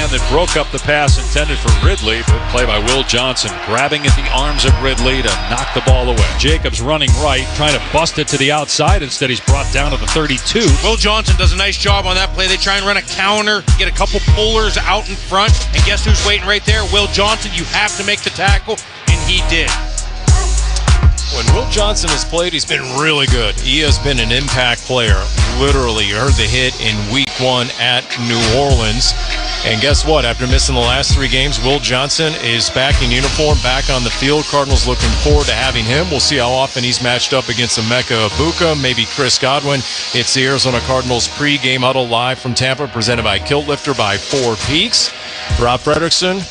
man that broke up the pass intended for Ridley, but play by Will Johnson, grabbing at the arms of Ridley to knock the ball away. Jacobs running right, trying to bust it to the outside. Instead, he's brought down to the 32. Will Johnson does a nice job on that play. They try and run a counter, get a couple pullers out in front, and guess who's waiting right there? Will Johnson. You have to make the tackle, and he did. When Will Johnson has played, he's been really good. He has been an impact player. Literally, you heard the hit in Week 1 at New Orleans. And guess what? After missing the last 3 games, Will Johnson is back in uniform, back on the field. Cardinals looking forward to having him. We'll see how often he's matched up against Emeka Egbuka, maybe Chris Godwin. It's the Arizona Cardinals pre-game huddle live from Tampa, presented by Kilt Lifter by Four Peaks. Rob Frederickson,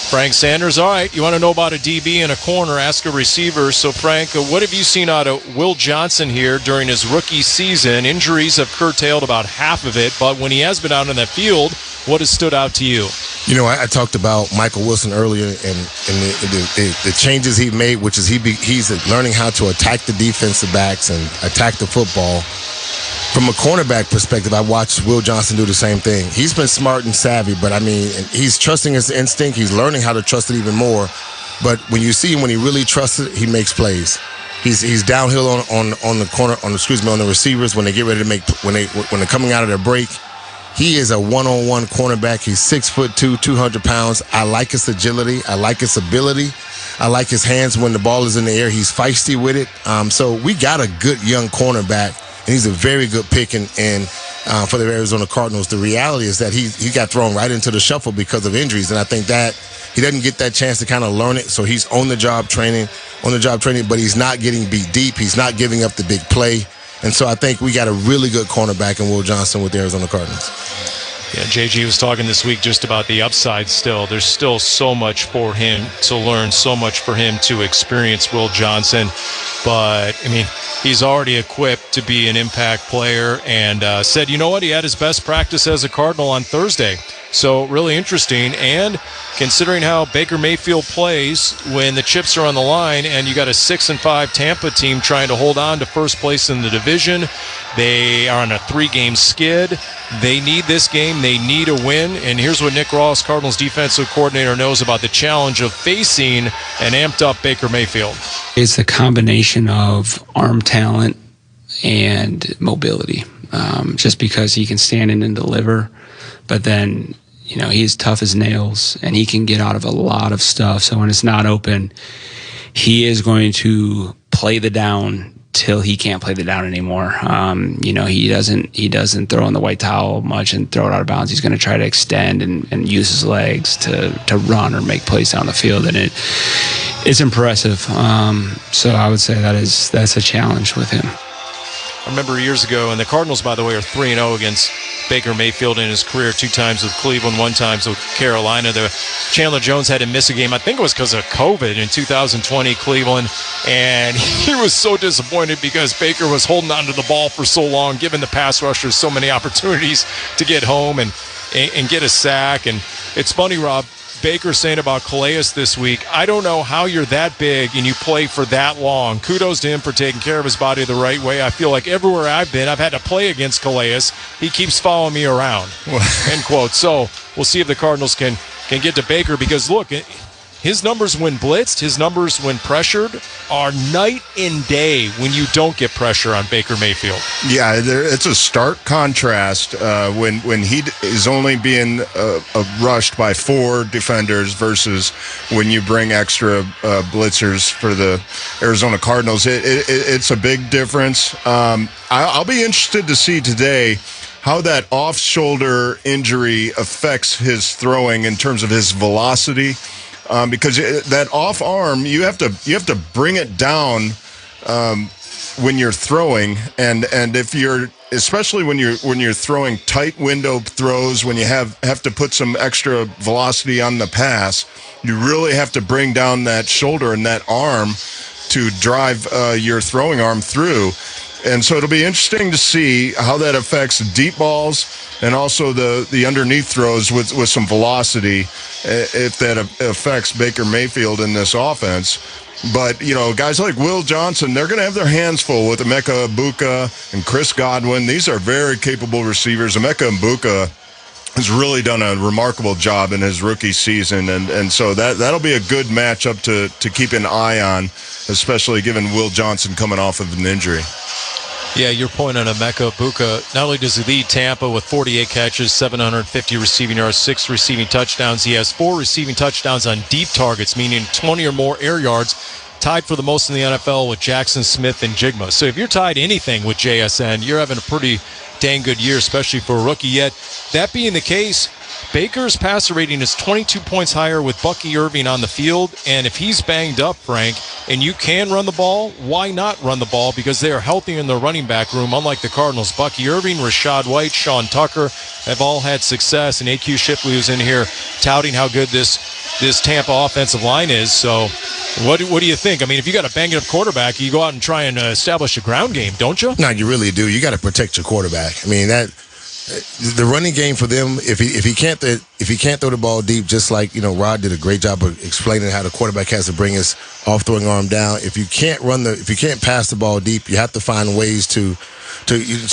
Frank Sanders. All right, you want to know about a DB in a corner, ask a receiver. So, Frank, what have you seen out of Will Johnson here during his rookie season? Injuries have curtailed about half of it, but when he has been out on that field, what has stood out to you? You know, I talked about Michael Wilson earlier and the changes he made, which is he's learning how to attack the defensive backs and attack the football. From a cornerback perspective, I watched Will Johnson do the same thing. He's been smart and savvy, but I mean, he's trusting his instinct. He's learning how to trust it even more. But when you see him, when he really trusts it, he makes plays. He's downhill on the corner, on the receivers when they get ready to make when they're coming out of their break. He is a one-on-one cornerback. He's 6'2", 200 pounds. I like his agility. I like his ability. I like his hands when the ball is in the air. He's feisty with it. So we got a good young cornerback. And he's a very good pick for the Arizona Cardinals. The reality is that he got thrown right into the shuffle because of injuries, and I think that he doesn't get that chance to kind of learn it. So he's on the job training, but he's not getting beat deep. He's not giving up the big play, and so I think we got a really good cornerback in Will Johnson with the Arizona Cardinals. Yeah, JG was talking this week just about the upside still. There's still so much for him to learn, so much for him to experience, Will Johnson. But, I mean, he's already equipped to be an impact player and said, you know what, he had his best practice as a Cardinal on Thursday. So really interesting. And considering how Baker Mayfield plays when the chips are on the line and you got a 6-5 Tampa team trying to hold on to first place in the division, they are on a 3-game skid. They need this game. They need a win. And here's what Nick Ross, Cardinals defensive coordinator, knows about the challenge of facing an amped-up Baker Mayfield. It's a combination of arm talent and mobility. Just because he can stand in and deliver, but then, you know, he's tough as nails and he can get out of a lot of stuff. So when it's not open, he is going to play the down till he can't play the down anymore. You know, he doesn't throw in the white towel much and throw it out of bounds. He's going to try to extend and use his legs to run or make plays down the field, and it's impressive. So I would say that's a challenge with him. I remember years ago, and the Cardinals, by the way, are 3-0 against Baker Mayfield in his career, 2 times with Cleveland, 1 time with Carolina. Chandler Jones had to miss a game. I think it was because of COVID in 2020 Cleveland, and he was so disappointed because Baker was holding onto the ball for so long, giving the pass rushers so many opportunities to get home and get a sack. And it's funny, Rob, Baker saying about Calais this week, I don't know how you're that big and you play for that long. Kudos to him for taking care of his body the right way. I feel like everywhere I've been, I've had to play against Calais. He keeps following me around, end quote. So we'll see if the Cardinals can get to Baker because, look, his numbers when blitzed, his numbers when pressured are night and day when you don't get pressure on Baker Mayfield. Yeah, it's a stark contrast when he is only being rushed by 4 defenders versus when you bring extra blitzers for the Arizona Cardinals. It's a big difference. I'll be interested to see today how that off-shoulder injury affects his throwing in terms of his velocity. Because that off arm, you have to bring it down when you're throwing, and if you're, especially when you're throwing tight window throws, when you have to put some extra velocity on the pass, you really have to bring down that shoulder and that arm to drive your throwing arm through. And so it'll be interesting to see how that affects deep balls and also the underneath throws with some velocity, if that affects Baker Mayfield in this offense. But, you know, guys like Will Johnson, they're going to have their hands full with Emeka Egbuka and Chris Godwin. These are very capable receivers. Emeka Egbuka has really done a remarkable job in his rookie season, and so that'll be a good matchup to keep an eye on, especially given Will Johnson coming off of an injury. Yeah, your point on Emeka Egbuka, not only does he lead Tampa with 48 catches, 750 receiving yards, 6 receiving touchdowns, he has 4 receiving touchdowns on deep targets, meaning 20 or more air yards, tied for the most in the NFL with Jackson Smith and Jigma. So if you're tied anything with JSN, you're having a pretty dang good year, especially for a rookie. Yet, that being the case, Baker's passer rating is 22 points higher with Bucky Irving on the field. And if he's banged up, Frank, and you can run the ball, why not run the ball? Because they are healthy in the running back room, unlike the Cardinals. Bucky Irving, Rashad White, Sean Tucker have all had success. And AQ Shipley was in here touting how good this Tampa offensive line is. So what do you think? I mean, if you got a banged up quarterback, you go out and try and establish a ground game, don't you? No, you really do. You got to protect your quarterback. I mean, the running game for them, if he can't throw the ball deep, just like Rod did a great job of explaining how the quarterback has to bring his off throwing arm down. If you can't pass the ball deep, you have to find ways to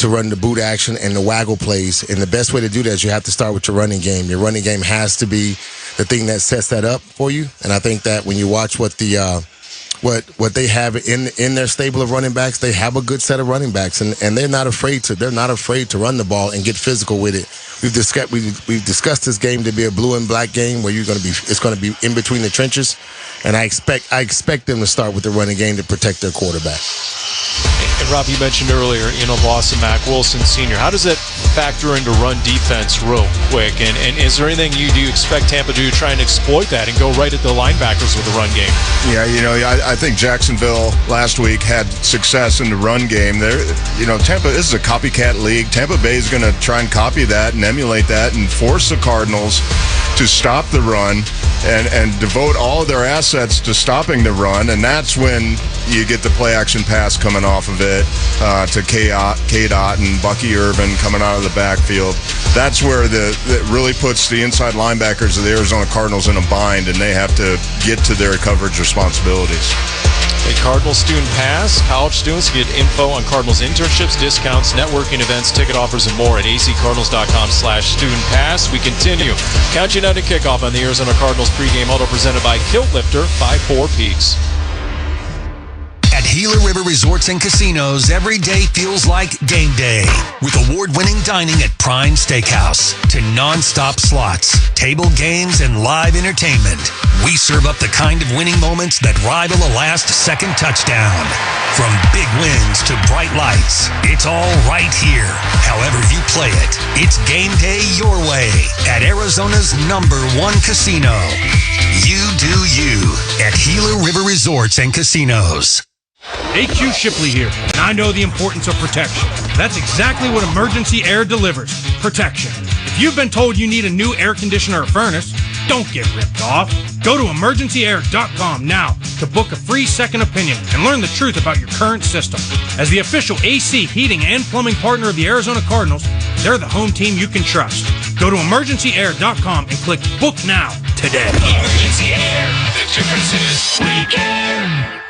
run the boot action and the waggle plays. And the best way to do that is you have to start with your running game. Your running game has to be the thing that sets that up for you. And I think that when you watch what they have in their stable of running backs, they have a good set of running backs, and they're not afraid to run the ball and get physical with it. We've discussed this game to be a blue and black game where it's going to be in between the trenches, and I expect them to start with the running game to protect their quarterback. And Rob, you mentioned earlier, loss of Mack Wilson Sr. How does that factor into run defense real quick? And is there anything you do expect Tampa to do to try and exploit that and go right at the linebackers with the run game? Yeah, I think Jacksonville last week had success in the run game. Tampa, this is a copycat league. Tampa Bay is going to try and copy that and emulate that and force the Cardinals to stop the run and devote all of their assets to stopping the run, and that's when you get the play-action pass coming off of it to K-Dot and Bucky Irvin coming out of the backfield. That's where it really puts the inside linebackers of the Arizona Cardinals in a bind, and they have to get to their coverage responsibilities. A Cardinals Student Pass. College students get info on Cardinals internships, discounts, networking events, ticket offers, and more at azcardinals.com/studentpass. We continue. Count you down to kickoff on the Arizona Cardinals pregame huddle presented by Kilt Lifter by Four Peaks. At Gila River Resorts and Casinos, every day feels like game day. With award-winning dining at Prime Steakhouse to non-stop slots, table games, and live entertainment, we serve up the kind of winning moments that rival a last-second touchdown. From big wins to bright lights, it's all right here. However you play it, it's game day your way at Arizona's #1 casino. You do you at Gila River Resorts and Casinos. AQ Shipley here, and I know the importance of protection. That's exactly what Emergency Air delivers, protection. If you've been told you need a new air conditioner or furnace, don't get ripped off. Go to emergencyair.com now to book a free second opinion and learn the truth about your current system. As the official AC, heating, and plumbing partner of the Arizona Cardinals, they're the home team you can trust. Go to emergencyair.com and click Book Now today. Emergency Air, the difference is we care.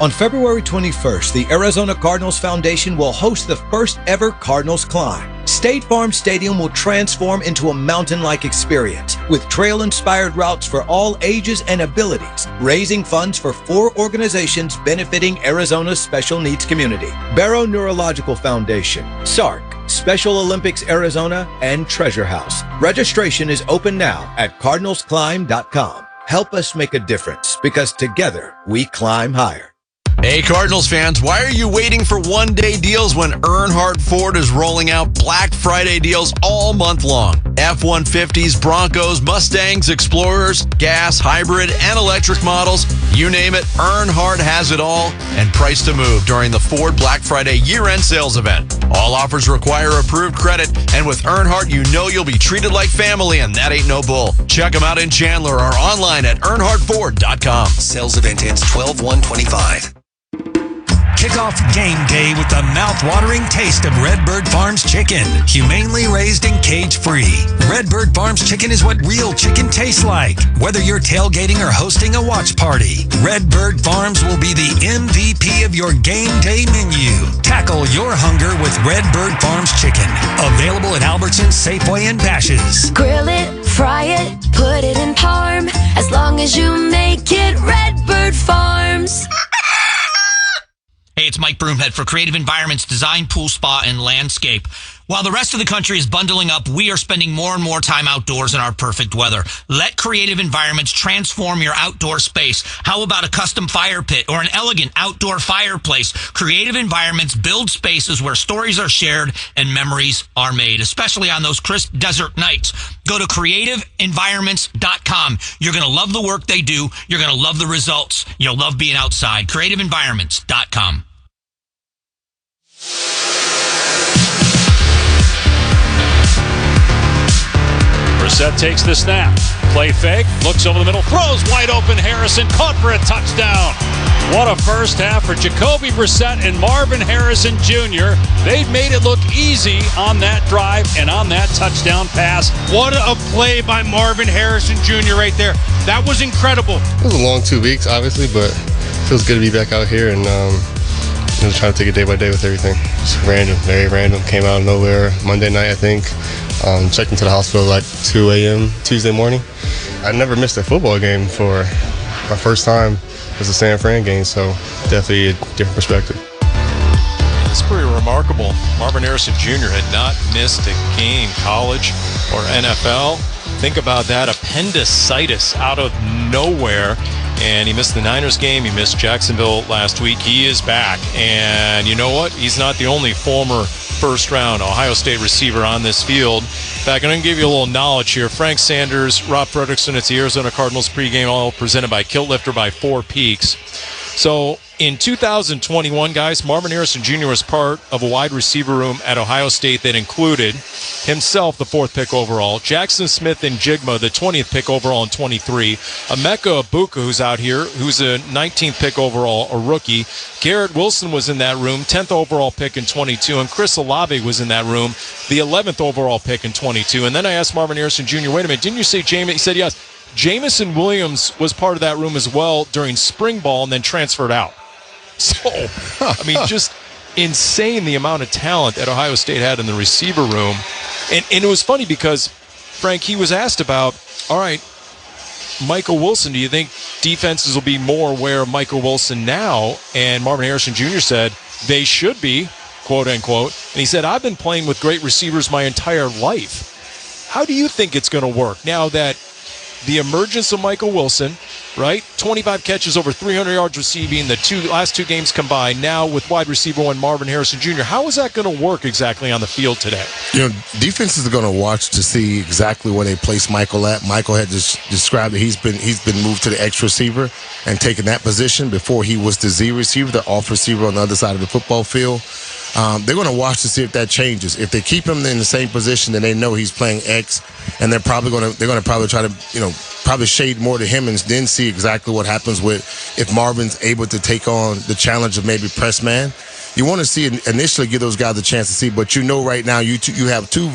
On February 21st, the Arizona Cardinals Foundation will host the first ever Cardinals Climb. State Farm Stadium will transform into a mountain-like experience with trail-inspired routes for all ages and abilities, raising funds for 4 organizations benefiting Arizona's special needs community: Barrow Neurological Foundation, SARC, Special Olympics Arizona, and Treasure House. Registration is open now at cardinalsclimb.com. Help us make a difference, because together we climb higher. Hey, Cardinals fans, why are you waiting for one-day deals when Earnhardt Ford is rolling out Black Friday deals all month long? F-150s, Broncos, Mustangs, Explorers, gas, hybrid, and electric models, you name it, Earnhardt has it all and priced to move during the Ford Black Friday year-end sales event. All offers require approved credit, and with Earnhardt, you know you'll be treated like family, and that ain't no bull. Check them out in Chandler or online at earnhardtford.com. Sales event ends 12/1/25. Kick off game day with the mouth-watering taste of Redbird Farms chicken. Humanely raised and cage-free. Redbird Farms chicken is what real chicken tastes like. Whether you're tailgating or hosting a watch party, Redbird Farms will be the MVP of your game day menu. Tackle your hunger with Redbird Farms chicken. Available at Albertsons, Safeway, and Bash's'. Grill it, fry it, put it in parm. As long as you make it Redbird Farms. Hey, it's Mike Broomhead for Creative Environments Design, Pool, Spa, and Landscape. While the rest of the country is bundling up, we are spending more and more time outdoors in our perfect weather. Let Creative Environments transform your outdoor space. How about a custom fire pit or an elegant outdoor fireplace? Creative Environments build spaces where stories are shared and memories are made, especially on those crisp desert nights. Go to creativeenvironments.com. You're going to love the work they do. You're going to love the results. You'll love being outside. creativeenvironments.com. Brissett takes the snap. Play fake. Looks over the middle. Throws wide open. Harrison caught for a touchdown. What a first half for Jacoby Brissett and Marvin Harrison Jr. They've made it look easy on that drive and on that touchdown pass. What a play by Marvin Harrison Jr. right there. That was incredible. It was a long 2 weeks, obviously, but it feels good to be back out here and just trying to take it day by day with everything. Just random, very random. Came out of nowhere Monday night, I think. Checked into the hospital like 2 a.m. Tuesday morning. I never missed a football game for my first time as a San Fran game, so definitely a different perspective. It's pretty remarkable. Marvin Harrison Jr. had not missed a game, college or NFL. Think about that, appendicitis out of nowhere. And he missed the Niners game. He missed Jacksonville last week. He is back. And you know what? He's not the only former first-round Ohio State receiver on this field. In fact, I'm going to give you a little knowledge here. Frank Sanders, Rob Fredrickson, it's the Arizona Cardinals pregame, all presented by Kilt Lifter by Four Peaks. So in 2021, guys, Marvin Harrison Jr. was part of a wide receiver room at Ohio State that included himself, the 4th pick overall, Jackson Smith and Jigma, the 20th pick overall in 23, Emeka Ibuka, who's out here, who's a 19th pick overall, a rookie. Garrett Wilson was in that room, 10th overall pick in 22, and Chris Olave was in that room, the 11th overall pick in 22. And then I asked Marvin Harrison Jr., wait a minute, didn't you say Jameson? He said yes. Jameson Williams was part of that room as well during spring ball and then transferred out. So, I mean, just insane the amount of talent that Ohio State had in the receiver room. And it was funny because, Frank, he was asked about, all right, Michael Wilson, do you think defenses will be more aware of Michael Wilson now? And Marvin Harrison Jr. said, they should be, quote unquote. And he said, I've been playing with great receivers my entire life. How do you think it's going to work now that the emergence of Michael Wilson, right? 25 catches, over 300 yards receiving, the last two games combined, now with wide receiver one Marvin Harrison Jr. How is that going to work exactly on the field today? You know, defenses are going to watch to see exactly where they place Michael at. Michael had just described that he's been moved to the X receiver and taken that position before he was the Z receiver, the off receiver on the other side of the football field. They're going to watch to see if that changes. If they keep him in the same position, then they know he's playing X, and they're going to probably try to, probably shade more to him and then see exactly what happens with if Marvin's able to take on the challenge of maybe press man. You want to see initially give those guys a chance to see, but right now you have two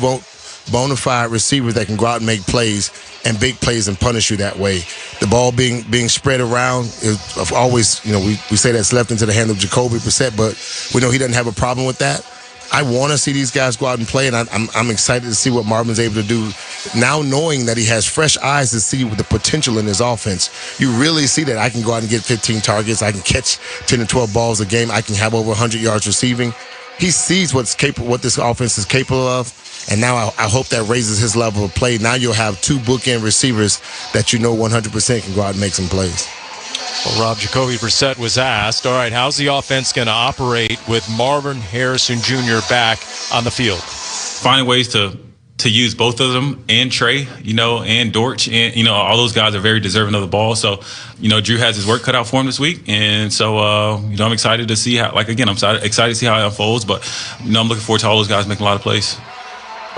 bona fide receivers that can go out and make plays and big plays and punish you that way. The ball being spread around is always, we say that's left into the hand of Jacoby Brissett, but we know he doesn't have a problem with that. I want to see these guys go out and play, and I'm excited to see what Marvin's able to do now, knowing that he has fresh eyes to see the potential in his offense. You really see that I can go out and get 15 targets. I can catch 10 to 12 balls a game. I can have over 100 yards receiving. He sees what this offense is capable of, and now I hope that raises his level of play. Now you'll have two bookend receivers that 100% can go out and make some plays. Well, Rob, Jacoby Brissett was asked, all right, how's the offense going to operate with Marvin Harrison Jr. back on the field? Finding ways to use both of them, and Trey, and Dortch, and, all those guys are very deserving of the ball. So, Drew has his work cut out for him this week. And so, I'm excited to see how, I'm excited to see how it unfolds. But, I'm looking forward to all those guys making a lot of plays.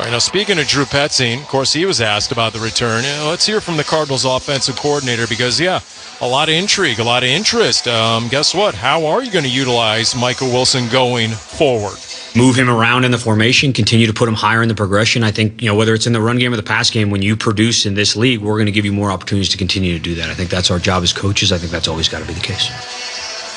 All right, now speaking of Drew Petzing, of course, he was asked about the return. Let's hear from the Cardinals offensive coordinator because, a lot of intrigue, a lot of interest. Guess what? How are you going to utilize Michael Wilson going forward? Move him around in the formation, continue to put him higher in the progression. I think, whether it's in the run game or the pass game, when you produce in this league, we're going to give you more opportunities to continue to do that. I think that's our job as coaches. I think that's always got to be the case.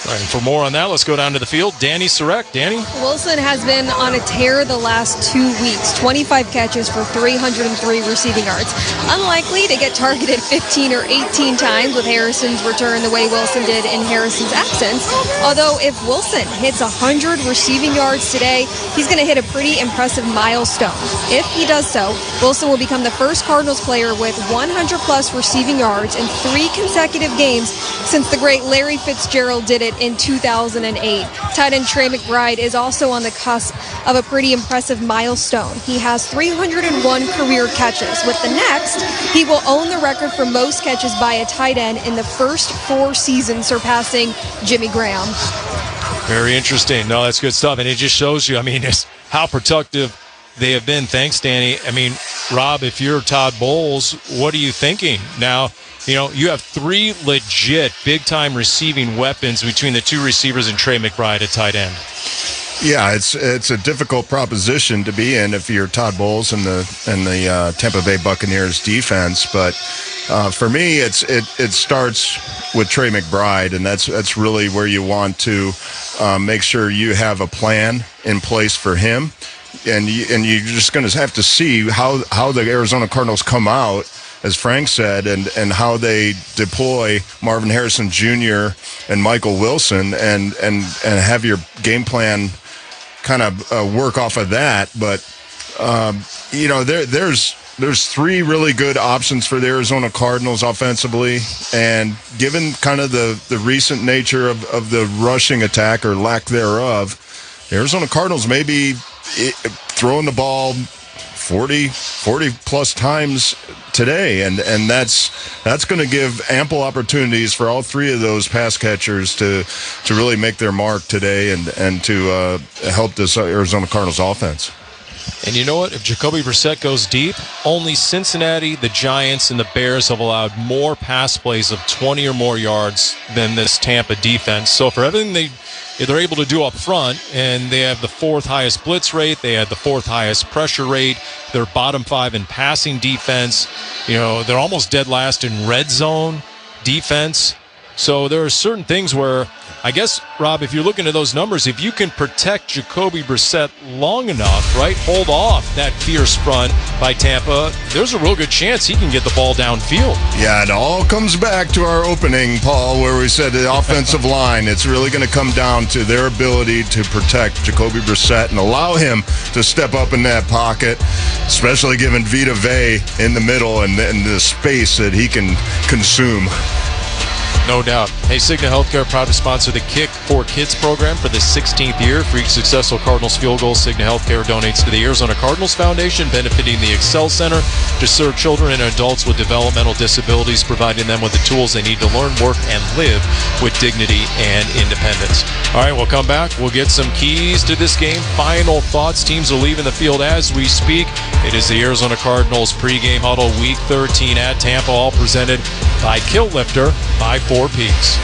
All right, and for more on that, let's go down to the field. Danny Surek. Danny? Wilson has been on a tear the last 2 weeks. 25 catches for 303 receiving yards. Unlikely to get targeted 15 or 18 times with Harrison's return the way Wilson did in Harrison's absence. Although if Wilson hits 100 receiving yards today, he's going to hit a pretty impressive milestone. If he does so, Wilson will become the first Cardinals player with 100-plus receiving yards in 3 consecutive games since the great Larry Fitzgerald did it in 2008. Tight end Trey McBride is also on the cusp of a pretty impressive milestone. He has 301 career catches. With the next, he will own the record for most catches by a tight end in the first 4 seasons, surpassing Jimmy Graham. Very interesting. No, that's good stuff. And it just shows you, it's how productive they have been. Thanks, Danny. Rob, if you're Todd Bowles, what are you thinking? Now, you have 3 legit big-time receiving weapons between the 2 receivers and Trey McBride at tight end. Yeah, it's a difficult proposition to be in if you're Todd Bowles and the Tampa Bay Buccaneers defense. But for me, it starts with Trey McBride, and that's really where you want to make sure you have a plan in place for him. And you're just going to have to see how the Arizona Cardinals come out, as Frank said, and how they deploy Marvin Harrison Jr. and Michael Wilson and have your game plan kind of work off of that. But, there's 3 really good options for the Arizona Cardinals offensively. And given kind of the recent nature of the rushing attack or lack thereof, the Arizona Cardinals may be throwing the ball 40 plus times today, and that's going to give ample opportunities for all 3 of those pass catchers to really make their mark today and to help this Arizona Cardinals offense. And you know what? If Jacoby Brissett goes deep, only Cincinnati, the Giants, and the Bears have allowed more pass plays of 20 or more yards than this Tampa defense. So for everything they're able to do up front, and they have the 4th highest blitz rate, they have the 4th highest pressure rate, they're bottom 5 in passing defense, they're almost dead last in red zone defense. So there are certain things where, I guess, Rob, if you're looking at those numbers, if you can protect Jacoby Brissett long enough, right, hold off that fierce front by Tampa, there's a real good chance he can get the ball downfield. Yeah, it all comes back to our opening, Paul, where we said the offensive line. It's really going to come down to their ability to protect Jacoby Brissett and allow him to step up in that pocket, especially given Vita Vea in the middle and the space that he can consume. No doubt. Hey, Cigna Healthcare, proud to sponsor the Kick for Kids program for the 16th year. For each successful Cardinals field goal, Cigna Healthcare donates to the Arizona Cardinals Foundation, benefiting the Excel Center to serve children and adults with developmental disabilities, providing them with the tools they need to learn, work, and live with dignity and independence. All right, we'll come back. We'll get some keys to this game. Final thoughts. Teams are leaving the field as we speak. It is the Arizona Cardinals pregame huddle, Week 13 at Tampa, all presented by Kilt Lifter by Four Peaks.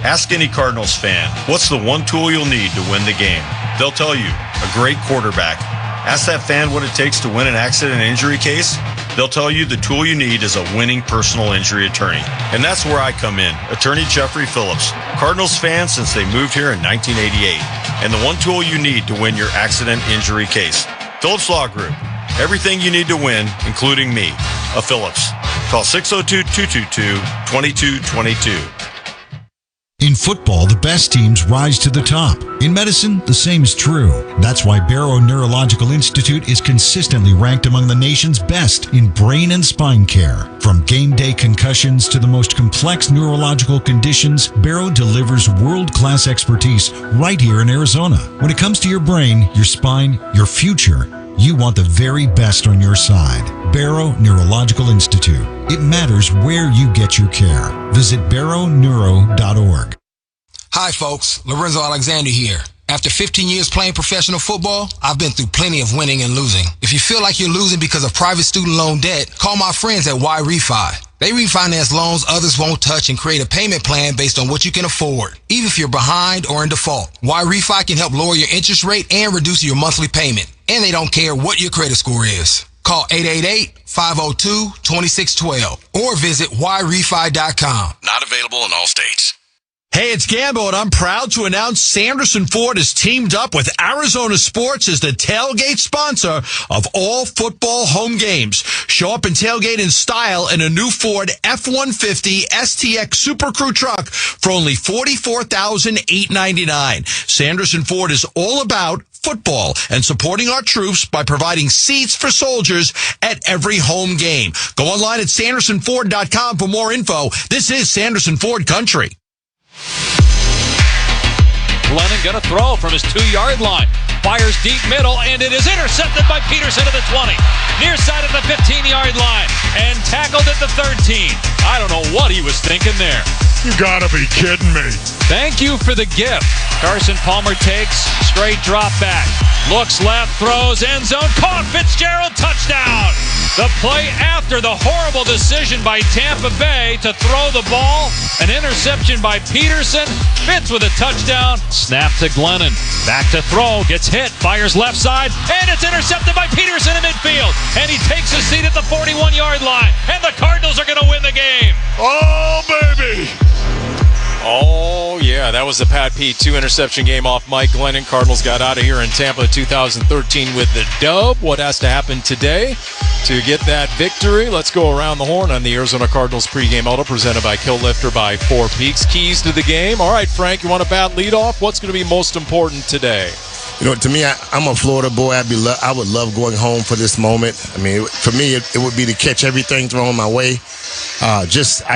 Ask any Cardinals fan, what's the one tool you'll need to win the game? They'll tell you, a great quarterback. Ask that fan what it takes to win an accident and injury case. They'll tell you the tool you need is a winning personal injury attorney. And that's where I come in, attorney Jeffrey Phillips, Cardinals fan since they moved here in 1988. And the one tool you need to win your accident injury case. Phillips Law Group. Everything you need to win, including me, a Phillips. Call 602-222-2222. In football, the best teams rise to the top. In medicine, the same is true. That's why Barrow Neurological Institute is consistently ranked among the nation's best in brain and spine care. From game day concussions to the most complex neurological conditions, Barrow delivers world-class expertise right here in Arizona. When it comes to your brain, your spine, your future, you want the very best on your side. Barrow Neurological Institute. It matters where you get your care. Visit barrowneuro.org. Hi, folks. Lorenzo Alexander here. After 15 years playing professional football, I've been through plenty of winning and losing. If you feel like you're losing because of private student loan debt, call my friends at Y-Refi. They refinance loans others won't touch and create a payment plan based on what you can afford, even if you're behind or in default. Y-Refi can help lower your interest rate and reduce your monthly payment. And they don't care what your credit score is. Call 888-502-2612 or visit yrefi.com. Not available in all states. Hey, it's Gambo, and I'm proud to announce Sanderson Ford has teamed up with Arizona Sports as the tailgate sponsor of all football home games. Show up and tailgate in style in a new Ford F-150 STX Super Crew truck for only $44,899. Sanderson Ford is all about football and supporting our troops by providing seats for soldiers at every home game. Go online at SandersonFord.com for more info. This is Sanderson Ford Country. Glennon going to throw from his 2-yard line. Fires deep middle, and it is intercepted by Peterson at the 20. Near side of the 15-yard line, and tackled at the 13. I don't know what he was thinking there. You gotta be kidding me. Thank you for the gift. Carson Palmer takes, straight drop back. Looks left, throws, end zone, caught, Fitzgerald, touchdown. The play after the horrible decision by Tampa Bay to throw the ball. An interception by Peterson. Fitz with a touchdown. Snap to Glennon. Back to throw. Gets hit. Fires left side. And it's intercepted by Peterson in midfield. And he takes a seat at the 41-yard line. And the Cardinals are going to win the game. Oh, baby. Oh, yeah, that was the Pat Pete 2-interception game off Mike Glennon. Cardinals got out of here in Tampa 2013 with the dub. What has to happen today to get that victory? Let's go around the horn on the Arizona Cardinals pregame auto presented by Kill Lifter by Four Peaks. Keys to the game. All right, Frank, you want a bat leadoff? What's going to be most important today? You know, to me, I'm a Florida boy. I would love going home for this moment. I mean, for me, it would be to catch everything thrown my way. I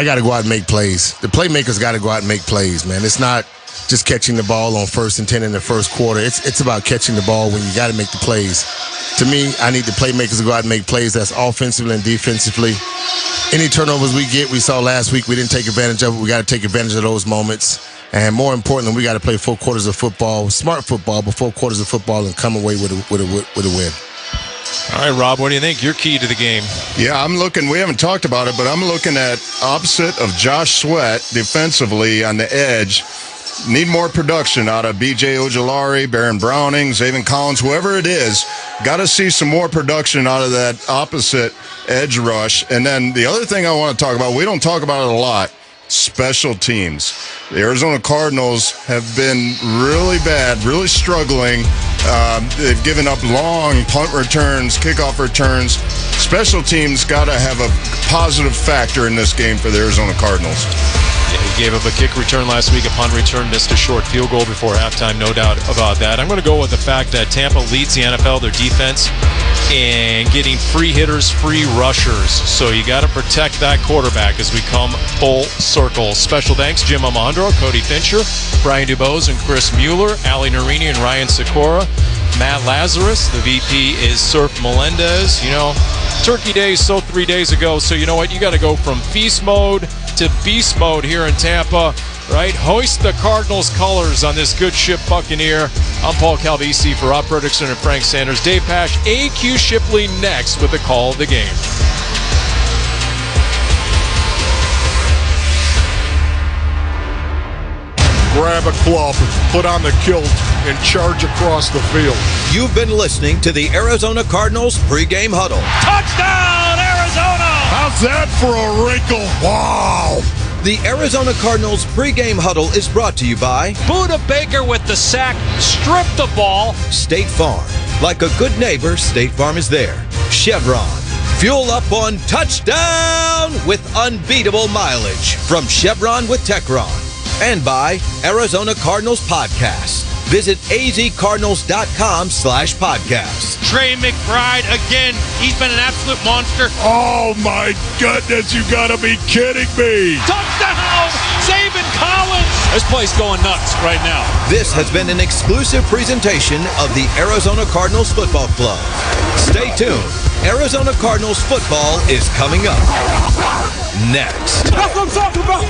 got to go out and make plays. The playmakers got to go out and make plays, man. It's not just catching the ball on 1st and 10 in the first quarter. It's about catching the ball when you got to make the plays. To me, I need the playmakers to go out and make plays. That's offensively and defensively. Any turnovers we get, we saw last week, we didn't take advantage of it. We got to take advantage of those moments. And more importantly, we got to play 4 quarters of football, smart football, but 4 quarters of football and come away with a win. All right, Rob, what do you think? Your key to the game. Yeah, I'm looking, we haven't talked about it, but I'm looking at opposite of Josh Sweat defensively on the edge. Need more production out of B.J. Ojolari, Baron Browning, Zaven Collins, whoever it is. Got to see some more production out of that opposite edge rush. And then the other thing I want to talk about, we don't talk about it a lot, special teams. The Arizona Cardinals have been really bad, really struggling. They've given up long punt returns, kickoff returns. Special teams got to have a positive factor in this game for the Arizona Cardinals. Yeah, he gave up a kick return last week, a punt return, missed a short field goal before halftime, no doubt about that. I'm going to go with the fact that Tampa leads the NFL, their defense, and getting free hitters, free rushers. So you got to protect that quarterback as we come full circle. Special thanks, Jim Amandro, Cody Fincher, Brian Dubose, and Chris Mueller, Ali Narini and Ryan Sikora, Matt Lazarus. The VP is Surf Melendez. You know, Turkey Day is so 3 days ago, so you know what? You got to go from feast mode to beast mode here in Tampa, right? Hoist the Cardinals colors on this good ship Buccaneer. I'm Paul Calvisi for Rob Fredrickson and Frank Sanders. Dave Pash, AQ Shipley next with the call of the game. Grab a club, put on the kilt, and charge across the field. You've been listening to the Arizona Cardinals pregame huddle. Touchdown, Arizona! How's that for a wrinkle? Wow! The Arizona Cardinals pregame huddle is brought to you by Buda Baker with the sack, stripped the ball. State Farm. Like a good neighbor, State Farm is there. Chevron. Fuel up on touchdown with unbeatable mileage from Chevron with Techron. And by Arizona Cardinals Podcast. Visit azcardinals.com/podcast. Trey McBride again. He's been an absolute monster. Oh my goodness, you gotta be kidding me. Touchdown! Zaven Collins! This place going nuts right now. This has been an exclusive presentation of the Arizona Cardinals Football Club. Stay tuned. Arizona Cardinals football is coming up next. That's what I'm talking about.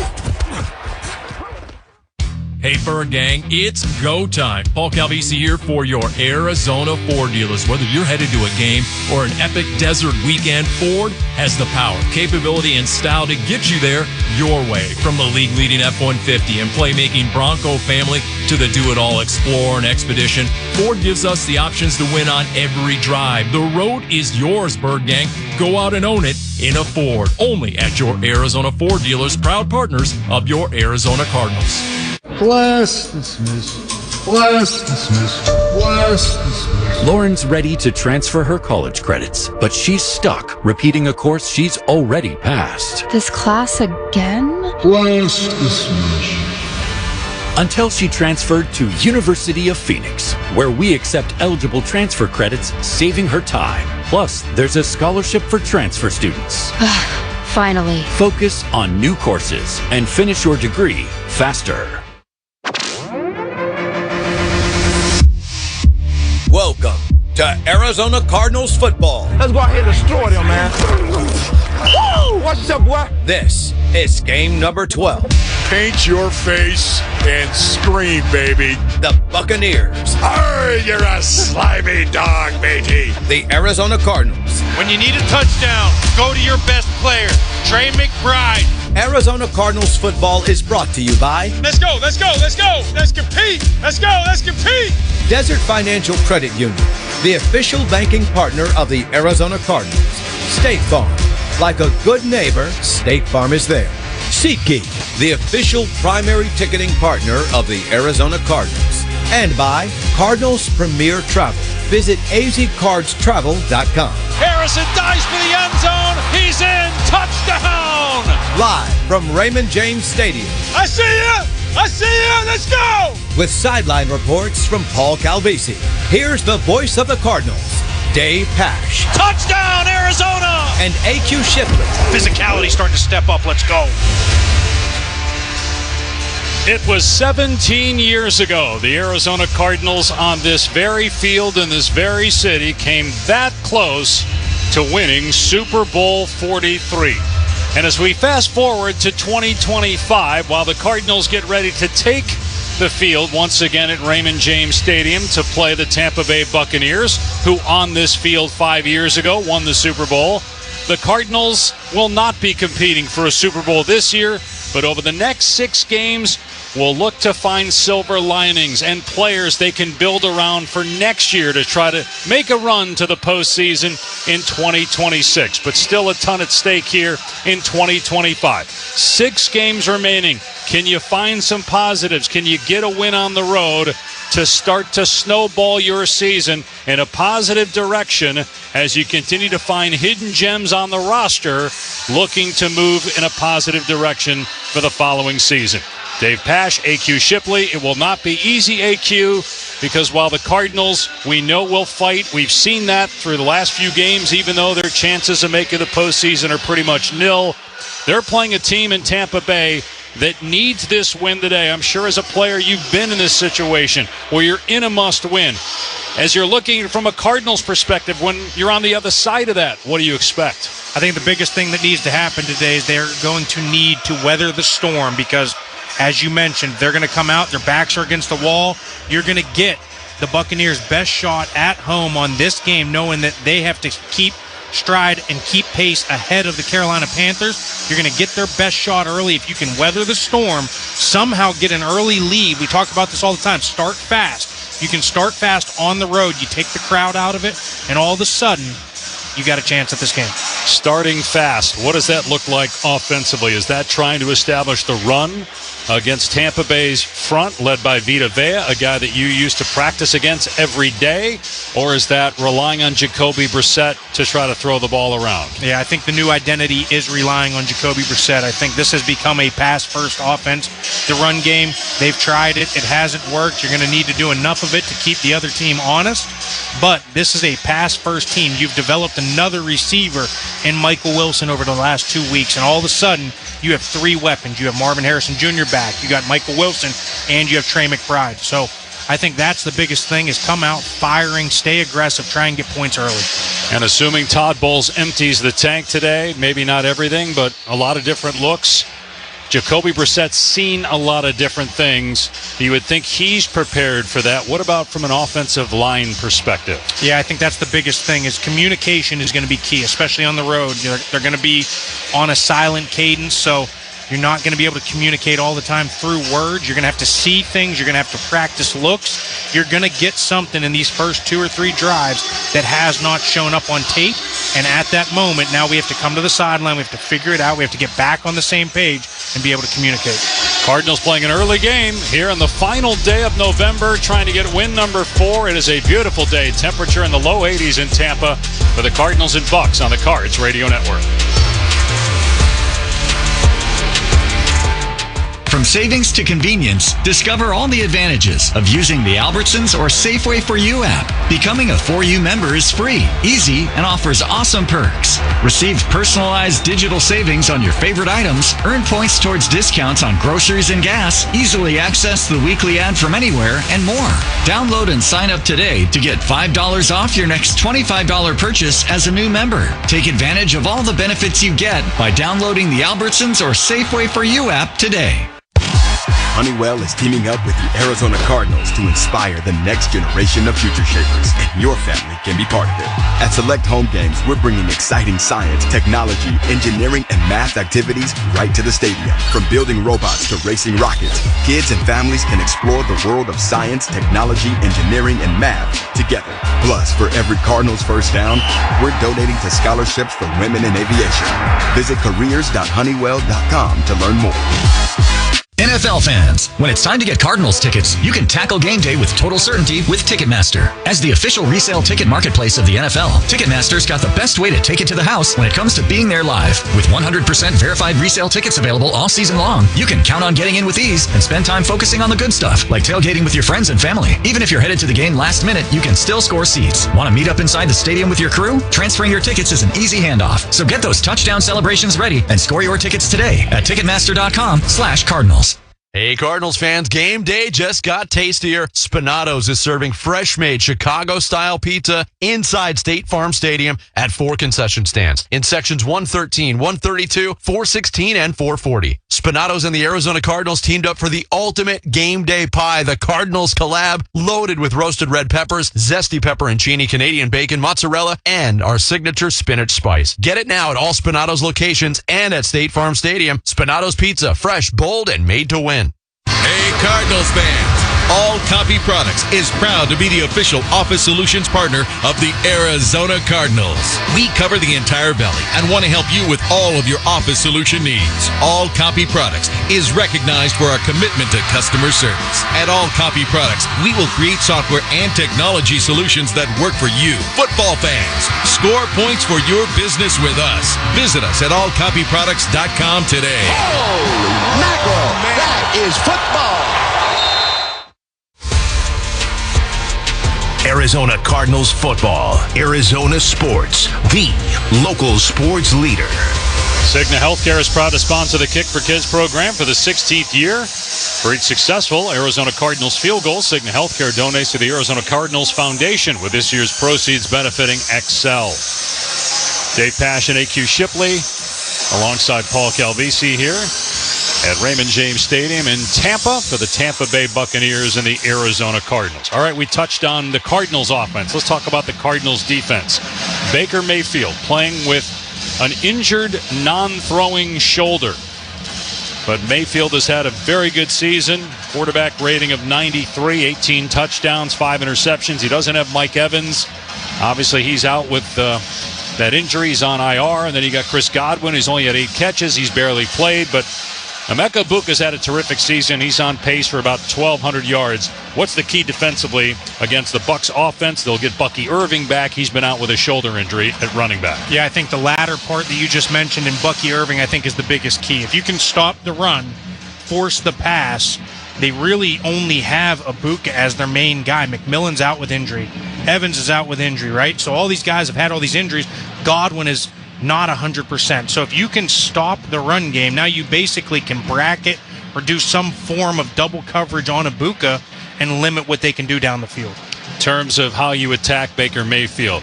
Hey, Bird Gang, it's go time. Paul Calvisi here for your Arizona Ford dealers. Whether you're headed to a game or an epic desert weekend, Ford has the power, capability, and style to get you there your way. From the league-leading F-150 and playmaking Bronco family to the do-it-all Explorer and Expedition, Ford gives us the options to win on every drive. The road is yours, Bird Gang. Go out and own it in a Ford. Only at your Arizona Ford dealers, proud partners of your Arizona Cardinals. Bless dismiss. Bless dismiss. Bless dismiss. Lauren's ready to transfer her college credits, but she's stuck repeating a course she's already passed. This class again? Bless dismiss. Until she transferred to University of Phoenix, where we accept eligible transfer credits, saving her time. Plus, there's a scholarship for transfer students. Finally. Focus on new courses and finish your degree faster. Welcome to Arizona Cardinals football. Let's go out here and destroy them, man. Woo! What's up, boy? This is game number 12. Paint your face and scream, baby. The Buccaneers. Arr, you're a slimy dog, matey. The Arizona Cardinals. When you need a touchdown, go to your best player, Trey McBride. Arizona Cardinals football is brought to you by Let's go, let's go, let's go. Let's compete. Let's go, let's compete. Desert Financial Credit Union, the official banking partner of the Arizona Cardinals. State Farm. Like a good neighbor, State Farm is there. SeatGeek, the official primary ticketing partner of the Arizona Cardinals. And by Cardinals Premier Travel. Visit azcardstravel.com. Harrison dives for the end zone. He's in. Touchdown! Live from Raymond James Stadium. I see you! I see you! Let's go! With sideline reports from Paul Calvisi. Here's the voice of the Cardinals, Dave Pash. Touchdown, Arizona! And AQ Shipley. Physicality starting to step up. Let's go. It was 17 years ago. The Arizona Cardinals on this very field in this very city came that close to winning Super Bowl 43. And as we fast forward to 2025, while the Cardinals get ready to take the field once again at Raymond James Stadium to play the Tampa Bay Buccaneers, who on this field 5 years ago won the Super Bowl, the Cardinals will not be competing for a Super Bowl this year, but over the next 6 games, will look to find silver linings and players they can build around for next year to try to make a run to the postseason in 2026. But still a ton at stake here in 2025. 6 games remaining. Can you find some positives? Can you get a win on the road to start to snowball your season in a positive direction as you continue to find hidden gems on the roster looking to move in a positive direction for the following season? Dave Pash, AQ Shipley. It will not be easy, AQ, because while the Cardinals, we know will fight, we've seen that through the last few games, even though their chances of making the postseason are pretty much nil. They're playing a team in Tampa Bay that needs this win today. I'm sure as a player you've been in this situation where you're in a must-win. As you're looking from a Cardinals perspective, when you're on the other side of that, what do you expect? I think the biggest thing that needs to happen today is they're going to need to weather the storm because, as you mentioned, they're going to come out, their backs are against the wall. You're going to get the Buccaneers' best shot at home on this game, knowing that they have to keep stride and keep pace ahead of the Carolina Panthers. You're going to get their best shot early. If you can weather the storm, somehow get an early lead. We talk about this all the time. Start fast. You can start fast on the road. You take the crowd out of it, and all of a sudden, you got a chance at this game. Starting fast. What does that look like offensively? Is that trying to establish the run against Tampa Bay's front, led by Vita Vea, a guy that you used to practice against every day? Or is that relying on Jacoby Brissett to try to throw the ball around? Yeah, I think the new identity is relying on Jacoby Brissett. I think this has become a pass-first offense. The run game, they've tried it. It hasn't worked. You're going to need to do enough of it to keep the other team honest. But this is a pass-first team. You've developed another receiver in Michael Wilson over the last 2 weeks, and all of a sudden, you have 3 weapons. You have Marvin Harrison Jr. back. You got Michael Wilson, and you have Trey McBride. So I think that's the biggest thing is come out firing, stay aggressive, try and get points early. And assuming Todd Bowles empties the tank today, maybe not everything, but a lot of different looks, Jacoby Brissett's seen a lot of different things. You would think he's prepared for that. What about from an offensive line perspective? Yeah, I think that's the biggest thing is communication is going to be key, especially on the road. They're going to be on a silent cadence, so you're not going to be able to communicate all the time through words. You're going to have to see things. You're going to have to practice looks. You're going to get something in these first 2 or 3 drives that has not shown up on tape. And at that moment, now we have to come to the sideline. We have to figure it out. We have to get back on the same page and be able to communicate. Cardinals playing an early game here on the final day of November, trying to get win number 4. It is a beautiful day. Temperature in the low 80s in Tampa for the Cardinals and Bucs on the Cards Radio Network. From savings to convenience, discover all the advantages of using the Albertsons or Safeway For You app. Becoming a For You member is free, easy, and offers awesome perks. Receive personalized digital savings on your favorite items, earn points towards discounts on groceries and gas, easily access the weekly ad from anywhere, and more. Download and sign up today to get $5 off your next $25 purchase as a new member. Take advantage of all the benefits you get by downloading the Albertsons or Safeway For You app today. Honeywell is teaming up with the Arizona Cardinals to inspire the next generation of future shapers, and your family can be part of it. At select home games, we're bringing exciting science, technology, engineering, and math activities right to the stadium. From building robots to racing rockets, kids and families can explore the world of science, technology, engineering, and math together. Plus, for every Cardinals first down, we're donating to scholarships for women in aviation. Visit careers.honeywell.com to learn more. NFL fans, when it's time to get Cardinals tickets, you can tackle game day with total certainty with Ticketmaster. As the official resale ticket marketplace of the NFL, Ticketmaster's got the best way to take it to the house when it comes to being there live. With 100% verified resale tickets available all season long, you can count on getting in with ease and spend time focusing on the good stuff, like tailgating with your friends and family. Even if you're headed to the game last minute, you can still score seats. Want to meet up inside the stadium with your crew? Transferring your tickets is an easy handoff. So get those touchdown celebrations ready and score your tickets today at Ticketmaster.com/Cardinals. Hey, Cardinals fans, game day just got tastier. Spinato's is serving fresh-made Chicago-style pizza inside State Farm Stadium at 4 concession stands in sections 113, 132, 416, and 440. Spinato's and the Arizona Cardinals teamed up for the ultimate game day pie, the Cardinals collab, loaded with roasted red peppers, zesty pepperoncini, Canadian bacon, mozzarella, and our signature spinach spice. Get it now at all Spinato's locations and at State Farm Stadium. Spinato's Pizza, fresh, bold, and made to win. Hey, Cardinals fans! All Copy Products is proud to be the official office solutions partner of the Arizona Cardinals. We cover the entire valley and want to help you with all of your office solution needs. All Copy Products is recognized for our commitment to customer service. At All Copy Products, we will create software and technology solutions that work for you. Football fans, score points for your business with us. Visit us at allcopyproducts.com today. Holy mackerel! That is football! Arizona Cardinals football. Arizona Sports, the local sports leader. Cigna Healthcare is proud to sponsor the Kick for Kids program for the 16th year. For each successful Arizona Cardinals field goal, Cigna Healthcare donates to the Arizona Cardinals Foundation, with this year's proceeds benefiting Excel. Dave Pash and A.Q. Shipley alongside Paul Calvisi here at Raymond James Stadium in Tampa for the Tampa Bay Buccaneers and the Arizona Cardinals. All right, we touched on the Cardinals offense. Let's talk about the Cardinals defense. Baker Mayfield playing with an injured, non-throwing shoulder. But Mayfield has had a very good season. Quarterback rating of 93, 18 touchdowns, 5 interceptions. He doesn't have Mike Evans. Obviously, he's out with that injury. He's on IR. And then you got Chris Godwin. He's only had 8 catches. He's barely played, but Emeka Egbuka's had a terrific season. He's on pace for about 1,200 yards. What's the key defensively against the Bucs offense? They'll get Bucky Irving back. He's been out with a shoulder injury at running back. Yeah, I think the latter part that you just mentioned in Bucky Irving, I think, is the biggest key. If you can stop the run, force the pass, they really only have Egbuka as their main guy. McMillan's out with injury. Evans is out with injury, right? So all these guys have had all these injuries. Godwin is not 100%. So if you can stop the run game, now you basically can bracket or do some form of double coverage on Egbuka and limit what they can do down the field. In terms of how you attack Baker Mayfield,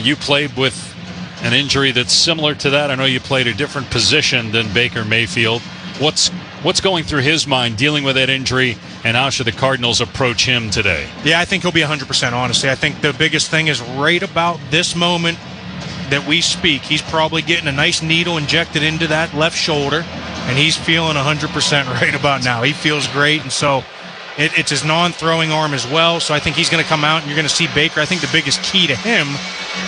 you played with an injury that's similar to that. I know you played a different position than Baker Mayfield. what's going through his mind dealing with that injury, and how should the Cardinals approach him today? Yeah, I think he'll be 100%, honestly. I think the biggest thing is right about this moment that we speak, he's probably getting a nice needle injected into that left shoulder, and he's feeling 100% right about now. He feels great, and so it's his non-throwing arm as well, so I think he's going to come out, and you're going to see Baker. I think the biggest key to him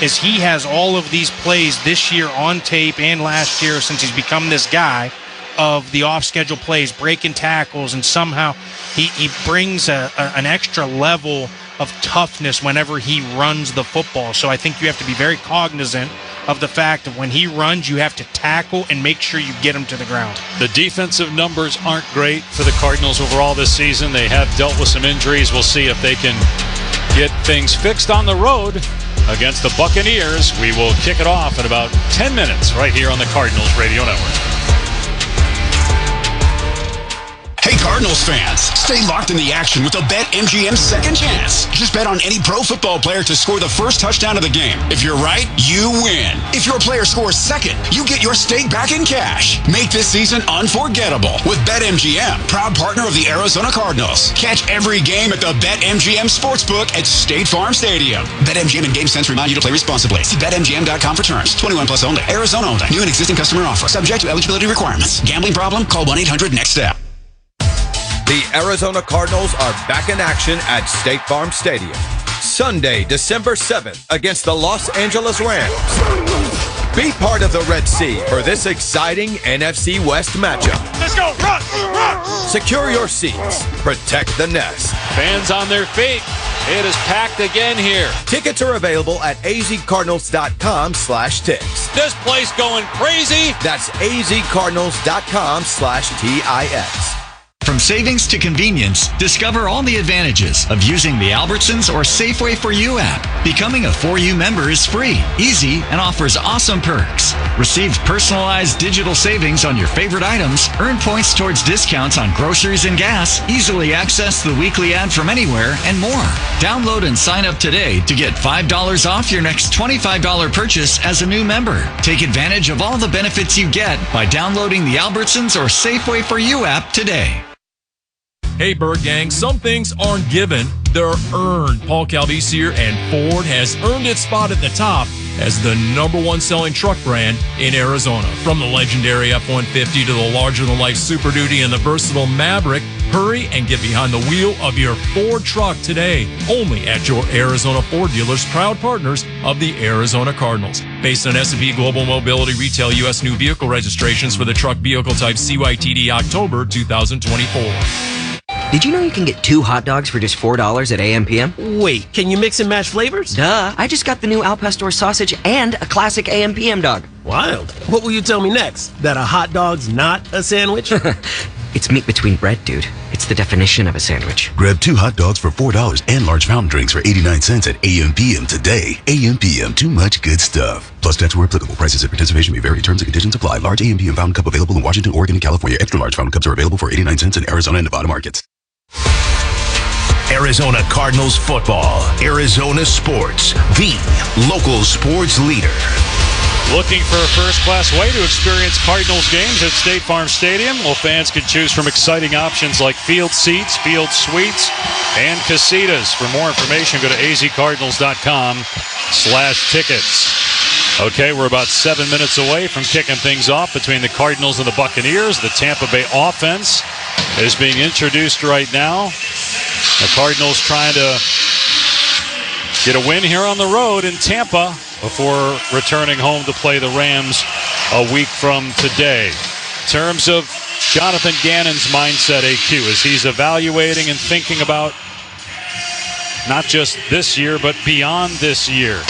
is he has all of these plays this year on tape and last year since he's become this guy of the off-schedule plays, breaking tackles, and somehow he brings an extra level of toughness whenever he runs the football. So I think you have to be very cognizant of the fact that when he runs, you have to tackle and make sure you get him to the ground. The defensive numbers aren't great for the Cardinals overall this season. They have dealt with some injuries. We'll see if they can get things fixed on the road against the Buccaneers. We will kick it off in about 10 minutes right here on the Cardinals Radio Network. Hey Cardinals fans, stay locked in the action with the BetMGM Second Chance. Just bet on any pro football player to score the first touchdown of the game. If you're right, you win. If your player scores second, you get your stake back in cash. Make this season unforgettable with BetMGM, proud partner of the Arizona Cardinals. Catch every game at the BetMGM Sportsbook at State Farm Stadium. BetMGM and GameSense remind you to play responsibly. See BetMGM.com for terms. 21 plus only. Arizona only. New and existing customer offer. Subject to eligibility requirements. Gambling problem? Call 1-800-NEXT-STEP. The Arizona Cardinals are back in action at State Farm Stadium. Sunday, December 7th against the Los Angeles Rams. Be part of the Red Sea for this exciting NFC West matchup. Let's go! Run! Secure your seats. Protect the nest. Fans on their feet. It is packed again here. Tickets are available at azcardinals.com/tix. This place going crazy. That's azcardinals.com/tix. From savings to convenience, discover all the advantages of using the Albertsons or Safeway For You app. Becoming a For You member is free, easy, and offers awesome perks. Receive personalized digital savings on your favorite items, earn points towards discounts on groceries and gas, easily access the weekly ad from anywhere, and more. Download and sign up today to get $5 off your next $25 purchase as a new member. Take advantage of all the benefits you get by downloading the Albertsons or Safeway For You app today. Hey, Bird Gang, some things aren't given, they're earned. Paul Calvisier and Ford has earned its spot at the top as the #1 selling truck brand in Arizona. From the legendary F-150 to the larger-than-life Super Duty and the versatile Maverick, hurry and get behind the wheel of your Ford truck today, only at your Arizona Ford dealers, proud partners of the Arizona Cardinals. Based on S&P Global Mobility Retail U.S. new vehicle registrations for the truck vehicle type CYTD October 2024. Did you know you can get 2 hot dogs for just $4 at AM/PM? Wait, can you mix and match flavors? Duh. I just got the new Al Pastor sausage and a classic AM/PM dog. Wild. What will you tell me next? That a hot dog's not a sandwich? It's meat between bread, dude. It's the definition of a sandwich. Grab 2 hot dogs for $4 and large fountain drinks for 89 cents at AM/PM today. AM/PM, too much good stuff. Plus tax where applicable. Prices and participation may vary. Terms and conditions apply. Large AM/PM fountain cup available in Washington, Oregon, and California. Extra large fountain cups are available for 89 cents in Arizona and Nevada markets. Arizona Cardinals football. Arizona Sports, the local sports leader. Looking for a first-class way to experience Cardinals games at State Farm Stadium? Well, fans can choose from exciting options like field seats, field suites, and casitas. For more information, go to azcardinals.com/tickets. Okay, we're about 7 minutes away from kicking things off between the Cardinals and the Buccaneers. The Tampa Bay offense is being introduced right now. The Cardinals trying to get a win here on the road in Tampa before returning home to play the Rams a week from today. In terms of Jonathan Gannon's mindset, AQ, as he's evaluating and thinking about not just this year, but beyond this year.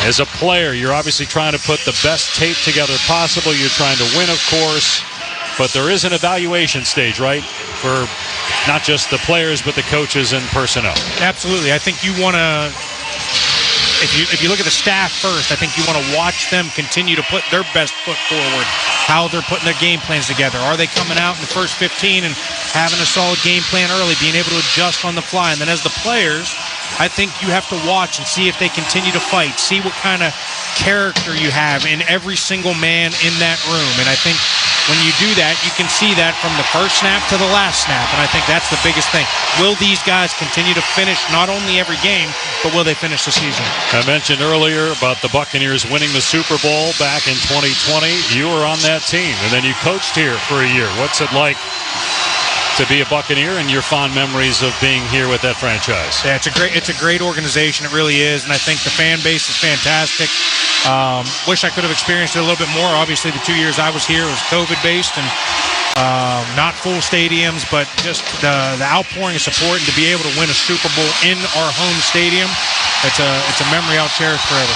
As a player, you're obviously trying to put the best tape together possible. You're trying to win, of course, but there is an evaluation stage, right, for not just the players, but the coaches and personnel. Absolutely. I think you want to, if you look at the staff first, I think you want to watch them continue to put their best foot forward, how they're putting their game plans together. Are they coming out in the first 15 and having a solid game plan early, being able to adjust on the fly? And then as the players I think you have to watch and see if they continue to fight, see what kind of character you have in every single man in that room. And I think when you do that, you can see that from the first snap to the last snap. And I think that's the biggest thing. Will these guys continue to finish not only every game, but will they finish the season? I mentioned earlier about the Buccaneers winning the Super Bowl back in 2020. You were on that team, and then you coached here for a year. What's it like to be a Buccaneer and your fond memories of being here with that franchise? Yeah, it's a great organization. It really is, and I think the fan base is fantastic. Wish I could have experienced it a little bit more. Obviously, the 2 years I was here was COVID-based and not full stadiums, but just the outpouring of support and to be able to win a Super Bowl in our home stadium, it's a memory I'll cherish forever.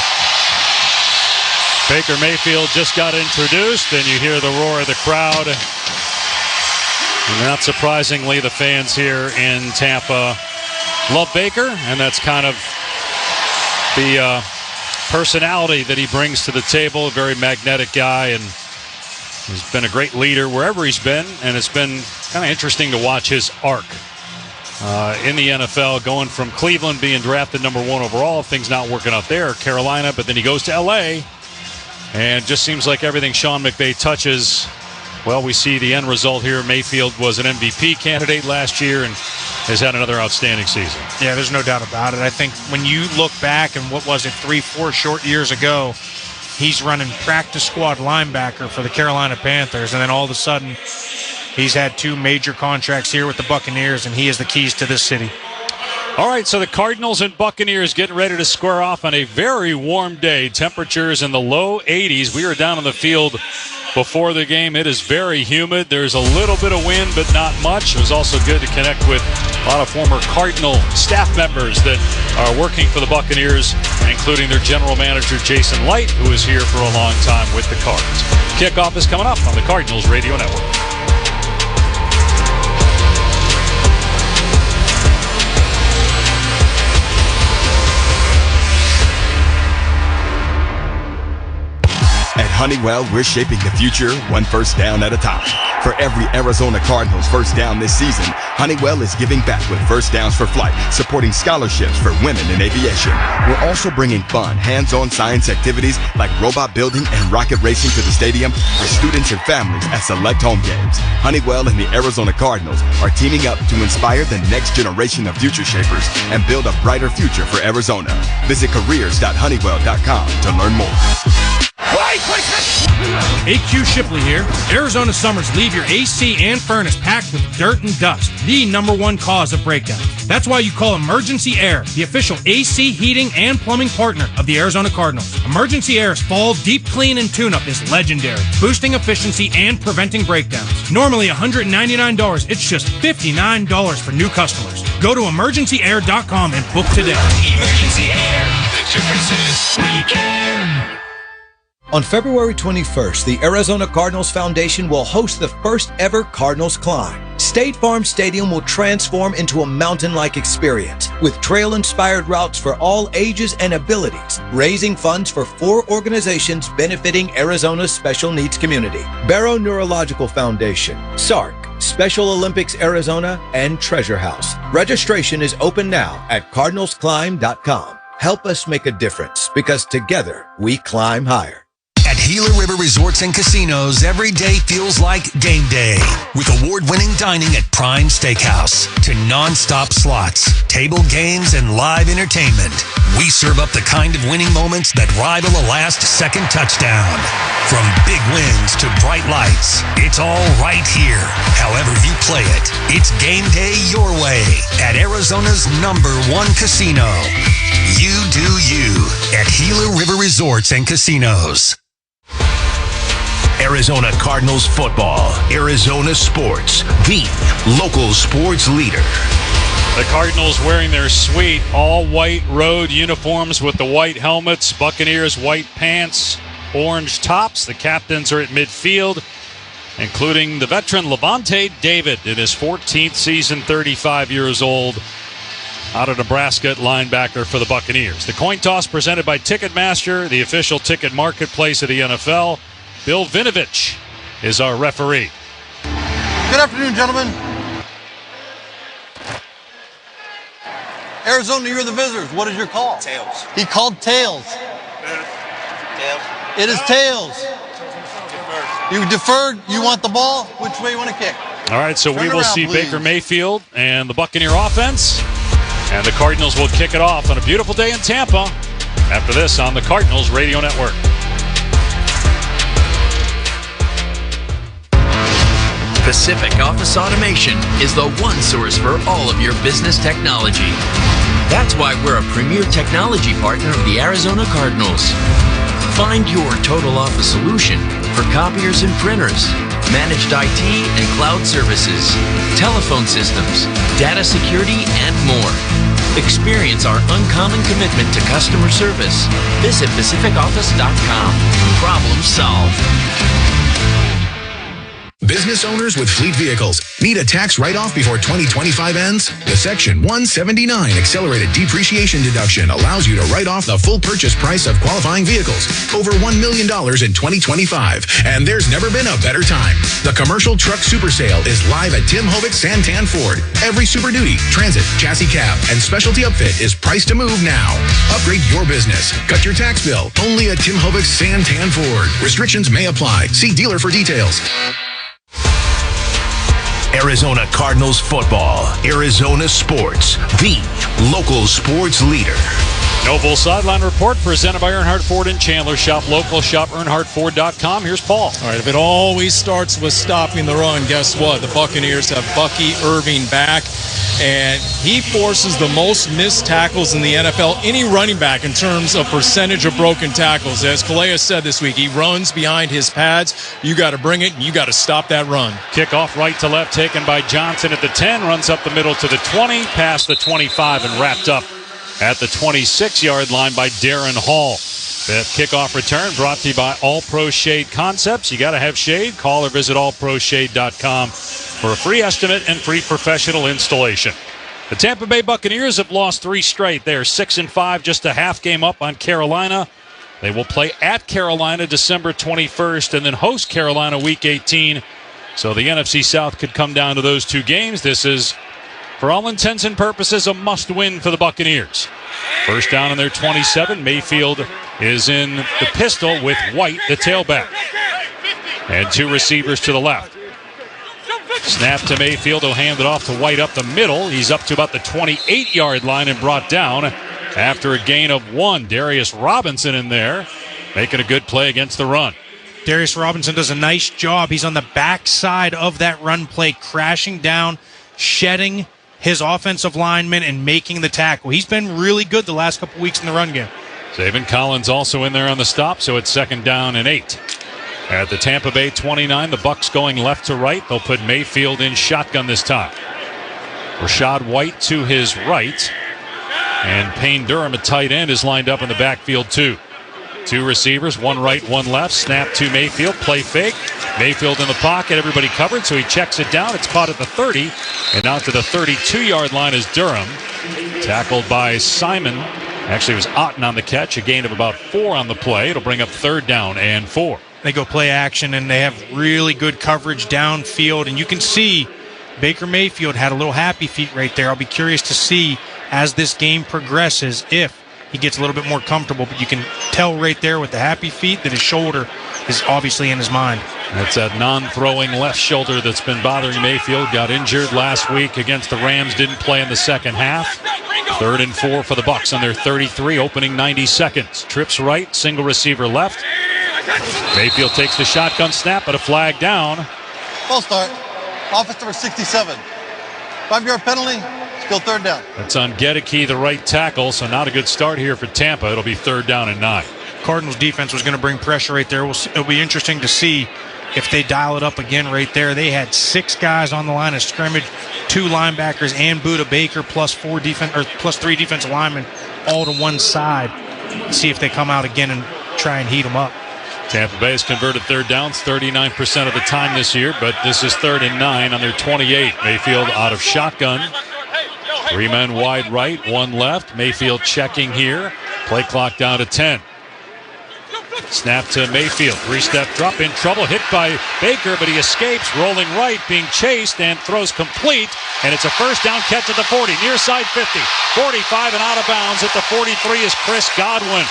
Baker Mayfield just got introduced, and you hear the roar of the crowd. And not surprisingly, the fans here in Tampa love Baker, and that's kind of the personality that he brings to the table. A very magnetic guy, and he's been a great leader wherever he's been, and it's been kind of interesting to watch his arc in the NFL, going from Cleveland being drafted number 1 overall, things not working out there, Carolina, but then he goes to L.A., and it just seems like everything Sean McVay touches, well, we see the end result here. Mayfield was an MVP candidate last year and has had another outstanding season. Yeah, there's no doubt about it. I think when you look back and what was it, 3-4 short years ago, he's running practice squad linebacker for the Carolina Panthers, and then all of a sudden he's had 2 major contracts here with the Buccaneers, and he has the keys to this city. All right, so the Cardinals and Buccaneers getting ready to square off on a very warm day. Temperatures in the low 80s. We were down on the field before the game. It is very humid. There's a little bit of wind, but not much. It was also good to connect with a lot of former Cardinal staff members that are working for the Buccaneers, including their general manager, Jason Light, who is here for a long time with the Cards. Kickoff is coming up on the Cardinals Radio Network. At Honeywell, we're shaping the future one first down at a time. For every Arizona Cardinals first down this season, Honeywell is giving back with First Downs for Flight, supporting scholarships for women in aviation. We're also bringing fun, hands-on science activities like robot building and rocket racing to the stadium for students and families at select home games. Honeywell and the Arizona Cardinals are teaming up to inspire the next generation of future shapers and build a brighter future for Arizona. Visit careers.honeywell.com to learn more. AQ Shipley here. Arizona summers leave your AC and furnace packed with dirt and dust, the #1 cause of breakdown. That's why you call Emergency Air, the official AC, heating, and plumbing partner of the Arizona Cardinals. Emergency Air's fall deep clean and tune-up is legendary, boosting efficiency and preventing breakdowns. Normally $199, it's just $59 for new customers. Go to emergencyair.com and book today. Emergency Air, the difference is we care. On February 21st, the Arizona Cardinals Foundation will host the first ever Cardinals Climb. State Farm Stadium will transform into a mountain-like experience with trail-inspired routes for all ages and abilities, raising funds for 4 organizations benefiting Arizona's special needs community: Barrow Neurological Foundation, SARC, Special Olympics Arizona, and Treasure House. Registration is open now at cardinalsclimb.com. Help us make a difference, because together we climb higher. At Gila River Resorts and Casinos, every day feels like game day. With award-winning dining at Prime Steakhouse to non-stop slots, table games, and live entertainment, we serve up the kind of winning moments that rival a last-second touchdown. From big wins to bright lights, it's all right here. However you play it, it's game day your way at Arizona's #1 casino. You do you at Gila River Resorts and Casinos. Arizona Cardinals football, Arizona sports, the local sports leader. The Cardinals wearing their sweet all-white road uniforms with the white helmets, Buccaneers white pants, orange tops. The captains are at midfield, including the veteran Levante David in his 14th season, 35 years old, out of Nebraska at linebacker for the Buccaneers. The coin toss presented by Ticketmaster, the official ticket marketplace of the NFL. Bill Vinovich is our referee. Good afternoon, gentlemen. Arizona, you're the visitors. What is your call? Tails. He called tails. Tails. It is tails. You deferred. You want the ball? Which way you want to kick? All right, so Turn we will around, see please. Baker Mayfield and the Buccaneer offense. And the Cardinals will kick it off on a beautiful day in Tampa. After this on the Cardinals Radio Network. Pacific Office Automation is the one source for all of your business technology. That's why we're a premier technology partner of the Arizona Cardinals. Find your total office solution for copiers and printers, managed IT and cloud services, telephone systems, data security, and more. Experience our uncommon commitment to customer service. Visit PacificOffice.com. Problem solved. Business owners with fleet vehicles need a tax write-off before 2025 ends? The Section 179 accelerated depreciation deduction allows you to write off the full purchase price of qualifying vehicles over $1 million in 2025, and there's never been a better time. The commercial truck super sale is live at Tim Hovik Santan Ford. Every Super Duty, Transit, Chassis Cab, and Specialty Upfit is priced to move now. Upgrade your business. Cut your tax bill. Only at Tim Hovik Santan Ford. Restrictions may apply. See dealer for details. Arizona Cardinals football. Arizona Sports, the local sports leader. Noble Sideline Report presented by Earnhardt Ford in Chandler. Shop local, shop EarnhardtFord.com. Here's Paul. All right, if it always starts with stopping the run, guess what? The Buccaneers have Bucky Irving back, and he forces the most missed tackles in the NFL, any running back, in terms of percentage of broken tackles. As Calais said this week, he runs behind his pads. You got to bring it, and you got to stop that run. Kickoff right to left taken by Johnson at the 10, runs up the middle to the 20, past the 25, and wrapped up at the 26-yard line by Darren Hall. Fifth kickoff return brought to you by All Pro Shade Concepts. You got to have shade. Call or visit allproshade.com for a free estimate and free professional installation. The Tampa Bay Buccaneers have lost 3 straight. They are 6-5, just a half game up on Carolina. They will play at Carolina December 21st and then host Carolina Week 18. So the NFC South could come down to those 2 games. This is, for all intents and purposes, a must-win for the Buccaneers. First down on their 27. Mayfield is in the pistol with White, the tailback. And 2 receivers to the left. Snap to Mayfield. He'll hand it off to White up the middle. He's up to about the 28-yard line and brought down after a gain of 1. Darius Robinson in there, making a good play against the run. Darius Robinson does a nice job. He's on the backside of that run play, crashing down, shedding his offensive lineman and making the tackle. He's been really good the last couple weeks in the run game. Zaven Collins also in there on the stop, so it's 2nd down and 8. At the Tampa Bay 29, the Bucs going left to right. They'll put Mayfield in shotgun this time. Rashad White to his right. And Payne Durham, a tight end, is lined up in the backfield too. 2 receivers, 1 right, 1 left. Snap to Mayfield, play fake. Mayfield in the pocket, everybody covered, so he checks it down. It's caught at the 30, and out to the 32-yard line is Durham. Tackled by Simon. Actually, it was Otten on the catch, a gain of about 4 on the play. It'll bring up 3rd down and 4. They go play action, and they have really good coverage downfield, and you can see Baker Mayfield had a little happy feet right there. I'll be curious to see as this game progresses if he gets a little bit more comfortable, but you can tell right there with the happy feet that his shoulder is obviously in his mind. That's that non-throwing left shoulder that's been bothering Mayfield. Got injured last week against the Rams, didn't play in the second half. 3rd and 4 for the Bucs on their 33, opening 90 seconds. Trips right, single receiver left. Mayfield takes the shotgun snap, but a flag down. Full start. Offense number 67. 5-yard penalty. Still 3rd down. That's on Gedeke, the right tackle, so not a good start here for Tampa. It'll be 3rd down and 9. Cardinals defense was going to bring pressure right there. It'll be interesting to see if they dial it up again right there. They had 6 guys on the line of scrimmage, 2 linebackers and Buda Baker plus 3 defensive linemen all to one side. See if they come out again and try and heat them up. Tampa Bay has converted 3rd downs 39% of the time this year, but this is 3rd and 9 on their 28. Mayfield out of shotgun. 3 men wide right, 1 left. Mayfield checking here. Play clock down to 10. Snap to Mayfield. 3-step drop, in trouble. Hit by Baker, but he escapes. Rolling right, being chased, and throws complete. And it's a first down catch at the 40. Near side 50. 45 and out of bounds at the 43 is Chris Godwin.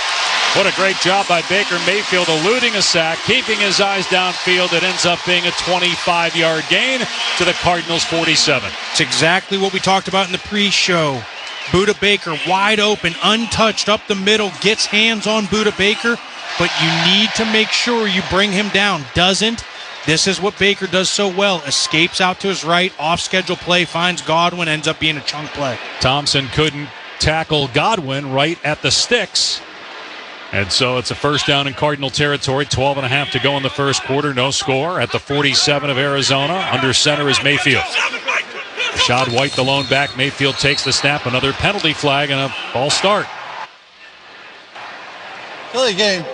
What a great job by Baker Mayfield, eluding a sack, keeping his eyes downfield. It ends up being a 25-yard gain to the Cardinals' 47. It's exactly what we talked about in the pre-show. Budda Baker wide open, untouched, up the middle, gets hands on Budda Baker, but you need to make sure you bring him down. Doesn't. This is what Baker does so well. Escapes out to his right, off-schedule play, finds Godwin, ends up being a chunk play. Thompson couldn't tackle Godwin right at the sticks. And so it's a first down in Cardinal territory. 12.5 to go in the first quarter. No score at the 47 of Arizona. Under center is Mayfield. Rashad White, the lone back. Mayfield takes the snap. Another penalty flag and a false start. Delay game.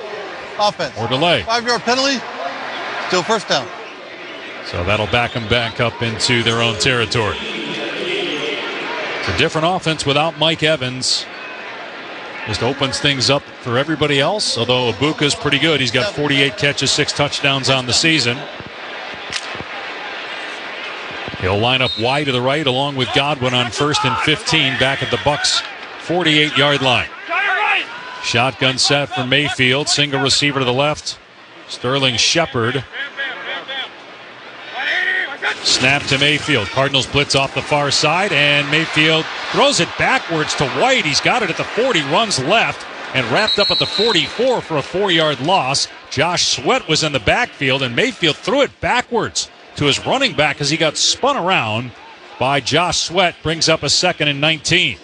Offense. Or delay. 5-yard penalty. Still first down. So that'll back them back up into their own territory. It's a different offense without Mike Evans. Just opens things up for everybody else, although Ibuka's pretty good. He's got 48 catches, 6 touchdowns on the season. He'll line up wide to the right along with Godwin on 1st and 15 back at the Bucs' 48-yard line. Shotgun set for Mayfield. Single receiver to the left. Sterling Shepard. Snap to Mayfield. Cardinals blitz off the far side, and Mayfield throws it backwards to White. He's got it at the 40, runs left, and wrapped up at the 44 for a 4-yard loss. Josh Sweat was in the backfield, and Mayfield threw it backwards to his running back as he got spun around by Josh Sweat. Brings up a 2nd and 19.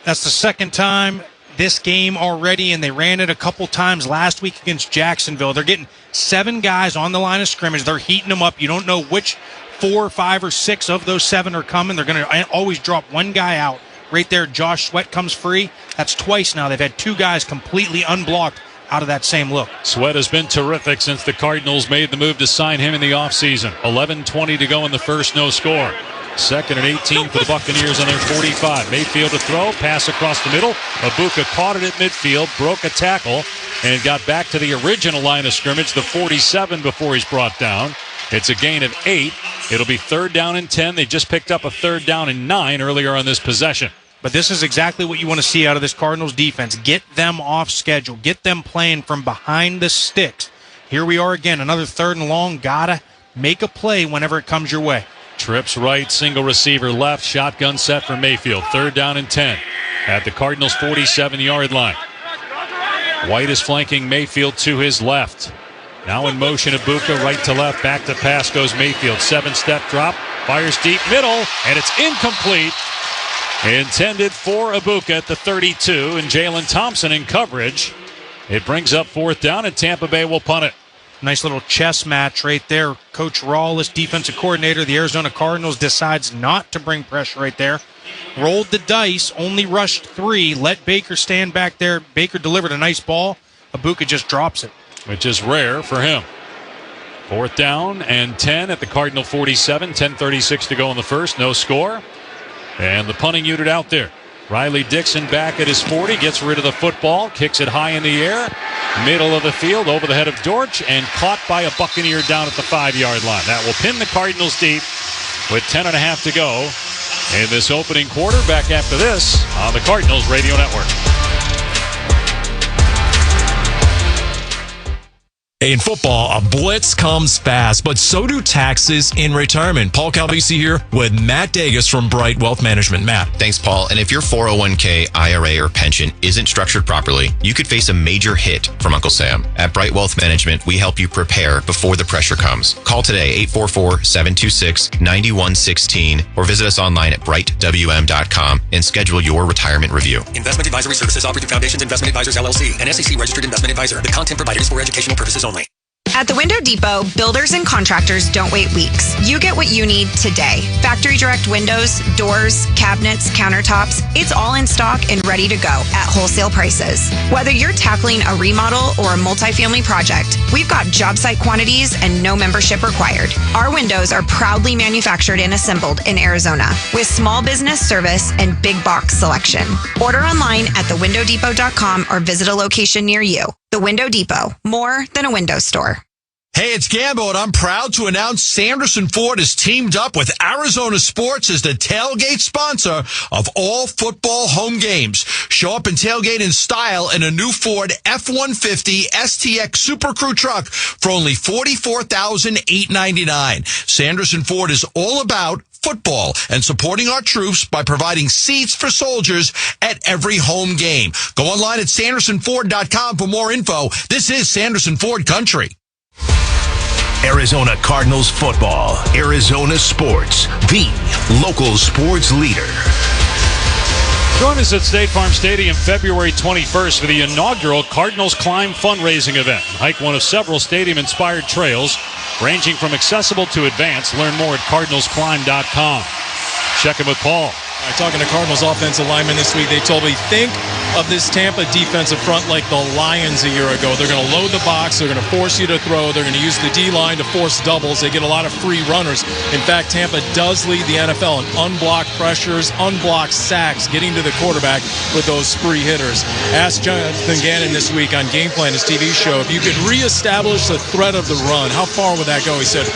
That's the second time this game already, and they ran it a couple times last week against Jacksonville. They're getting 7 guys on the line of scrimmage. They're heating them up. You don't know which 4, 5, or 6 of those 7 are coming. They're going to always drop one guy out. Right there, Josh Sweat comes free. That's twice now. They've had 2 guys completely unblocked out of that same look. Sweat has been terrific since the Cardinals made the move to sign him in the offseason. 11:20 to go in the first, no score. 2nd and 18 for the Buccaneers on their 45. Mayfield to throw, pass across the middle. Ibuka caught it at midfield, broke a tackle, and got back to the original line of scrimmage, the 47, before he's brought down. It's a gain of 8. It'll be 3rd down and 10. They just picked up a 3rd down and 9 earlier on this possession. But this is exactly what you want to see out of this Cardinals defense. Get them off schedule. Get them playing from behind the sticks. Here we are again, another 3rd and long. Gotta make a play whenever it comes your way. Trips right, single receiver left, shotgun set for Mayfield. 3rd down and 10 at the Cardinals' 47-yard line. White is flanking Mayfield to his left. Now in motion, Ibuka, right to left, back to pass goes Mayfield. 7-step drop, fires deep middle, and it's incomplete. Intended for Ibuka at the 32, and Jalen Thompson in coverage. It brings up 4th down, and Tampa Bay will punt it. Nice little chess match right there. Coach Rawless, defensive coordinator of the Arizona Cardinals, decides not to bring pressure right there. Rolled the dice, only rushed 3, let Baker stand back there. Baker delivered a nice ball. Ibuka just drops it. Which is rare for him. 4th down and 10 at the Cardinal 47. 10:36 to go in the first. No score. And the punting unit out there. Riley Dixon back at his 40. Gets rid of the football. Kicks it high in the air. Middle of the field over the head of Dortch. And caught by a Buccaneer down at the 5-yard line. That will pin the Cardinals deep with 10.5 to go in this opening quarter. Back after this on the Cardinals Radio Network. In football, a blitz comes fast, but so do taxes in retirement. Paul Calvisi here with Matt Dagas from Bright Wealth Management. Matt. Thanks, Paul. And if your 401k, IRA, or pension isn't structured properly, you could face a major hit from Uncle Sam. At Bright Wealth Management, we help you prepare before the pressure comes. Call today, 844-726-9116, or visit us online at brightwm.com and schedule your retirement review. Investment advisory services offered through Foundations Investment Advisors, LLC, an SEC-registered investment advisor. The content provided is for educational purposes only. At the Window Depot, builders and contractors don't wait weeks. You get what you need today. Factory direct windows, doors, cabinets, countertops, it's all in stock and ready to go at wholesale prices. Whether you're tackling a remodel or a multifamily project, we've got job site quantities and no membership required. Our windows are proudly manufactured and assembled in Arizona with small business service and big box selection. Order online at thewindowdepot.com or visit a location near you. The The Window Depot, more than a window store. Hey, it's Gambo, and I'm proud to announce Sanderson Ford has teamed up with Arizona Sports as the tailgate sponsor of all football home games. Show up and tailgate in style in a new Ford F-150 STX Super Crew truck for only $44,899. Sanderson Ford is all about football and supporting our troops by providing seats for soldiers at every home game. Go online at SandersonFord.com for more info. This is Sanderson Ford Country. Arizona Cardinals football. Arizona Sports, the local sports leader. Join us at State Farm Stadium February 21st for the inaugural Cardinals Climb fundraising event. Hike one of several stadium-inspired trails, ranging from accessible to advanced. Learn more at cardinalsclimb.com. Check in with Paul. Talking to Cardinals offensive linemen this week, they told me, think of this Tampa defensive front like the Lions a year ago. They're going to load the box. They're going to force you to throw. They're going to use the D-line to force doubles. They get a lot of free runners. In fact, Tampa does lead the NFL in unblocked pressures, unblocked sacks, getting to the quarterback with those free hitters. Asked Jonathan Gannon this week on Game Plan, his TV show, if you could reestablish the threat of the run, how far would that go? He said,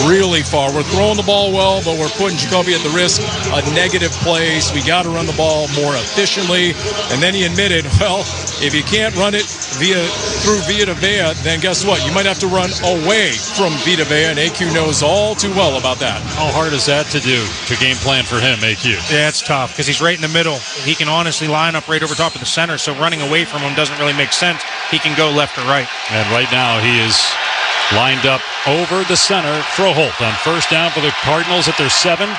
really far. We're throwing the ball well, but we're putting Jacoby at the risk of negative plays. We got to run the ball more efficiently. And then he admitted, well, if you can't run it through Vita Vea, then guess what? You might have to run away from Vita Vea, and AQ knows all too well about that. How hard is that to do, to game plan for him, AQ? Yeah, it's tough because he's right in the middle. He can honestly line up right over top of the center, so running away from him doesn't really make sense. He can go left or right. And right now he is lined up over the center. Froholt on first down for the Cardinals at their 7.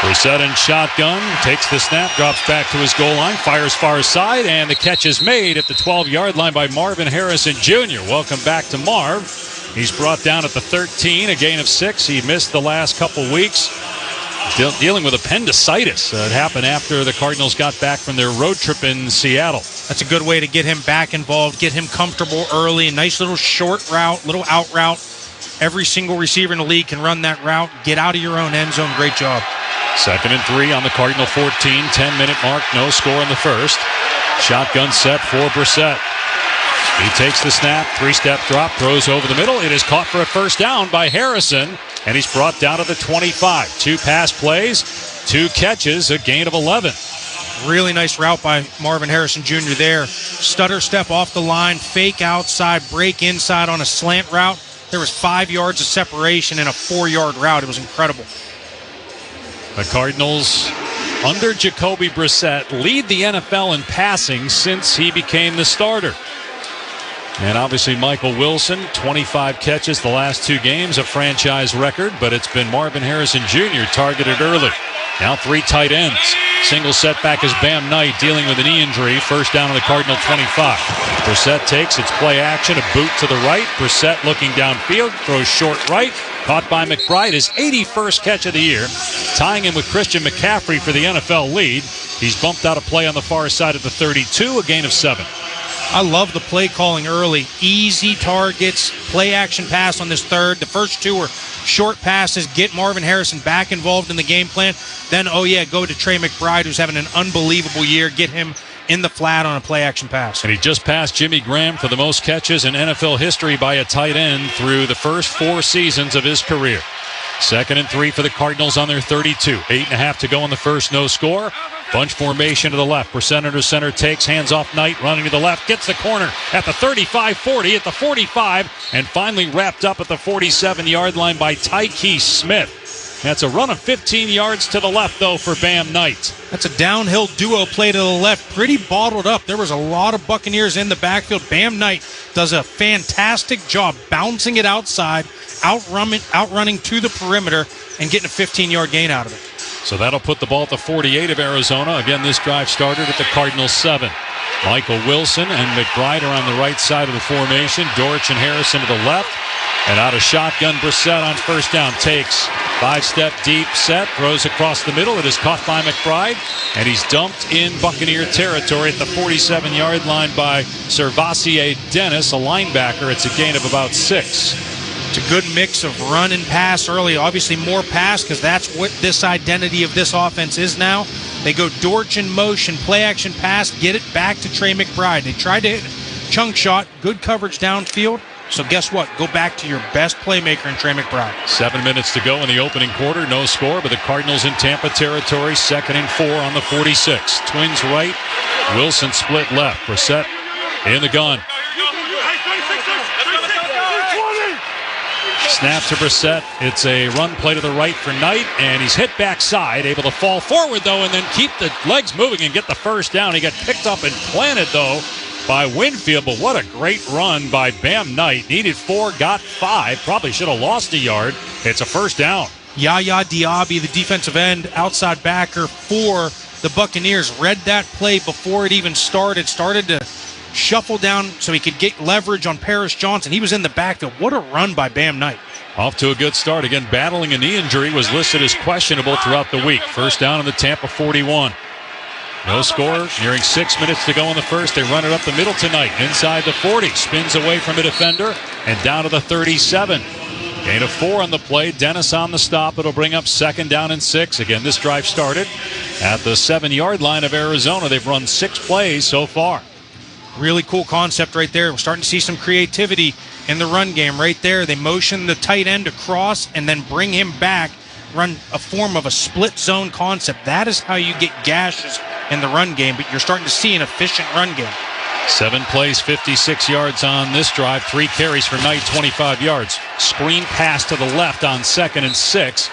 Brissett in shotgun, takes the snap, drops back to his goal line, fires far side, and the catch is made at the 12-yard line by Marvin Harrison Jr. Welcome back to Marv. He's brought down at the 13, a gain of 6. He missed the last couple weeks, dealing with appendicitis. It happened after the Cardinals got back from their road trip in Seattle. That's a good way to get him back involved, get him comfortable early. A nice little short route, little out route. Every single receiver in the league can run that route. Get out of your own end zone. Great job. 2nd and 3 on the Cardinal 14, 10-minute mark, no score in the first. Shotgun set for Brissett. He takes the snap, 3-step drop, throws over the middle. It is caught for a first down by Harrison, and he's brought down to the 25. 2 pass plays, 2 catches, a gain of 11. Really nice route by Marvin Harrison Jr. there. Stutter step off the line, fake outside, break inside on a slant route. There was 5 yards of separation in a 4-yard route. It was incredible. The Cardinals, under Jacoby Brissett, lead the NFL in passing since he became the starter. And obviously Michael Wilson, 25 catches the last 2 games, a franchise record, but it's been Marvin Harrison Jr. targeted early. Now 3 tight ends. Single setback is Bam Knight dealing with a knee injury. First down on the Cardinal 25. Brissett takes its play action, a boot to the right. Brissett looking downfield, throws short right. Caught by McBride, his 81st catch of the year, tying him with Christian McCaffrey for the NFL lead. He's bumped out a play on the far side of the 32, a gain of 7. I love the play calling early. Easy targets, play action pass on this third. The first 2 were short passes, get Marvin Harrison back involved in the game plan. Then, go to Trey McBride, who's having an unbelievable year. Get him in the flat on a play action pass. And he just passed Jimmy Graham for the most catches in NFL history by a tight end through the first 4 seasons of his career. 2nd and 3 for the Cardinals on their 32. 8.5 to go in the first, no score. Bunch formation to the left. Brissett under center takes, hands off Knight, running to the left, gets the corner at the 35-40, at the 45, and finally wrapped up at the 47-yard line by Tyke Smith. That's a run of 15 yards to the left, though, for Bam Knight. That's a downhill duo play to the left, pretty bottled up. There was a lot of Buccaneers in the backfield. Bam Knight does a fantastic job bouncing it outside, outrunning to the perimeter, and getting a 15-yard gain out of it. So that'll put the ball at the 48 of Arizona. Again, this drive started at the Cardinals 7. Michael Wilson and McBride are on the right side of the formation. Dortch and Harrison to the left. And out of shotgun, Brissett on first down takes 5-step deep set, throws across the middle. It is caught by McBride, and he's dumped in Buccaneer territory at the 47-yard line by Servassier Dennis, a linebacker. It's a gain of about 6. It's a good mix of run and pass early. Obviously more pass because that's what this identity of this offense is now. They go Dortch in motion, play action pass, get it back to Trey McBride. They tried to hit chunk shot, good coverage downfield. So guess what? Go back to your best playmaker in Trey McBride. 7 minutes to go in the opening quarter. No score, but the Cardinals in Tampa territory. 2nd and 4 on the 46. Twins right. Wilson split left. Brissett in the gun. Snap to Brissett. It's a run play to the right for Knight, and he's hit backside. Able to fall forward, though, and then keep the legs moving and get the first down. He got picked up and planted, though, by Winfield, but what a great run by Bam Knight. Needed 4, got 5. Probably should have lost a yard. It's a first down. Yaya Diaby, the defensive end, outside backer for the Buccaneers, read that play before it even started to shuffle down so he could get leverage on Paris Johnson. He was in the backfield. What a run by Bam Knight. Off to a good start. Again, battling a knee injury, was listed as questionable throughout the week. First down in the Tampa 41. No score, nearing 6 minutes to go in the first. They run it up the middle tonight, inside the 40. Spins away from a defender and down to the 37. Gain of 4 on the play. Dennis on the stop. It'll bring up 2nd down and 6. Again, this drive started at the 7-yard line of Arizona. They've run 6 plays so far. Really cool concept right there. We're starting to see some creativity in the run game right there. They motion the tight end across and then bring him back. Run a form of a split zone concept. That is how you get gashes in the run game, but you're starting to see an efficient run game. 7 plays, 56 yards on this drive. 3 carries for Knight, 25 yards. Screen pass to the left on 2nd and 6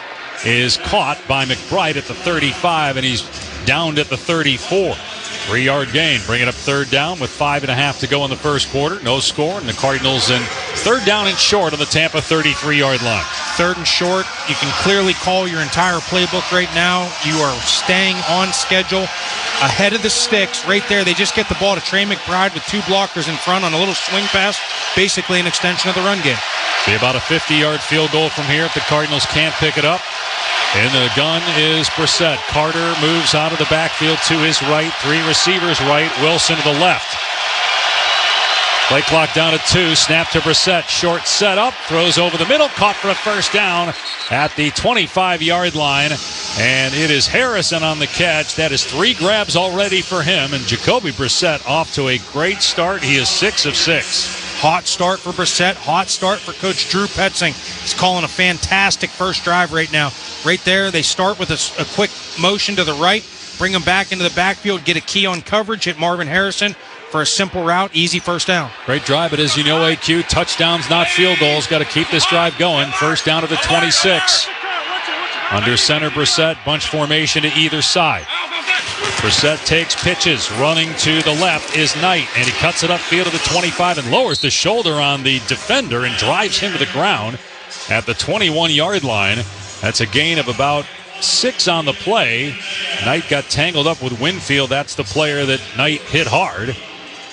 is caught by McBride at the 35, and he's downed at the 34. 3-yard gain. Bring it up 3rd down with 5.5 to go in the first quarter. No score, and the Cardinals in 3rd down and short on the Tampa 33-yard line. 3rd and short. You can clearly call your entire playbook right now. You are staying on schedule, ahead of the sticks. Right there, they just get the ball to Trey McBride with 2 blockers in front on a little swing pass, basically an extension of the run game. Be about a 50-yard field goal from here if the Cardinals can't pick it up. In the gun is Brissett. Carter moves out of the backfield to his right. 3 receivers right. Wilson to the left. Play clock down at 2. Snap to Brissett. Short set up. Throws over the middle. Caught for a first down at the 25-yard line. And it is Harrison on the catch. That is 3 grabs already for him. And Jacoby Brissett off to a great start. He is 6 of 6. Hot start for Brissett. Hot start for Coach Drew Petzing. He's calling a fantastic first drive right now. Right there, they start with a quick motion to the right, bring them back into the backfield, get a key on coverage, hit Marvin Harrison for a simple route, easy first down. Great drive, but as you know, AQ, touchdowns, not field goals. Got to keep this drive going. First down to the 26. Under center, Brissett, bunch formation to either side. Brissett takes pitches. Running to the left is Knight, and he cuts it upfield to the 25 and lowers the shoulder on the defender and drives him to the ground at the 21-yard line. That's a gain of about 6 on the play. Knight got tangled up with Winfield. That's the player that Knight hit hard.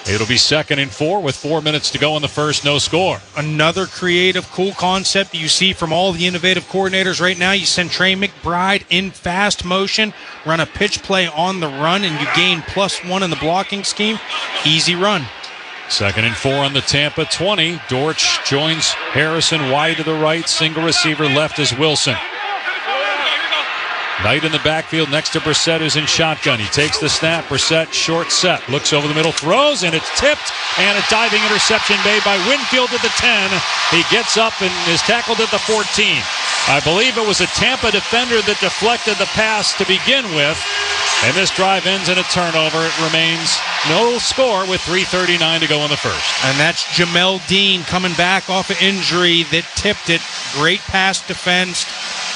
It'll be 2nd and 4 with 4 minutes to go in the first. No score. Another creative, cool concept you see from all the innovative coordinators right now. You send Trey McBride in fast motion, run a pitch play on the run, and you gain +1 in the blocking scheme. Easy run. 2nd and 4 on the Tampa 20. Dortch joins Harrison wide to the right. Single receiver left is Wilson. Knight in the backfield next to Brissett, who's in shotgun. He takes the snap. Brissett, short set. Looks over the middle, throws, and it's tipped. And a diving interception made by Winfield at the 10. He gets up and is tackled at the 14. I believe it was a Tampa defender that deflected the pass to begin with. And this drive ends in a turnover. It remains no score with 3:39 to go in the first. And that's Jamel Dean coming back off an injury that tipped it. Great pass defense.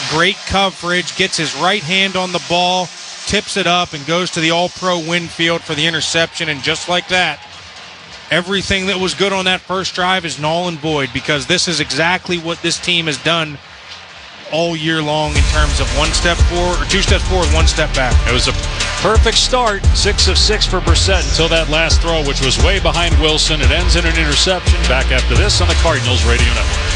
Great coverage, gets his right hand on the ball, tips it up, and goes to the All-Pro Winfield for the interception. And just like that, everything that was good on that first drive is null and void, because this is exactly what this team has done all year long in terms of 1 step forward, or 2 steps forward, 1 step back. It was a perfect start, 6 of 6 for Brissett until that last throw, which was way behind Wilson. It ends in an interception. Back after this on the Cardinals Radio Network.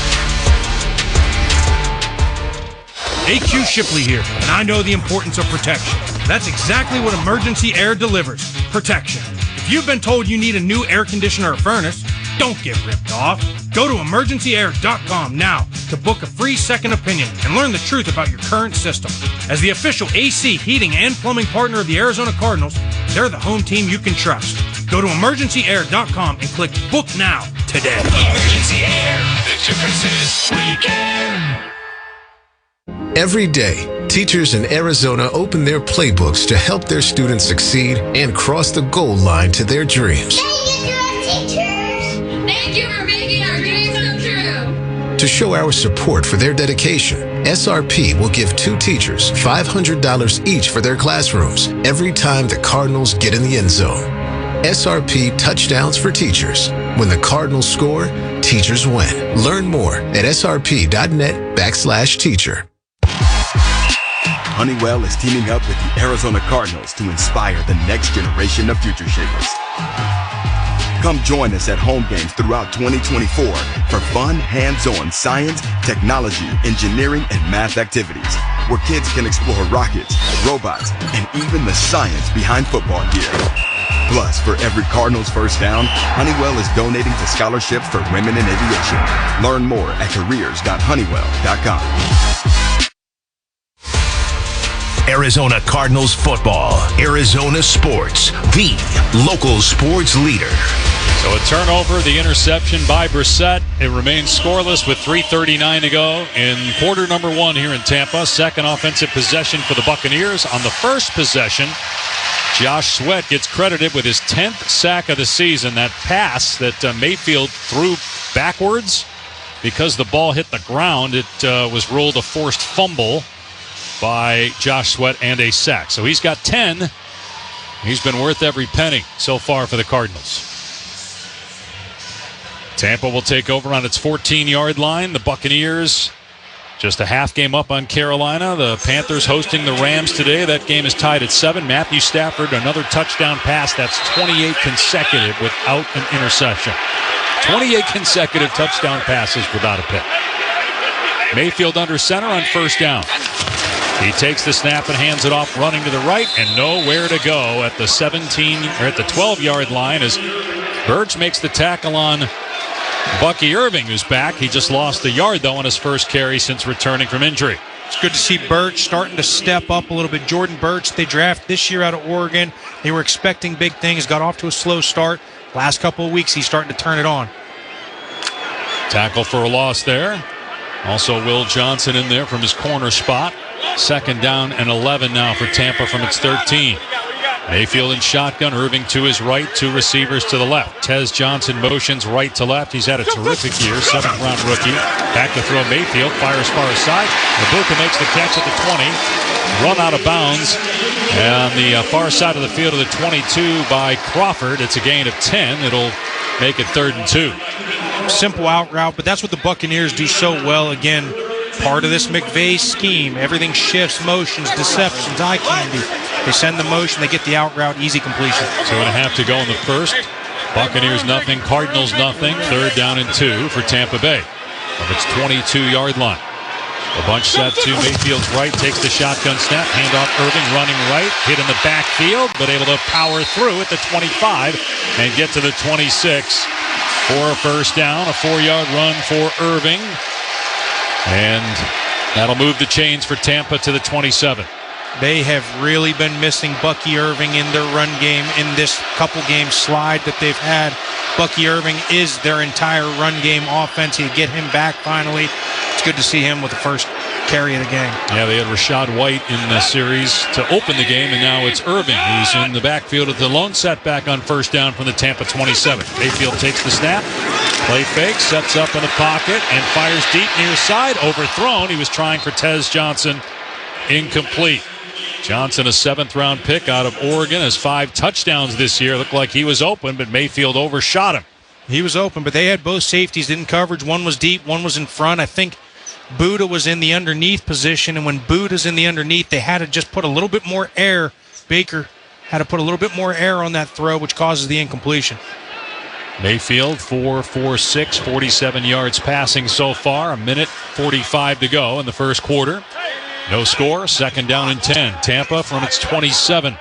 AQ Shipley here, and I know the importance of protection. That's exactly what Emergency Air delivers. Protection. If you've been told you need a new air conditioner or furnace, don't get ripped off. Go to emergencyair.com now to book a free second opinion and learn the truth about your current system. As the official AC, heating, and plumbing partner of the Arizona Cardinals, they're the home team you can trust. Go to emergencyair.com and click Book Now today. Emergency Air. The difference is we care. Every day, teachers in Arizona open their playbooks to help their students succeed and cross the goal line to their dreams. Thank you for making our dreams come true. To show our support for their dedication, SRP will give 2 teachers $500 each for their classrooms every time the Cardinals get in the end zone. SRP Touchdowns for Teachers. When the Cardinals score, teachers win. Learn more at srp.net/teacher. Honeywell is teaming up with the Arizona Cardinals to inspire the next generation of future shapers. Come join us at home games throughout 2024 for fun, hands-on science, technology, engineering, and math activities, where kids can explore rockets, robots, and even the science behind football gear. Plus, for every Cardinals first down, Honeywell is donating to scholarships for women in aviation. Learn more at careers.honeywell.com. Arizona Cardinals football. Arizona Sports, the local sports leader. So a turnover, the interception by Brissett. It remains scoreless with 3:39 to go in quarter number 1 here in Tampa. Second offensive possession for the Buccaneers. On the first possession, Josh Sweat gets credited with his 10th sack of the season. That pass that Mayfield threw backwards, because the ball hit the ground, it was ruled a forced fumble by Josh Sweat and a sack. So he's got 10. He's been worth every penny so far for the Cardinals. Tampa will take over on its 14-yard line. The Buccaneers just a half game up on Carolina. The Panthers hosting the Rams today. That game is tied at 7. Matthew Stafford, another touchdown pass. That's 28 consecutive without an interception. 28 consecutive touchdown passes without a pick. Mayfield under center on first down. He takes the snap and hands it off, running to the right, and nowhere to go at the 12-yard line as Birch makes the tackle on Bucky Irving, who's back. He just lost a yard, though, on his first carry since returning from injury. It's good to see Birch starting to step up a little bit. Jordan Birch, they drafted this year out of Oregon. They were expecting big things, got off to a slow start. Last couple of weeks, he's starting to turn it on. Tackle for a loss there. Also, Will Johnson in there from his corner spot. Second down and 11 now for Tampa from its 13. Mayfield in shotgun, Irving to his right, 2 receivers to the left. Tez Johnson motions right to left. He's had a terrific year, 7th-round rookie. Back to throw Mayfield, fires far side. Ibuka makes the catch at the 20. Run out of bounds on the far side of the field of the 22 by Crawford. It's a gain of 10. It'll make it 3rd and 2. Simple out route, but that's what the Buccaneers do so well. Again, part of this McVay scheme. Everything shifts, motions, deceptions, eye candy. They send the motion, they get the out route, easy completion. 2.5 to go in the first. Buccaneers nothing, Cardinals nothing. 3rd down and 2 for Tampa Bay from its 22-yard line. A bunch set to Mayfield's right, takes the shotgun snap, handoff Irving running right, hit in the backfield, but able to power through at the 25 and get to the 26 for a first down. A 4-yard run for Irving. And that'll move the chains for Tampa to the 27. They have really been missing Bucky Irving in their run game in this couple game slide that they've had. Bucky Irving is their entire run game offense. You get him back finally. It's good to see him with the first carry of the game. Yeah, they had Rashad White in the series to open the game, and now it's Irving who's in the backfield at the lone setback on first down from the Tampa 27. Mayfield takes the snap, play fake, sets up in the pocket, and fires deep near side. Overthrown. He was trying for Tez Johnson. Incomplete. Johnson, a 7th-round pick out of Oregon, has 5 touchdowns this year. Looked like he was open, but Mayfield overshot him. He was open, but they had both safeties in coverage. One was deep, one was in front. I think Buddha was in the underneath position, and when Buddha's in the underneath, they had to just put a little bit more air. Baker had to put a little bit more air on that throw, which causes the incompletion. Mayfield, 4-4-6, 47 yards passing so far. 1:45 to go in the first quarter. No score, 2nd down and 10. Tampa from its 27.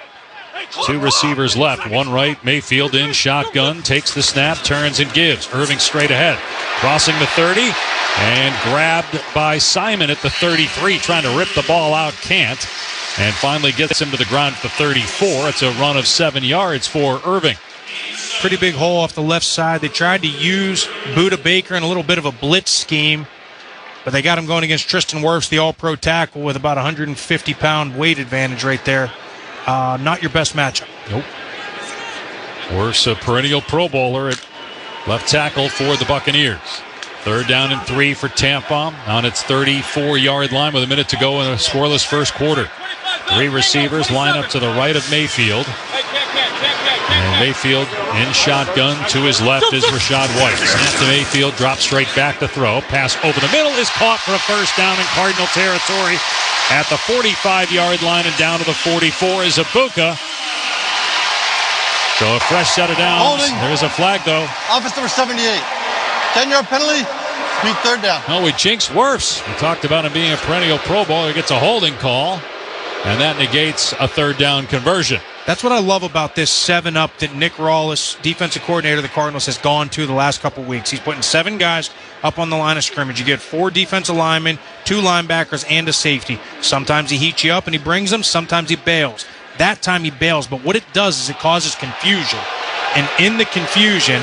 2 receivers left, 1 right. Mayfield in shotgun, takes the snap, turns and gives. Irving straight ahead, crossing the 30, and grabbed by Simon at the 33, trying to rip the ball out, can't, and finally gets him to the ground at the 34. It's a run of 7 yards for Irving. pretty big hole off the left side. They tried to use Buda Baker in a little bit of a blitz scheme, but they got him going against Tristan Wirfs, the all-pro tackle, with about 150-pound weight advantage right there. Not your best matchup. Nope. Wirfs, a perennial Pro Bowler at left tackle for the Buccaneers. 3rd down and 3 for Tampa on its 34-yard line with a minute to go in a scoreless first quarter. 3 receivers line up to the right of Mayfield. And Mayfield in shotgun. To his left is Rachaad White. Snap to Mayfield, drops straight back to throw. Pass over the middle is caught for a first down in Cardinal territory at the 45-yard line, and down to the 44 is Ibuka. So a fresh set of downs. Holding. There's a flag, though. Offense number 78. 10-yard penalty. Beat 3rd down. Oh, we jinxed Wirfs. We talked about him being a perennial Pro Bowler. He gets a holding call, and that negates a 3rd down conversion. That's what I love about this 7-up that Nick Rawlis, defensive coordinator of the Cardinals, has gone to the last couple weeks. He's putting 7 guys up on the line of scrimmage. You get 4 defensive linemen, 2 linebackers, and a safety. Sometimes he heats you up and he brings them. Sometimes he bails. That time he bails, but what it does is it causes confusion. And in the confusion,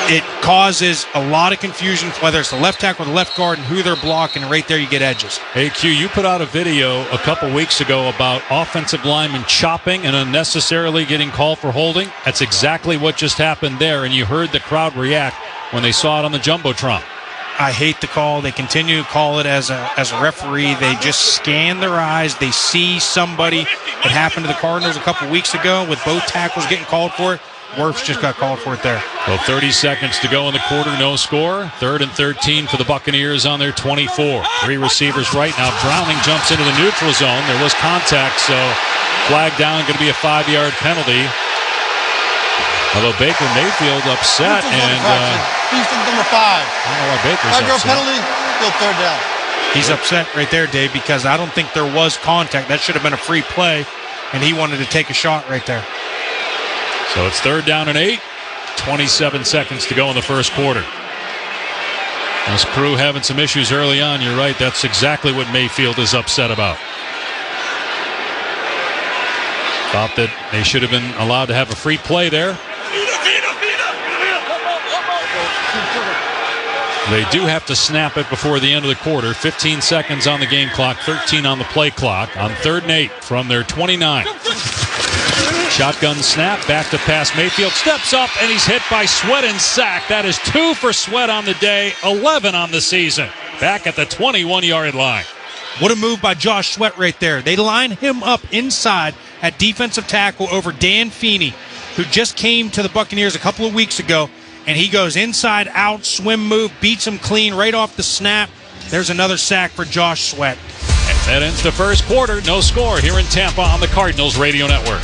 it causes a lot of confusion, whether it's the left tackle or the left guard and who they're blocking, and right there you get edges. Hey, Q, you put out a video a couple weeks ago about offensive linemen chopping and unnecessarily getting called for holding. That's exactly what just happened there, and you heard the crowd react when they saw it on the Jumbotron. I hate the call. They continue to call it as a referee. They just scan their eyes. They see somebody. It happened to the Cardinals a couple weeks ago with both tackles getting called for it. Wirfs just got called for it there. Well, 30 seconds to go in the quarter, no score. 3rd and 13 for the Buccaneers on their 24. 3 receivers right now. Browning jumps into the neutral zone. There was contact, so flag down, going to be a 5-yard penalty. Although Baker Mayfield upset, and Houston number 5. I don't know why Baker's 5-yard upset. penalty, still 3rd down. He's upset right there, Dave, because I don't think there was contact. That should have been a free play, and he wanted to take a shot right there. So it's 3rd down and 8. 27 seconds to go in the first quarter. This crew having some issues early on. You're right. That's exactly what Mayfield is upset about. Thought that they should have been allowed to have a free play there. They do have to snap it before the end of the quarter. 15 seconds on the game clock, 13 on the play clock. On 3rd and 8 from their 29. Shotgun snap, back to pass. Mayfield steps up, and he's hit by Sweat and sack. That is 2 for Sweat on the day, 11 on the season. Back at the 21-yard line. What a move by Josh Sweat right there. They line him up inside at defensive tackle over Dan Feeney, who just came to the Buccaneers a couple of weeks ago, and he goes inside out, swim move, beats him clean right off the snap. There's another sack for Josh Sweat. And that ends the first quarter. No score here in Tampa on the Cardinals Radio Network.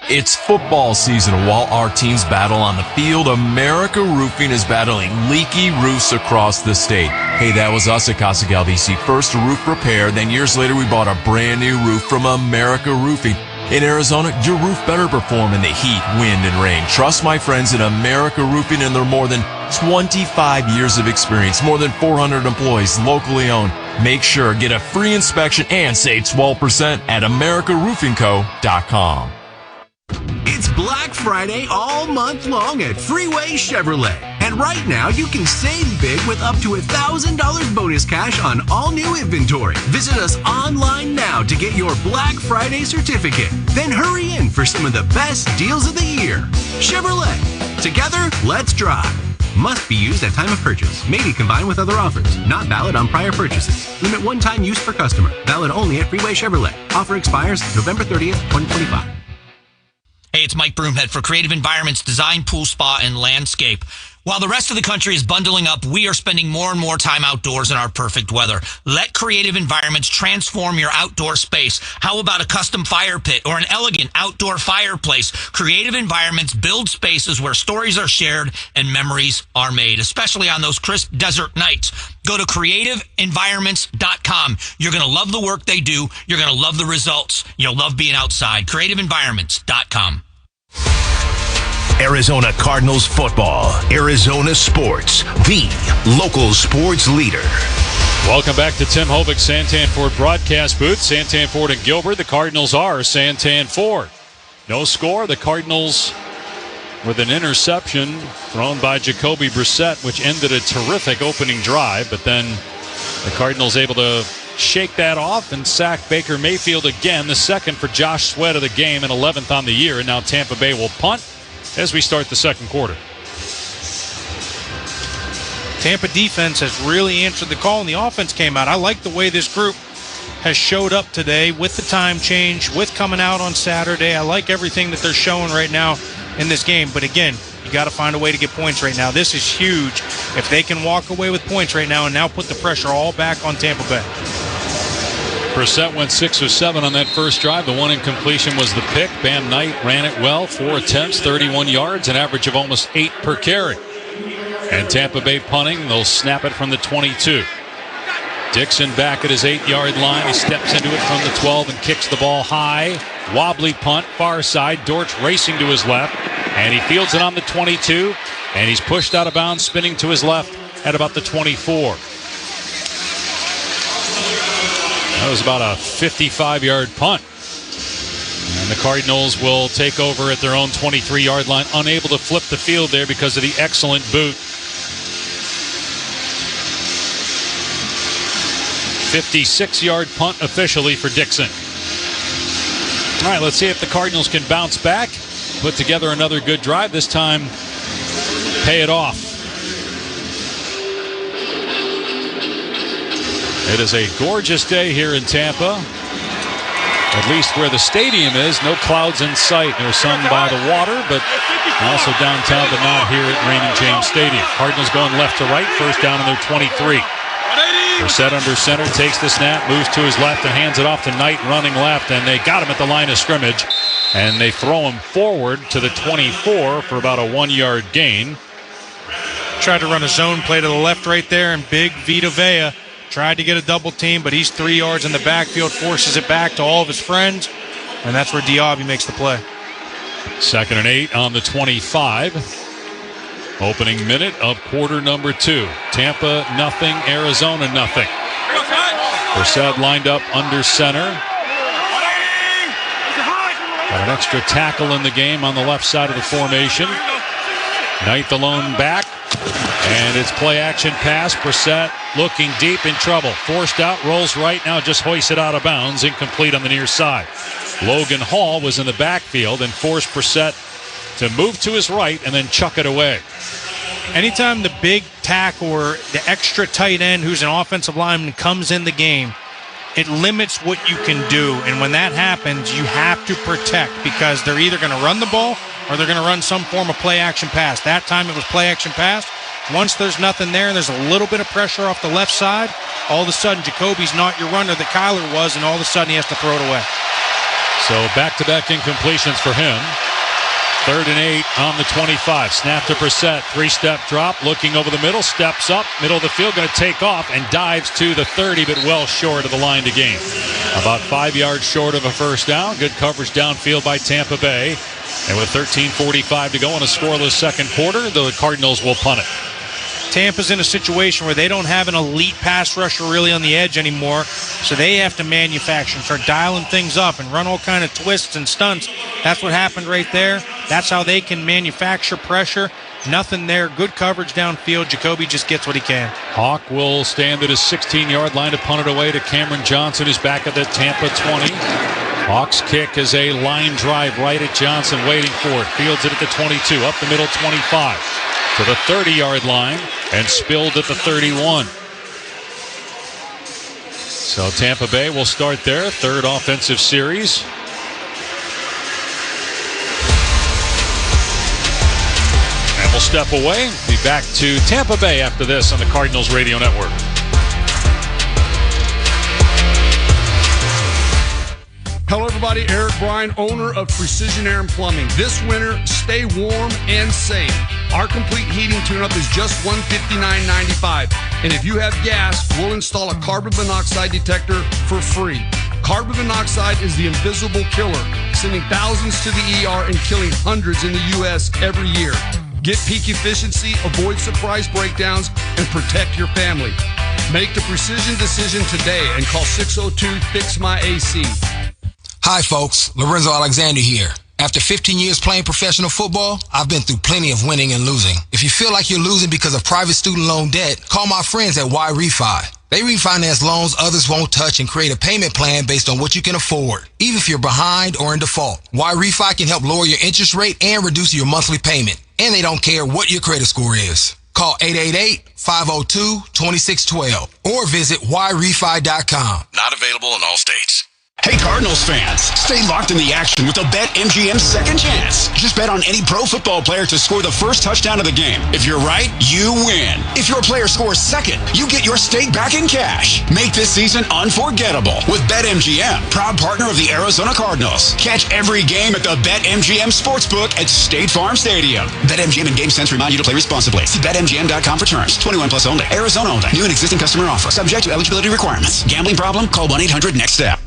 It's football season. While our teams battle on the field, America Roofing is battling leaky roofs across the state. Hey, that was us at Casa Galvisi. First a roof repair, then years later we bought a brand new roof from America Roofing. In Arizona, your roof better perform in the heat, wind, and rain. Trust my friends at America Roofing and their more than 25 years of experience, more than 400 employees, locally owned. Make sure, get a free inspection and save 12% at AmericaRoofingCo.com. It's Black Friday all month long at Freeway Chevrolet. And right now, you can save big with up to $1,000 bonus cash on all new inventory. Visit us online now to get your Black Friday certificate. Then hurry in for some of the best deals of the year. Chevrolet. Together, let's drive. Must be used at time of purchase. May be combined with other offers. Not valid on prior purchases. Limit one-time use per customer. Valid only at Freeway Chevrolet. Offer expires November 30th, 2025. Hey, it's Mike Broomhead for Creative Environments Design, Pool, Spa, and Landscape. While the rest of the country is bundling up, we are spending more and more time outdoors in our perfect weather. Let Creative Environments transform your outdoor space. How about a custom fire pit or an elegant outdoor fireplace? Creative Environments build spaces where stories are shared and memories are made, especially on those crisp desert nights. Go to creativeenvironments.com. You're going to love the work they do. You're going to love the results. You'll love being outside. creativeenvironments.com. Arizona Cardinals football. Arizona Sports, the local sports leader. Welcome back to Tim Hovik Santan Ford broadcast booth. Santan Ford and Gilbert. The Cardinals are Santan Ford. No score. The Cardinals with an interception thrown by Jacoby Brissett, which ended a terrific opening drive. But then the Cardinals able to shake that off and sack Baker Mayfield again. The second for Josh Sweat of the game and 11th on the year. And now Tampa Bay will punt as we start the second quarter. Tampa defense has really answered the call, and the offense came out. I like the way this group has showed up today with the time change, with coming out on Saturday. I like everything that they're showing right now in this game. But again, you got to find a way to get points right now. This is huge if they can walk away with points right now and now put the pressure all back on Tampa Bay. Brissett went 6 of 7 on that first drive. The one incompletion was the pick. Bam Knight ran it well. 4 attempts, 31 yards, an average of almost 8 per carry. And Tampa Bay punting. They'll snap it from the 22. Dixon back at his 8-yard line. He steps into it from the 12 and kicks the ball high. Wobbly punt, far side. Dortch racing to his left. And he fields it on the 22. And he's pushed out of bounds, spinning to his left at about the 24. That was about a 55-yard punt. And the Cardinals will take over at their own 23-yard line, unable to flip the field there because of the excellent boot. 56-yard punt officially for Dixon. All right, let's see if the Cardinals can bounce back, put together another good drive, this time pay it off. It is a gorgeous day here in Tampa. At least where the stadium is, no clouds in sight. There's some by the water, but also downtown, but not here at Raymond James Stadium. Cardinals going left to right, first down on their 23. Brissett under center, takes the snap, moves to his left and hands it off to Knight running left, and they got him at the line of scrimmage. And they throw him forward to the 24 for about a 1-yard gain. Tried to run a zone play to the left right there, and big Vita Vea tried to get a double team, but he's 3 yards in the backfield, forces it back to all of his friends, and that's where Diaby makes the play. 2nd and 8 on the 25. Opening minute of quarter number 2. Tampa nothing, Arizona nothing. Brissett lined up under center. Got an extra tackle in the game on the left side of the formation. Knight the lone back. And it's play action pass. Brissett looking deep in trouble. Forced out, rolls right, now just hoists it out of bounds. Incomplete on the near side. Logan Hall was in the backfield and forced Brissett to move to his right and then chuck it away. Anytime the big tack or the extra tight end who's an offensive lineman comes in the game, it limits what you can do. And when that happens, you have to protect because they're either going to run the ball or they're going to run some form of play action pass. That time it was play action pass. Once there's nothing there and there's a little bit of pressure off the left side, all of a sudden Jacoby's not your runner that Kyler was, and all of a sudden he has to throw it away. So back-to-back incompletions for him. 3rd and 8 on the 25. Snap to Brissett. 3-step drop. Looking over the middle. Steps up. Middle of the field. Going to take off and dives to the 30, but well short of the line to gain. About 5 yards short of a first down. Good coverage downfield by Tampa Bay. And with 13:45 to go in a scoreless second quarter, the Cardinals will punt it. Tampa's in a situation where they don't have an elite pass rusher really on the edge anymore, so they have to manufacture and start dialing things up and run all kind of twists and stunts. That's what happened right there. That's how they can manufacture pressure. Nothing there. Good coverage downfield. Jacoby just gets what he can. Hawk will stand at his 16-yard line to punt it away to Cameron Johnson, who's back at the Tampa 20. Hawk's kick is a line drive right at Johnson, waiting for it. Fields it at the 22, up the middle 25 to the 30-yard line and spilled at the 31. So Tampa Bay will start their third offensive series. And we'll step away. Be back to Tampa Bay after this on the Cardinals Radio Network. Hello, everybody. Eric Bryan, owner of Precision Air and Plumbing. This winter, stay warm and safe. Our complete heating tune-up is just $159.95. And if you have gas, we'll install a carbon monoxide detector for free. Carbon monoxide is the invisible killer, sending thousands to the ER and killing hundreds in the U.S. every year. Get peak efficiency, avoid surprise breakdowns, and protect your family. Make the precision decision today and call 602-FIX-MY-AC. Hi, folks. Lorenzo Alexander here. After 15 years playing professional football, I've been through plenty of winning and losing. If you feel like you're losing because of private student loan debt, call my friends at Y Refi. They refinance loans others won't touch and create a payment plan based on what you can afford, even if you're behind or in default. Y Refi can help lower your interest rate and reduce your monthly payment. And they don't care what your credit score is. Call 888-502-2612 or visit yrefi.com. Not available in all states. Hey Cardinals fans, stay locked in the action with the BetMGM Second Chance. Just bet on any pro football player to score the first touchdown of the game. If you're right, you win. If your player scores second, you get your stake back in cash. Make this season unforgettable with BetMGM, proud partner of the Arizona Cardinals. Catch every game at the BetMGM Sportsbook at State Farm Stadium. BetMGM and GameSense remind you to play responsibly. See BetMGM.com for terms. 21 plus only. Arizona only. New and existing customer offer. Subject to eligibility requirements. Gambling problem? Call 1-800-NEXT-STEP.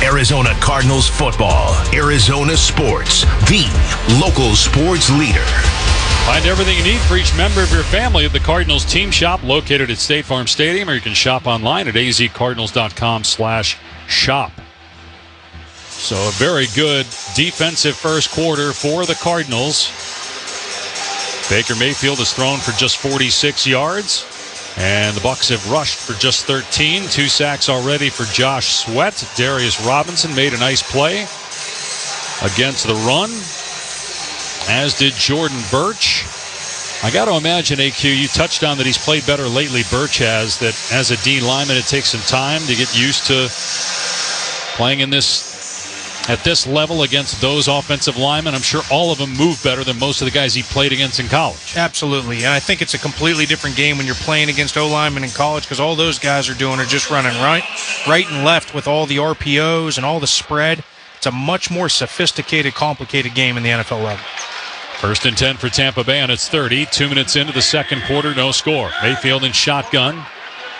Arizona Cardinals football. Arizona Sports, the local sports leader. Find everything you need for each member of your family at the Cardinals Team Shop located at State Farm Stadium, or you can shop online at azcardinals.com/shop. So a very good defensive first quarter for the Cardinals. Baker Mayfield has thrown for just 46 yards. And the Bucs have rushed for just 13. 2 sacks already for Josh Sweat. Darius Robinson made a nice play against the run, as did Jordan Birch. I got to imagine, AQ, you touched on that he's played better lately. Birch has, that as a D lineman, it takes some time to get used to playing in this at this level against those offensive linemen. I'm sure all of them move better than most of the guys he played against in college. Absolutely. And I think it's a completely different game when you're playing against O-linemen in college, because all those guys are doing are just running right and left with all the RPOs and all the spread. It's a much more sophisticated, complicated game in the NFL level. 1st and 10 for Tampa Bay, and it's 30. 2 minutes into the second quarter, no score. Mayfield in shotgun.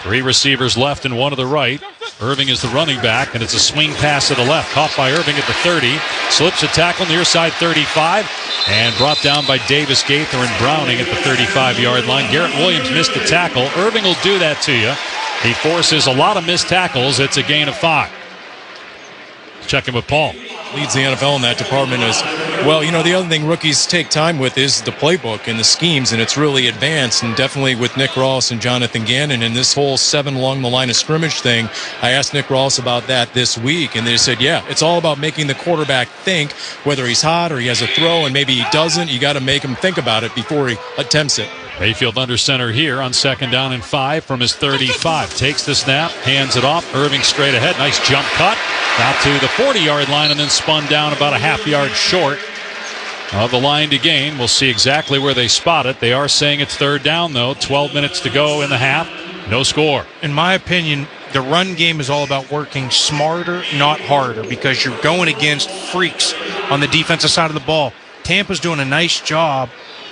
3 receivers left and 1 to the right. Irving is the running back, and it's a swing pass to the left. Caught by Irving at the 30. Slips a tackle near side 35, and brought down by Davis, Gaither, and Browning at the 35-yard line. Garrett Williams missed the tackle. Irving will do that to you. He forces a lot of missed tackles. It's a gain of 5. Checking with Paul. Leads the NFL in that department as well. You know, the other thing rookies take time with is the playbook and the schemes, and it's really advanced. And definitely with Nick Ross and Jonathan Gannon and this whole 7 along the line of scrimmage thing, I asked Nick Ross about that this week, and they said, yeah, it's all about making the quarterback think, whether he's hot or he has a throw and maybe he doesn't. You got to make him think about it before he attempts it. Mayfield under center here on 2nd down and 5 from his 35. Takes the snap, hands it off. Irving straight ahead. Nice jump cut. Out to the 40-yard line and then spun down about a half yard short of the line to gain. We'll see exactly where they spot it. They are saying it's 3rd down, though. 12 minutes to go in the half. No score. In my opinion, the run game is all about working smarter, not harder, because you're going against freaks on the defensive side of the ball. Tampa's doing a nice job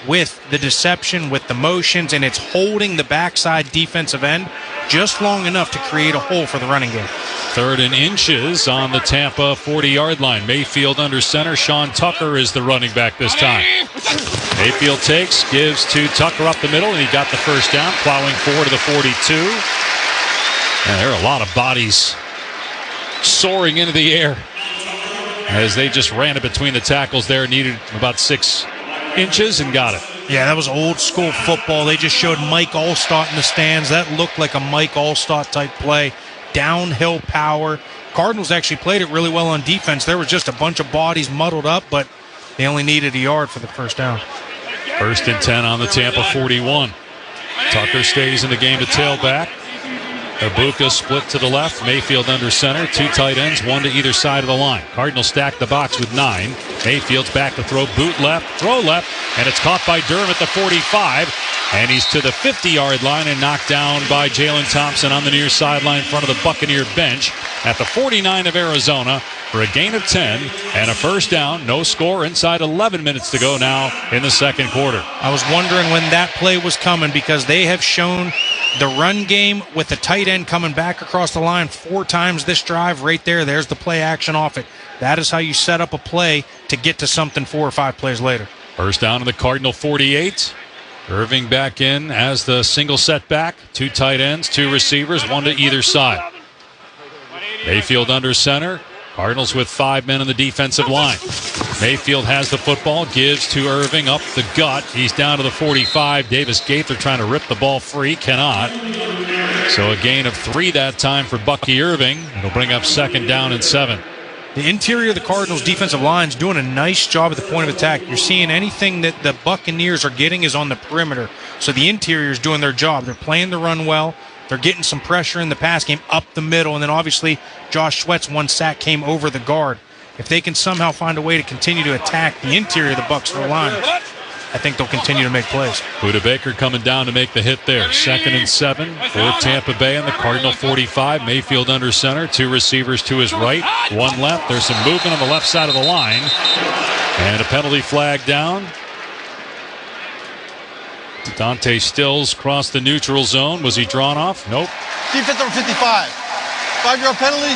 with the deception, with the motions, and it's holding the backside defensive end just long enough to create a hole for the running game. 3rd and inches on the Tampa 40-yard line. Mayfield under center. Sean Tucker is the running back this time. Mayfield takes, gives to Tucker up the middle, and he got the first down, plowing forward to the 42. And there are a lot of bodies soaring into the air as they just ran it between the tackles there. Needed about 6 inches and got it. Yeah, that was old school football. They just showed Mike Allstott in the stands. That looked like a Mike Allstott type play. Downhill power. Cardinals actually played it really well on defense. There was just a bunch of bodies muddled up, but they only needed a yard for the first down. 1st and 10 on the Tampa 41. Tucker stays in the game to tailback. Ibuka split to the left. Mayfield under center. 2 tight ends, 1 to either side of the line. Cardinals stack the box with 9. Mayfield's back to throw. Boot left, throw left, and it's caught by Durham at the 45. And he's to the 50-yard line and knocked down by Jalen Thompson on the near sideline in front of the Buccaneer bench at the 49 of Arizona for a gain of 10 and a first down. No score inside 11 minutes to go now in the second quarter. I was wondering when that play was coming, because they have shown the run game with the tight end coming back across the line 4 times this drive. Right there, there's the play action off it. That is how you set up a play to get to something 4 or 5 plays later. First down to the Cardinal 48. Irving back in as the single set back. 2 tight ends, 2 receivers, 1 to either side. Mayfield under center. Cardinals with 5 men on the defensive line. Mayfield has the football, gives to Irving up the gut. He's down to the 45. Davis Gaither trying to rip the ball free, cannot. So a gain of 3 that time for Bucky Irving. It'll bring up 2nd down and 7. The interior of the Cardinals' defensive line is doing a nice job at the point of attack. You're seeing anything that the Buccaneers are getting is on the perimeter. So the interior is doing their job. They're playing the run well. They're getting some pressure in the pass game up the middle. And then obviously Josh Sweat's 1 sack came over the guard. If they can somehow find a way to continue to attack the interior of the Bucs line, I think they'll continue to make plays. Buda Baker coming down to make the hit there. 2nd and 7 for Tampa Bay on the Cardinal 45. Mayfield under center. 2 receivers to his right, 1 left. There's some movement on the left side of the line. And a penalty flag down. Dante Stills crossed the neutral zone. Was he drawn off? Nope. Defense number 55. 5-yard penalty.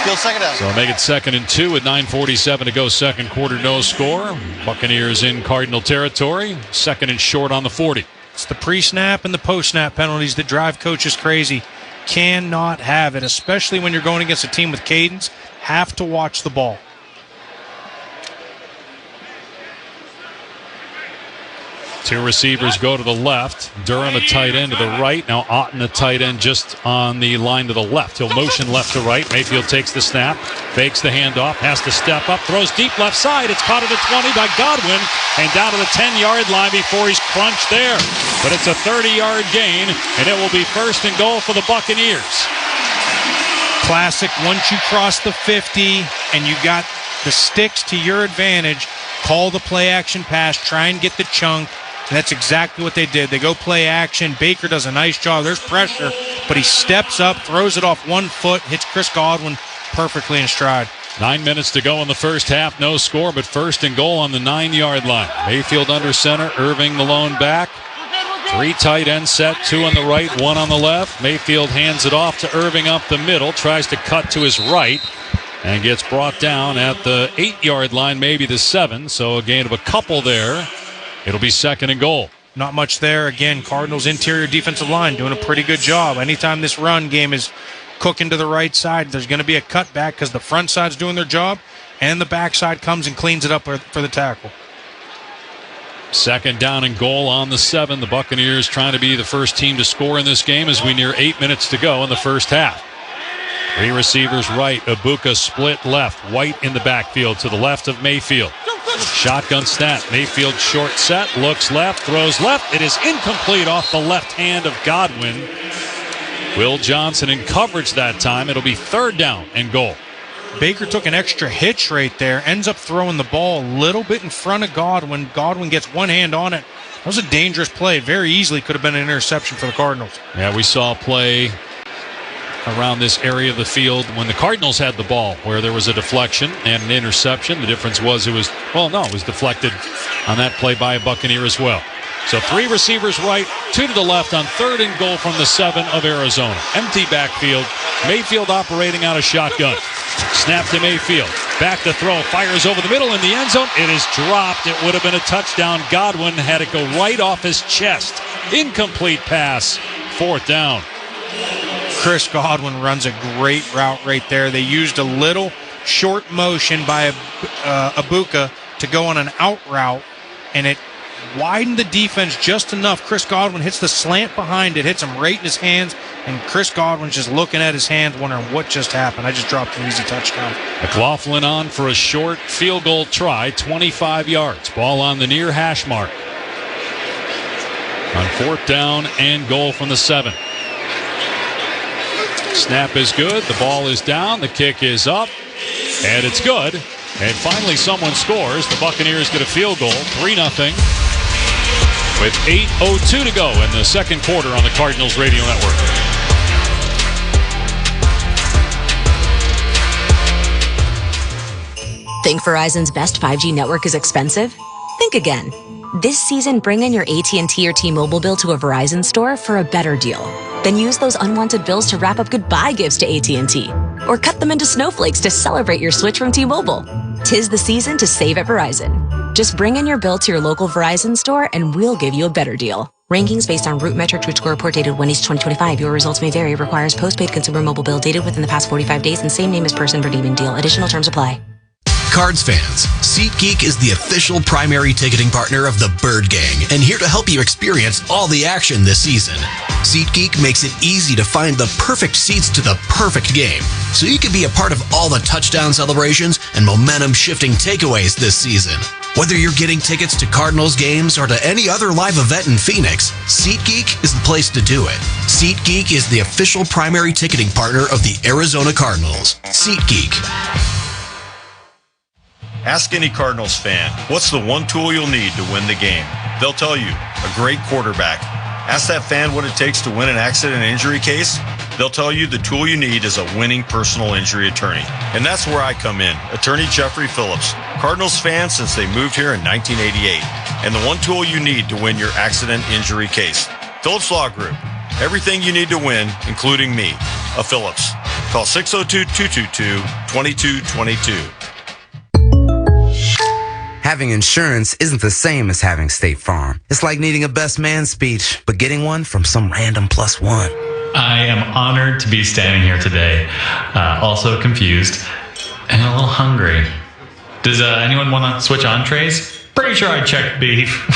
Field 2nd down. So make it 2nd and 2 with 9:47 to go. 2nd quarter, no score. Buccaneers in Cardinal territory. 2nd and short on the 40. It's the pre-snap and the post-snap penalties that drive coaches crazy. Cannot have it, especially when you're going against a team with cadence. Have to watch the ball. Two receivers go to the left. Durham a tight end to the right. Now Otten a tight end just on the line to the left. He'll motion left to right. Mayfield takes the snap, fakes the handoff, has to step up, throws deep left side. It's caught at the 20 by Godwin and down to the 10-yard line before he's crunched there. But it's a 30-yard gain, and it will be 1st and goal for the Buccaneers. Classic, once you cross the 50 and you got the sticks to your advantage, call the play action pass, try and get the chunk. And that's exactly what they did. They go play action. Baker does a nice job. There's pressure, but he steps up, throws it off 1 foot, hits Chris Godwin perfectly in stride. 9 minutes to go in the first half. No score, but 1st and goal on the 9-yard line. Mayfield under center. Irving the lone back. 3 tight ends set, 2 on the right, 1 on the left. Mayfield hands it off to Irving up the middle. Tries to cut to his right and gets brought down at the 8-yard line, maybe the 7. So a gain of a couple there. It'll be 2nd and goal. Not much there. Again, Cardinals' interior defensive line doing a pretty good job. Anytime this run game is cooking to the right side, there's going to be a cutback because the front side's doing their job, and the backside comes and cleans it up for the tackle. 2nd down and goal on the 7. The Buccaneers trying to be the first team to score in this game as we near 8 minutes to go in the first half. 3 receivers right. Ibuka split left. White in the backfield to the left of Mayfield. Shotgun snap. Mayfield short set. Looks left. Throws left. It is incomplete off the left hand of Godwin. Will Johnson in coverage that time. It'll be 3rd down and goal. Baker took an extra hitch right there. Ends up throwing the ball a little bit in front of Godwin. Godwin gets 1 hand on it. That was a dangerous play. Very easily could have been an interception for the Cardinals. Yeah, we saw a play around this area of the field when the Cardinals had the ball where there was a deflection and an interception. The difference was it was deflected on that play by a Buccaneer as well. So 3 receivers right, 2 to the left on 3rd and goal from the 7 of Arizona. Empty backfield. Mayfield operating out of shotgun. Snap to Mayfield. Back to throw. Fires over the middle in the end zone. It is dropped. It would have been a touchdown. Godwin had it go right off his chest. Incomplete pass. 4th down. Chris Godwin runs a great route right there. They used a little short motion by Ibuka to go on an out route, and it widened the defense just enough. Chris Godwin hits the slant behind it, hits him right in his hands, and Chris Godwin's just looking at his hands wondering what just happened. I just dropped an easy touchdown. McLaughlin on for a short field goal try, 25 yards. Ball on the near hash mark. On 4th down and goal from the 7. Snap is good. The ball is down. The kick is up. And it's good. And finally someone scores. The Buccaneers get a field goal, 3-0. With 8:02 to go in the 2nd quarter on the Cardinals Radio Network. Think Verizon's best 5G network is expensive? Think again. This season, bring in your AT&T or T-Mobile bill to a Verizon store for a better deal. Then use those unwanted bills to wrap up goodbye gifts to AT&T. Or cut them into snowflakes to celebrate your switch from T-Mobile. 'Tis the season to save at Verizon. Just bring in your bill to your local Verizon store and we'll give you a better deal. Rankings based on root metrics which score report dated 1/8/2025. Your results may vary. Requires postpaid consumer mobile bill dated within the past 45 days and same name as person redeeming deal. Additional terms apply. Cards fans, SeatGeek is the official primary ticketing partner of the Bird Gang and here to help you experience all the action this season. SeatGeek makes it easy to find the perfect seats to the perfect game, so you can be a part of all the touchdown celebrations and momentum-shifting takeaways this season. Whether you're getting tickets to Cardinals games or to any other live event in Phoenix, SeatGeek is the place to do it. SeatGeek is the official primary ticketing partner of the Arizona Cardinals. SeatGeek. Ask any Cardinals fan, what's the one tool you'll need to win the game? They'll tell you, a great quarterback. Ask that fan what it takes to win an accident and injury case. They'll tell you the tool you need is a winning personal injury attorney. And that's where I come in, attorney Jeffrey Phillips. Cardinals fan since they moved here in 1988. And the one tool you need to win your accident injury case. Phillips Law Group. Everything you need to win, including me, a Phillips. Call 602-222-2222. Having insurance isn't the same as having State Farm. It's like needing a best man speech, but getting one from some random +1. I am honored to be standing here today, also confused and a little hungry. Does anyone want to switch entrees? Pretty sure I checked beef.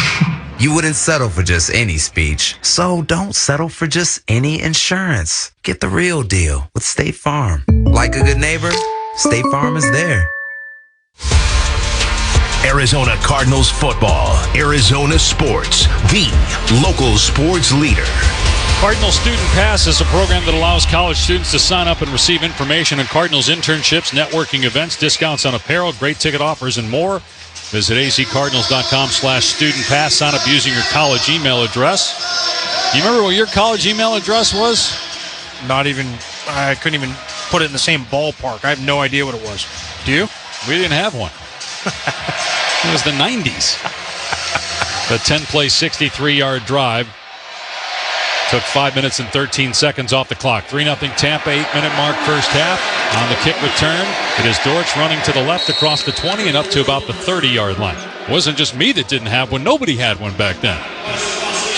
You wouldn't settle for just any speech, so don't settle for just any insurance. Get the real deal with State Farm. Like a good neighbor, State Farm is there. Arizona Cardinals football, Arizona sports, the local sports leader. Cardinal Student Pass is a program that allows college students to sign up and receive information on Cardinals internships, networking events, discounts on apparel, great ticket offers, and more. Visit azcardinals.com/student pass. Sign up using your college email address. Do you remember what your college email address was? Not even, I couldn't even put it in the same ballpark. I have no idea what it was. Do you? We didn't have one. It was the 90s. The 10-play, 63-yard drive took 5 minutes and 13 seconds off the clock. 3-0 Tampa, 8-minute mark first half. On the kick return, it is Dortch running to the left across the 20 and up to about the 30-yard line. It wasn't just me that didn't have one. Nobody had one back then.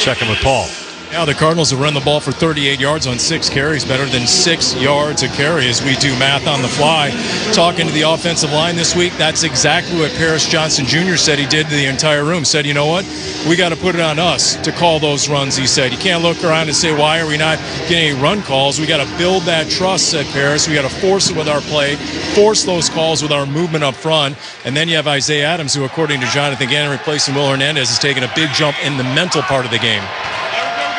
Checking with Paul. Now the Cardinals have run the ball for 38 yards on 6 carries, better than 6 yards a carry as we do math on the fly. Talking to the offensive line this week, that's exactly what Paris Johnson Jr. said he did to the entire room. Said, you know what, we got to put it on us to call those runs, he said. You can't look around and say, why are we not getting any run calls? We got to build that trust, said Paris. We got to force it with our play, force those calls with our movement up front. And then you have Isaiah Adams, who, according to Jonathan Gannon, replacing Will Hernandez, has taken a big jump in the mental part of the game.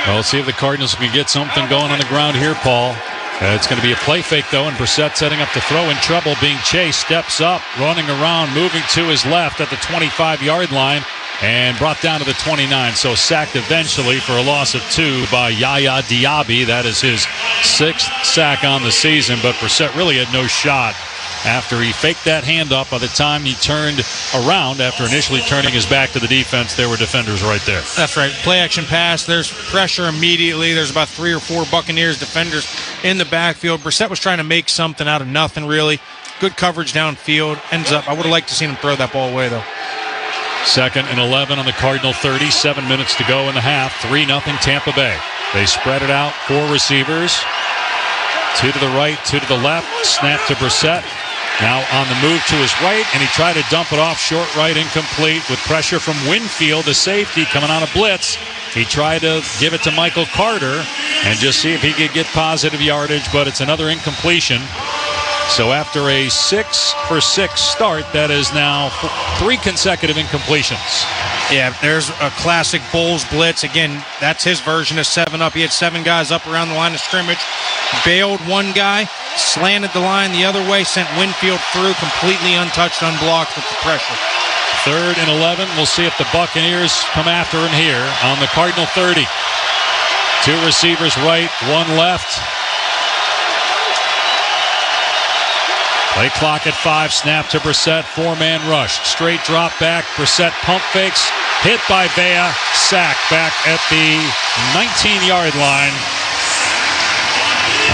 Well, let's see if the Cardinals can get something going on the ground here, Paul. It's going to be a play fake, though, and Brissett setting up to throw in trouble, being chased, steps up, running around, moving to his left at the 25-yard line, and brought down to the 29. So sacked eventually for a loss of 2 by Yaya Diaby. That is his 6th sack on the season, but Brissett really had no shot after he faked that handoff. By the time he turned around, after initially turning his back to the defense, there were defenders right there. That's right. Play action pass. There's pressure immediately. There's about 3 or 4 Buccaneers defenders in the backfield. Brissett was trying to make something out of nothing, really. Good coverage downfield. Ends up, I would have liked to see him throw that ball away, though. 2nd and 11 on the Cardinal 30. 7 minutes to go in the half. 3-0 Tampa Bay. They spread it out. 4 receivers. 2 to the right, 2 to the left. Snap to Brissett. Now on the move to his right, and he tried to dump it off short right, incomplete, with pressure from Winfield, the safety, coming on a blitz. He tried to give it to Michael Carter and just see if he could get positive yardage, but it's another incompletion. So after a 6-for-6 start, that is now 3 consecutive incompletions. Yeah, there's a classic Bulls blitz. Again, that's his version of 7-up. He had 7 guys up around the line of scrimmage, bailed one guy, slanted the line the other way, sent Winfield through completely untouched, unblocked with the pressure. 3rd and 11. We'll see if the Buccaneers come after him here on the Cardinal 30. 2 receivers right, 1 left. Play clock at 5, snap to Brissett, 4-man rush. Straight drop back, Brissett pump fakes, hit by Vea, sacked back at the 19-yard line.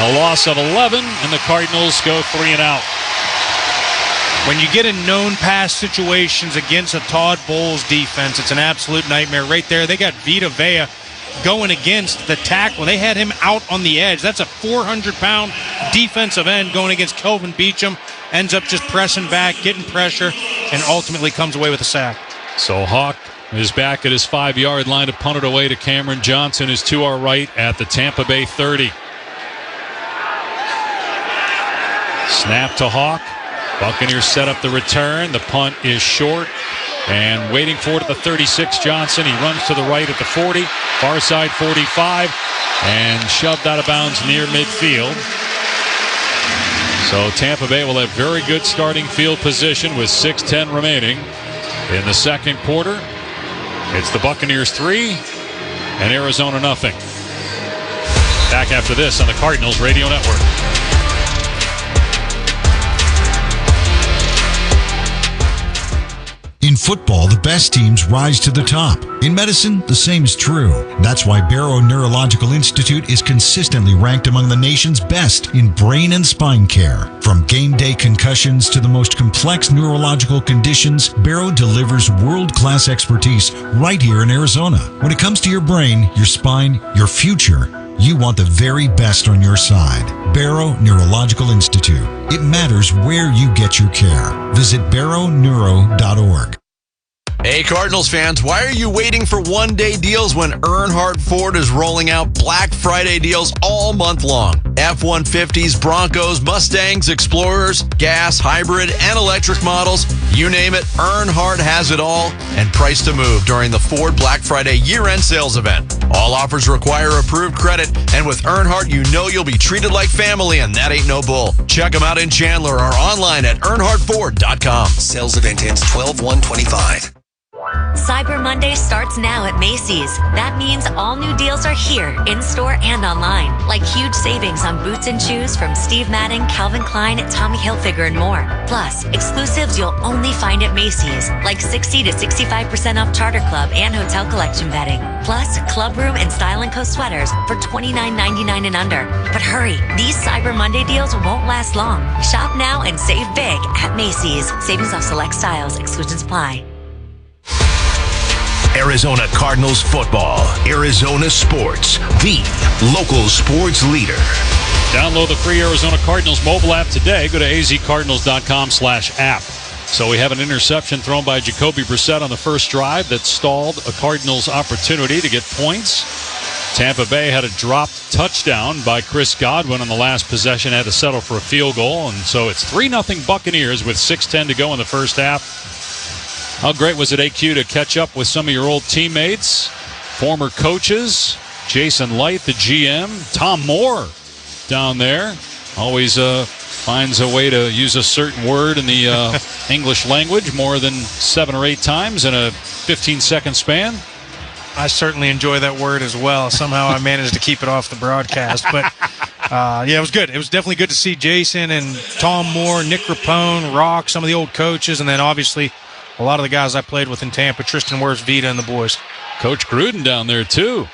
A loss of 11, and the Cardinals go 3 and out. When you get in known pass situations against a Todd Bowles defense, it's an absolute nightmare. Right there, they got Vita Vea going against the tackle. They had him out on the edge. That's a 400-pound defensive end going against Kelvin Beachum. Ends up just pressing back, getting pressure, and ultimately comes away with a sack. So Hawk is back at his 5-yard line to punt it away to Cameron Johnson, who's to our right at the Tampa Bay 30. Snap to Hawk. Buccaneers set up the return. The punt is short. And waiting for it at the 36, Johnson. He runs to the right at the 40. Far side 45. And shoved out of bounds near midfield. So Tampa Bay will have very good starting field position with 6:10 remaining in the second quarter. It's the Buccaneers 3 and Arizona nothing. Back after this on the Cardinals Radio Network. In football, the best teams rise to the top. In medicine, the same is true. That's why Barrow Neurological Institute is consistently ranked among the nation's best in brain and spine care. From game day concussions to the most complex neurological conditions, Barrow delivers world-class expertise right here in Arizona. When it comes to your brain, your spine, your future, you want the very best on your side. Barrow Neurological Institute. It matters where you get your care. Visit barrowneuro.org. Hey Cardinals fans, why are you waiting for one-day deals when Earnhardt Ford is rolling out Black Friday deals all month long? F-150s, Broncos, Mustangs, Explorers, gas, hybrid, and electric models, you name it, Earnhardt has it all and price to move during the Ford Black Friday year-end sales event. All offers require approved credit, and with Earnhardt, you know you'll be treated like family, and that ain't no bull. Check them out in Chandler or online at earnhardtford.com. Sales event ends 12/1/25. Cyber Monday starts now at Macy's. That means all new deals are here, in-store and online. Like huge savings on boots and shoes from Steve Madden, Calvin Klein, Tommy Hilfiger, and more. Plus, exclusives you'll only find at Macy's, like 60 to 65% off Charter Club and Hotel Collection bedding. Plus, Club Room and Style & Co. sweaters for $29.99 and under. But hurry, these Cyber Monday deals won't last long. Shop now and save big at Macy's. Savings off select styles. Exclusions apply. Arizona Cardinals football. Arizona Sports, the local sports leader. Download the free Arizona Cardinals mobile app today. Go to azcardinals.com/app. So we have an interception thrown by Jacoby Brissett on the first drive that stalled a Cardinals opportunity to get points. Tampa Bay had a dropped touchdown by Chris Godwin on the last possession, had to settle for a field goal. And so it's 3-0 Buccaneers with 6:10 to go in the first half. How great was it, AQ, to catch up with some of your old teammates, former coaches, Jason Light, the GM, Tom Moore down there. Always finds a way to use a certain word in the English language more than 7 or 8 times in a 15-second span. I certainly enjoy that word as well. Somehow I managed to keep it off the broadcast. But, yeah, it was good. It was definitely good to see Jason and Tom Moore, Nick Rapone, Rock, some of the old coaches, and then obviously a lot of the guys I played with in Tampa, Tristan Wirfs, Vita, and the boys. Coach Gruden down there, too.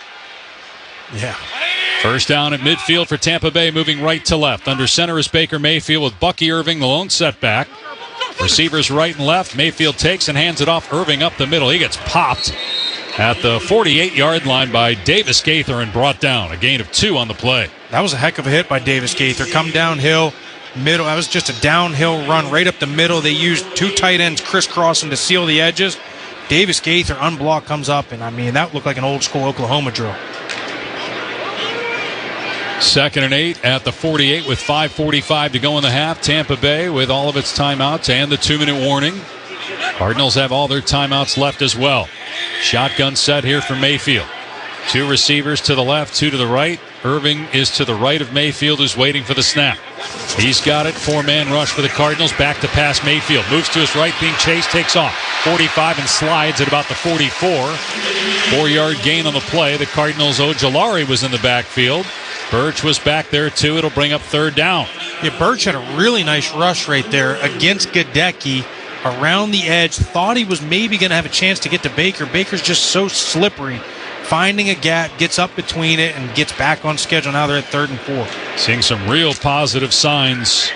Yeah. First down at midfield for Tampa Bay, moving right to left. Under center is Baker Mayfield with Bucky Irving, the lone setback. Receivers right and left. Mayfield takes and hands it off. Irving up the middle. He gets popped at the 48-yard line by Davis Gaither and brought down. A gain of 2 on the play. That was a heck of a hit by Davis Gaither. Come downhill. Middle. That was just a downhill run right up the middle. They used 2 tight ends crisscrossing to seal the edges. Davis Gaither unblocked comes up, and I mean, that looked like an old school Oklahoma drill. 2nd and 8 at the 48 with 5:45 to go in the half. Tampa Bay with all of its timeouts and the 2-minute warning. Cardinals have all their timeouts left as well. Shotgun set here for Mayfield. 2 receivers to the left, 2 to the right. Irving is to the right of Mayfield, who's waiting for the snap. He's got it. 4-man rush for the Cardinals. Back to pass Mayfield. Moves to his right, being chased, takes off. 45 and slides at about the 44. 4-yard gain on the play. The Cardinals' Ojolari was in the backfield. Birch was back there, too. It'll bring up 3rd down. Yeah, Birch had a really nice rush right there against Gadecki around the edge. Thought he was maybe going to have a chance to get to Baker. Baker's just so slippery. Finding a gap, gets up between it, and gets back on schedule. Now they're at 3rd and 4. Seeing some real positive signs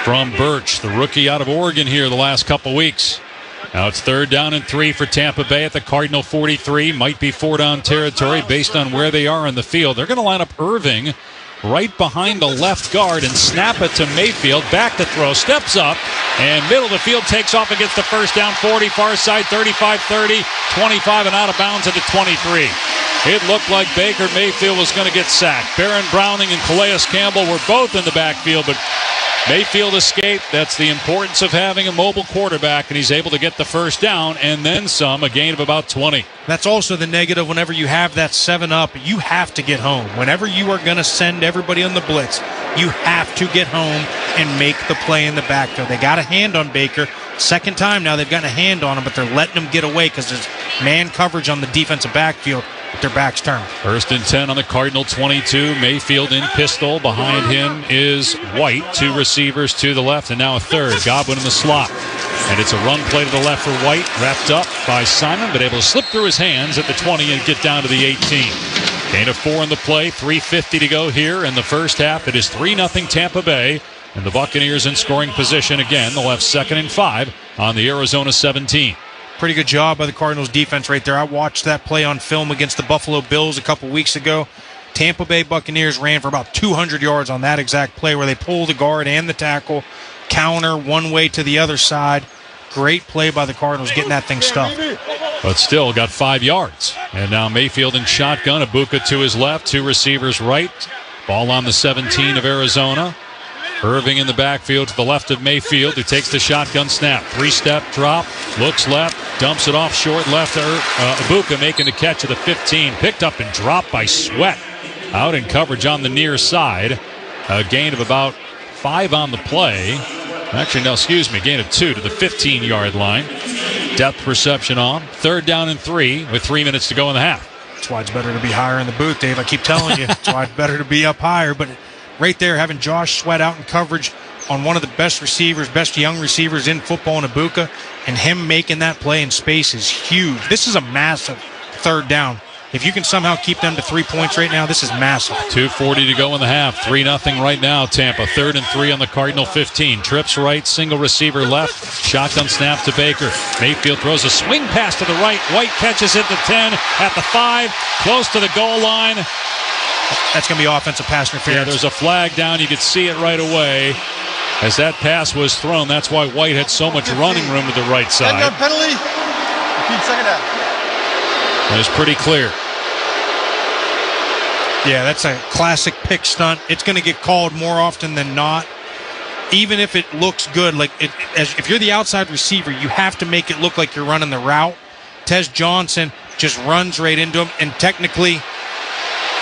from Birch, the rookie out of Oregon here the last couple weeks. Now it's 3rd down and 3 for Tampa Bay at the Cardinal 43. Might be 4-down territory based on where they are in the field. They're going to line up Irving right behind the left guard and snap it to Mayfield. Back to throw, steps up, and middle of the field takes off and gets the first down. 40, far side, 35, 30, 25, and out of bounds at the 23. It looked like Baker Mayfield was going to get sacked. Baron Browning and Calais Campbell were both in the backfield, but Mayfield escaped. That's the importance of having a mobile quarterback, and he's able to get the first down and then some, a gain of about 20. That's also the negative whenever you have that 7-up. You have to get home. Whenever you are going to send everybody on the blitz, you have to get home and make the play in the backfield. They got a hand on Baker. Second time now they've gotten a hand on him, but they're letting him get away because there's man coverage on the defensive backfield with their backs turned. 1st and 10 on the Cardinal 22. Mayfield in pistol. Behind him is White. 2 receivers to the left, and now a third. Godwin in the slot. And it's a run play to the left for White. Wrapped up by Simon, but able to slip through his hands at the 20 and get down to the 18. Gain of 4 in the play. 3:50 to go here in the first half. It is 3-0 Tampa Bay. And the Buccaneers in scoring position again. They'll have 2nd and 5 on the Arizona 17. Pretty good job by the Cardinals defense right there. I watched that play on film against the Buffalo Bills a couple weeks ago. Tampa Bay Buccaneers ran for about 200 yards on that exact play where they pulled the guard and the tackle, counter one way to the other side. Great play by the Cardinals getting that thing stuffed. But still got 5 yards. And now Mayfield in shotgun. Ibuka to his left, 2 receivers right. Ball on the 17 of Arizona. Irving in the backfield to the left of Mayfield, who takes the shotgun snap. 3-step drop, looks left, dumps it off short left to Ibuka, making the catch at the 15. Picked up and dropped by Sweat. Out in coverage on the near side. A gain of about 5 on the play. Actually, no, excuse me, gain of 2 to the 15-yard line. Depth perception on. 3rd down and 3 with 3 minutes to go in the half. That's why it's better to be higher in the booth, Dave. I keep telling you. That's why it's better to be up higher. But right there, having Josh Sweat out in coverage on one of the best receivers, best young receivers in football in Ibuka, and him making that play in space is huge. This is a massive 3rd down. If you can somehow keep them to 3 points right now, this is massive. 2:40 to go in the half. 3-0 right now, Tampa. 3rd and 3 on the Cardinal 15. Trips right, single receiver left. Shotgun snap to Baker. Mayfield throws a swing pass to the right. White catches it at the 10, at the 5, close to the goal line. That's going to be offensive pass interference. Yeah, there's a flag down. You could see it right away as that pass was thrown. That's why White had so much running room to the right side. And penalty. Repeat second half. It was pretty clear. Yeah, that's a classic pick stunt. It's going to get called more often than not. Even if it looks good, if you're the outside receiver, you have to make it look like you're running the route. Tez Johnson just runs right into him, and technically,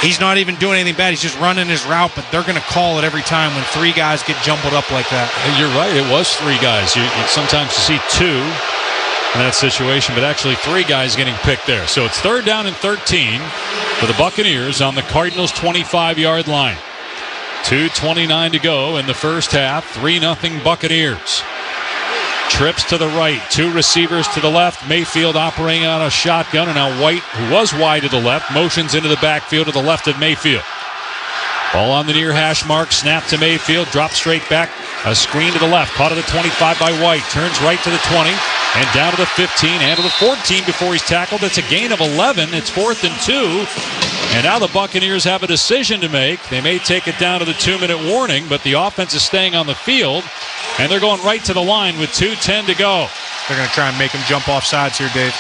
he's not even doing anything bad. He's just running his route, but they're going to call it every time when 3 guys get jumbled up like that. You're right. It was 3 guys. Sometimes you see 2 in that situation, but actually 3 guys getting picked there. So it's 3rd down and 13 for the Buccaneers on the Cardinals' 25-yard line. 2:29 to go in the first half. 3-0 Buccaneers. Trips to the right, 2 receivers to the left. Mayfield operating on a shotgun, and now White, who was wide to the left, motions into the backfield to the left of Mayfield. Ball on the near hash mark, snap to Mayfield, drop straight back, a screen to the left, caught at the 25 by White, turns right to the 20, and down to the 15, and to the 14 before he's tackled. It's a gain of 11. It's 4th and 2, and now the Buccaneers have a decision to make. They may take it down to the 2-minute warning, but the offense is staying on the field, and they're going right to the line with 2:10 to go. They're going to try and make him jump off sides here, Dave.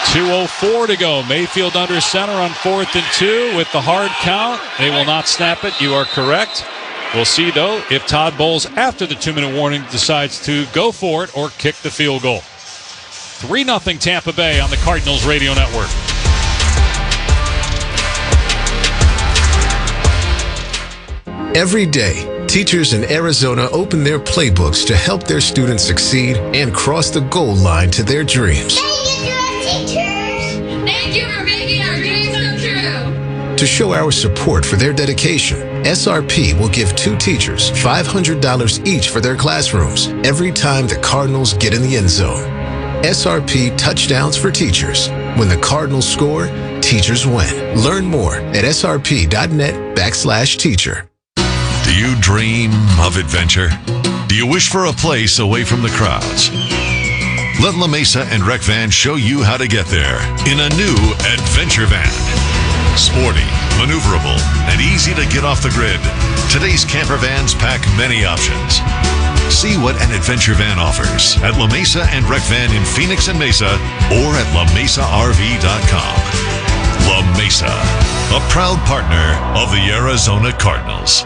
2:04 to go. Mayfield under center on 4th and 2 with the hard count. They will not snap it. You are correct. We'll see, though, if Todd Bowles, after the 2-minute warning, decides to go for it or kick the field goal. 3-0 Tampa Bay on the Cardinals Radio Network. Every day, teachers in Arizona open their playbooks to help their students succeed and cross the goal line to their dreams. Thank you for making our dreams come true. To show our support for their dedication, SRP will give 2 teachers $500 each for their classrooms every time the Cardinals get in the end zone. SRP Touchdowns for Teachers. When the Cardinals score, teachers win. Learn more at srp.net/teacher. Do Do you dream of adventure? Do you wish for a place away from the crowds? Let La Mesa and Rec Van show you how to get there in a new adventure van. Sporty, maneuverable, and easy to get off the grid, today's camper vans pack many options. See what an adventure van offers at La Mesa and Rec Van in Phoenix and Mesa or at LaMesaRV.com. La Mesa, a proud partner of the Arizona Cardinals.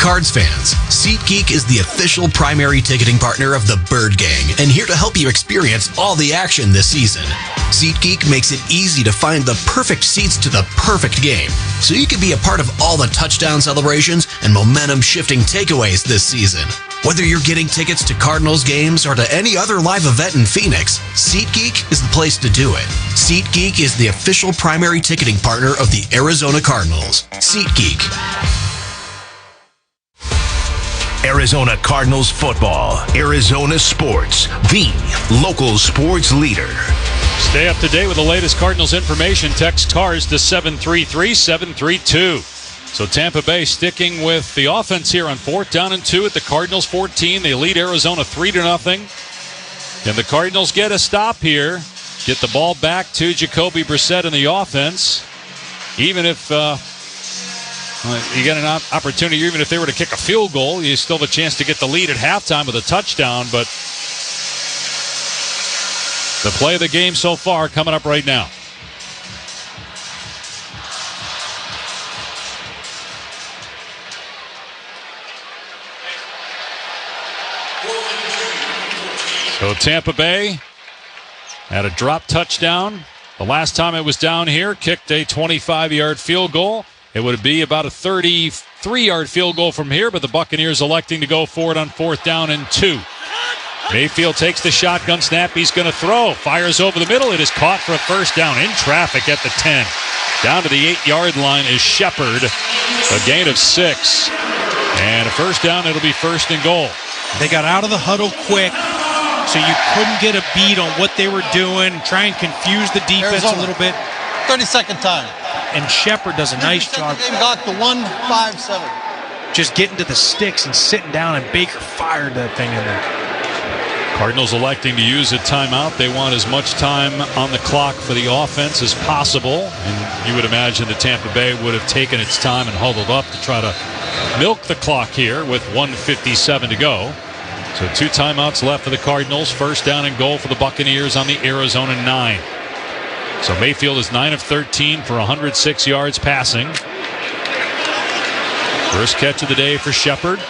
Cards fans, SeatGeek is the official primary ticketing partner of the Bird Gang and here to help you experience all the action this season. SeatGeek makes it easy to find the perfect seats to the perfect game, so you can be a part of all the touchdown celebrations and momentum-shifting takeaways this season. Whether you're getting tickets to Cardinals games or to any other live event in Phoenix, SeatGeek is the place to do it. SeatGeek is the official primary ticketing partner of the Arizona Cardinals. SeatGeek. Arizona Cardinals football. Arizona Sports, the local sports leader. Stay up to date with the latest Cardinals information. Text CARS to 733-732. So Tampa Bay sticking with the offense here on 4th down and 2 at the Cardinals 14. They lead Arizona 3-0. Can the Cardinals get a stop here? Get the ball back to Jacoby Brissett in the offense. Even if you get an opportunity, even if they were to kick a field goal, you still have a chance to get the lead at halftime with a touchdown. But the play of the game so far coming up right now. So Tampa Bay had a drop touchdown. The last time it was down here, kicked a 25-yard field goal. It would be about a 33-yard field goal from here, but the Buccaneers electing to go for it on 4th down and 2. Mayfield takes the shotgun snap. He's going to throw. Fires over the middle. It is caught for a first down in traffic at the 10. Down to the 8-yard line is Shepard. A gain of 6. And a first down. It'll be 1st and goal. They got out of the huddle quick, so you couldn't get a beat on what they were doing, try and confuse the defense a little bit. 30-second time. And Shepard does a nice job. Game got to 1-5-7. Just getting to the sticks and sitting down, and Baker fired that thing in there. Cardinals electing to use a timeout. They want as much time on the clock for the offense as possible. And you would imagine that Tampa Bay would have taken its time and huddled up to try to milk the clock here with 1:57 to go. So 2 timeouts left for the Cardinals. First down and goal for the Buccaneers on the Arizona 9. So Mayfield is 9 of 13 for 106 yards passing. First catch of the day for Shepard.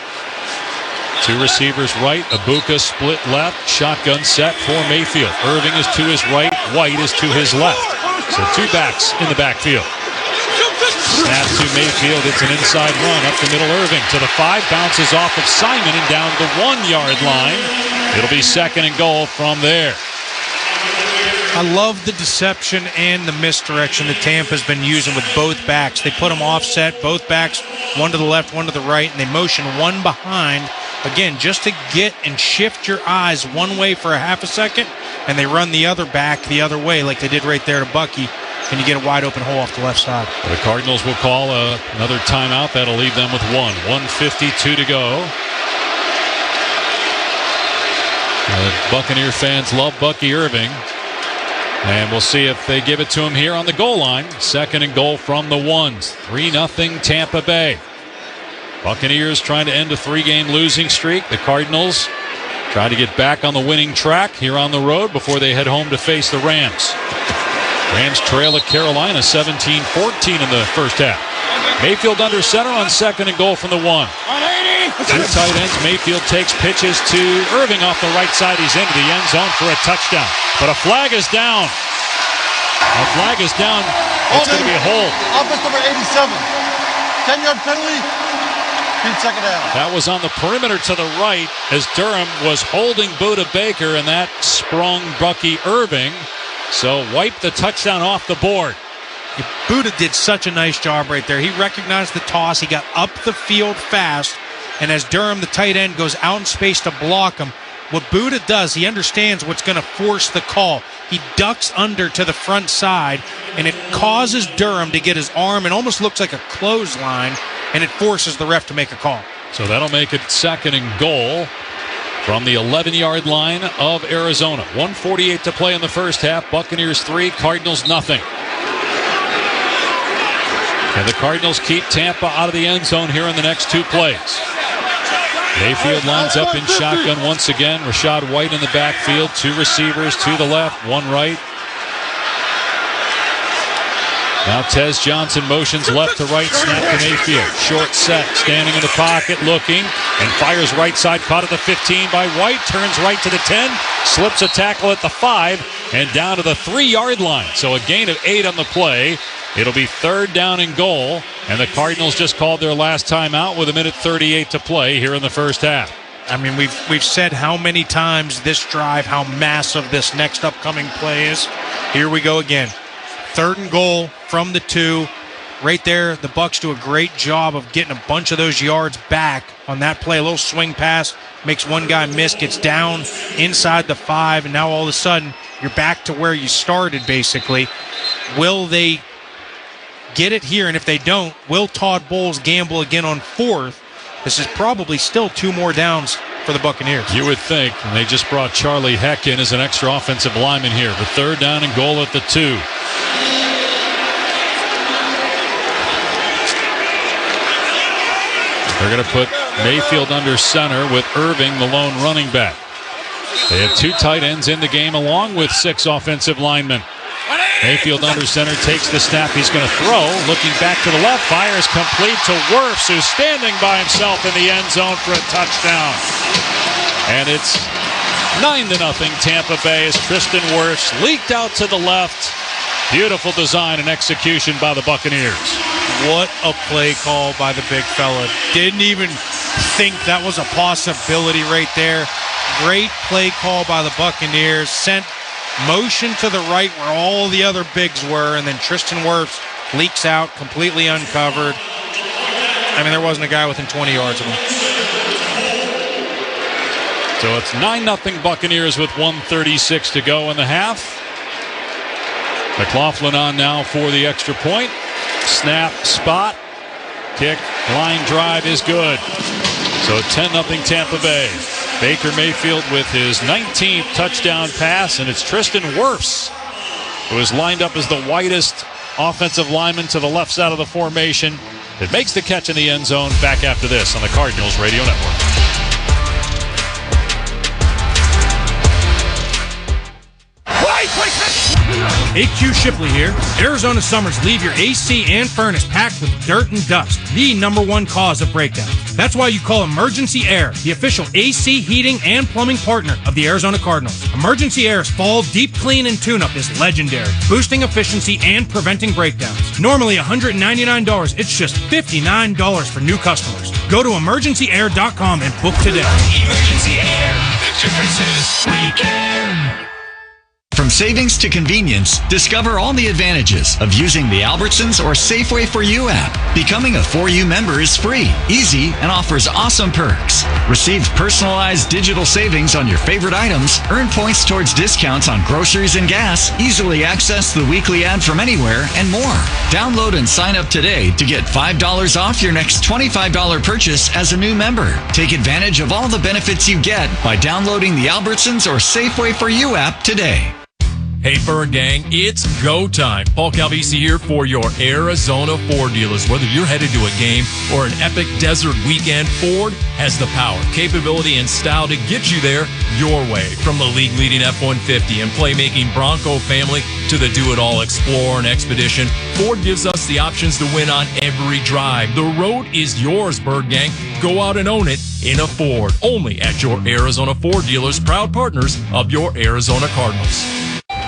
2 receivers right. Ibuka split left. Shotgun set for Mayfield. Irving is to his right. White is to his left. So 2 backs in the backfield. Snap to Mayfield. It's an inside run up the middle. Irving to the 5. Bounces off of Simon and down the 1-yard line. It'll be 2nd and goal from there. I love the deception and the misdirection that Tampa's been using with both backs. They put them offset, both backs, one to the left, one to the right, and they motion one behind, again, just to get and shift your eyes one way for a half a second, and they run the other back the other way like they did right there to Bucky, and you get a wide open hole off the left side. The Cardinals will call another timeout. That'll leave them with 1:52 to go. Buccaneer fans love Bucky Irving. And we'll see if they give it to him here on the goal line. 2nd and goal from the 1s. 3-0 Tampa Bay. Buccaneers trying to end a 3-game losing streak. The Cardinals try to get back on the winning track here on the road before they head home to face the Rams. Rams trail at Carolina 17-14 in the first half. Mayfield under center on 2nd and goal from the 1. 2 tight ends. Mayfield takes pitches to Irving off the right side. He's into the end zone for a touchdown. But a flag is down. A flag is down. It's going to be a hold. Offense number 87. 10-yard penalty. 2nd down. That was on the perimeter to the right as Durham was holding Buda Baker, and that sprung Bucky Irving. So wipe the touchdown off the board. Buda did such a nice job right there. He recognized the toss. He got up the field fast. And as Durham, the tight end, goes out in space to block him, what Buda does, he understands what's going to force the call. He ducks under to the front side, and it causes Durham to get his arm, and almost looks like a clothesline, and it forces the ref to make a call. So that'll make it 2nd and goal from the 11-yard line of Arizona. 1:48 to play in the first half. Buccaneers 3, Cardinals nothing. And the Cardinals keep Tampa out of the end zone here in the next 2 plays. Mayfield lines up in shotgun once again. Rashad White in the backfield. 2 receivers to the left, 1 right. Now Tez Johnson motions left to right, snap to Mayfield. Short set, standing in the pocket, looking, and fires right side, caught at the 15 by White, turns right to the 10, slips a tackle at the 5, and down to the 3-yard line. So a gain of 8 on the play. It'll be 3rd down and goal, and the Cardinals just called their last timeout with 1:38 to play here in the first half. I mean, we've said how many times this drive, how massive this next upcoming play is. Here we go again. 3rd and goal from the 2. Right there, the Bucs do a great job of getting a bunch of those yards back on that play. A little swing pass, makes one guy miss, gets down inside the 5, and now all of a sudden you're back to where you started, basically. Will they get it here? And if they don't, will Todd Bowles gamble again on 4th? This is probably still 2 more downs for the Buccaneers. You would think, and they just brought Charlie Heck in as an extra offensive lineman here. The 3rd down and goal at the 2. They're going to put Mayfield under center with Irving, the lone running back. They have 2 tight ends in the game along with 6 offensive linemen. Mayfield under center, takes the snap. He's going to throw. Looking back to the left, fires complete to Wirfs, who's standing by himself in the end zone for a touchdown. And it's 9-0 Tampa Bay as Tristan Wirfs leaked out to the left. Beautiful design and execution by the Buccaneers. What a play call by the big fella. Didn't even think that was a possibility right there. Great play call by the Buccaneers. Sent motion to the right where all the other bigs were, and then Tristan Wirfs leaks out, completely uncovered. I mean, there wasn't a guy within 20 yards of him. So it's 9-0 Buccaneers with 1:36 to go in the half. McLaughlin on now for the extra point. Snap, spot, kick, line drive is good. So 10-0 Tampa Bay. Baker Mayfield with his 19th touchdown pass, and it's Tristan Wirfs, who is lined up as the widest offensive lineman to the left side of the formation, that makes the catch in the end zone. Back after this on the Cardinals Radio Network. AQ Shipley here. Arizona summers leave your AC and furnace packed with dirt and dust, the #1 cause of breakdown. That's why you call Emergency Air, the official AC heating and plumbing partner of the Arizona Cardinals. Emergency Air's fall deep clean and tune-up is legendary, boosting efficiency and preventing breakdowns. Normally $199, it's just $59 for new customers. Go to emergencyair.com and book today. Emergency Air, the difference is we care. From savings to convenience, discover all the advantages of using the Albertsons or Safeway For You app. Becoming a For You member is free, easy, and offers awesome perks. Receive personalized digital savings on your favorite items, earn points towards discounts on groceries and gas, easily access the weekly ad from anywhere, and more. Download and sign up today to get $5 off your next $25 purchase as a new member. Take advantage of all the benefits you get by downloading the Albertsons or Safeway For You app today. Hey Bird Gang, it's go time. Paul Calvisi here for your Arizona Ford dealers. Whether you're headed to a game or an epic desert weekend, Ford has the power, capability, and style to get you there your way. From the league-leading F-150 and playmaking Bronco family to the do-it-all Explorer and Expedition, Ford gives us the options to win on every drive. The road is yours, Bird Gang. Go out and own it in a Ford. Only at your Arizona Ford dealers, proud partners of your Arizona Cardinals.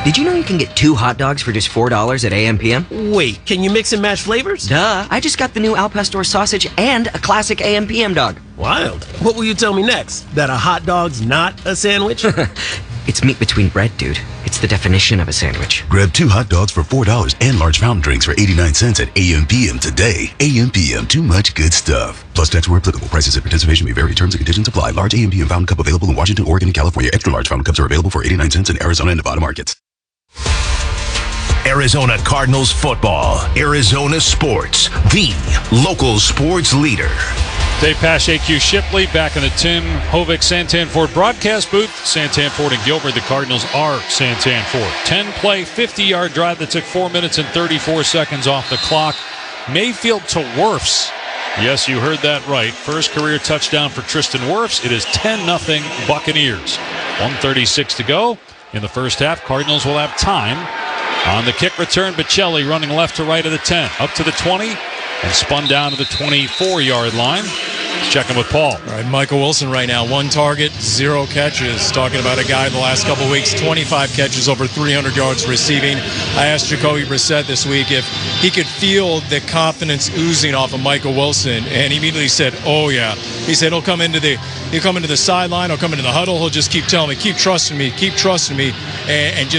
Did you know you can get 2 hot dogs for just $4 at AM/PM? Wait, can you mix and match flavors? Duh. I just got the new Al Pastor sausage and a classic AM/PM dog. Wild. What will you tell me next? That a hot dog's not a sandwich? It's meat between bread, dude. It's the definition of a sandwich. Grab 2 hot dogs for $4 and large fountain drinks for 89 cents at AM/PM today. AM/PM, too much good stuff. Plus tax where applicable. Prices and participation may vary. Terms and conditions apply. Large AM/PM fountain cup available in Washington, Oregon, and California. Extra large fountain cups are available for 89 cents in Arizona and Nevada markets. Arizona Cardinals football. Arizona Sports, the local sports leader. Dave Pache, Q Shipley, back in the Tim Hovick Santan Ford broadcast booth. Santan Ford and Gilbert, the Cardinals are Santan Ford. 10-play, 50-yard drive that took 4 minutes and 34 seconds off the clock. Mayfield to Wirfs. Yes, you heard that right. First career touchdown for Tristan Wirfs. It is 10-0 Buccaneers. 1:36 to go in the first half. Cardinals will have time. On the kick return, Bocelli running left to right of the 10. Up to the 20 and spun down to the 24-yard line. Let's check in with Paul. All right, Michael Wilson right now, 1 target, 0 catches. Talking about a guy the last couple of weeks, 25 catches, over 300 yards receiving. I asked Jacoby Brissett this week if he could feel the confidence oozing off of Michael Wilson, and he immediately said, oh, yeah. He said he'll come into the sideline, he'll come into the huddle, he'll just keep telling me, keep trusting me, and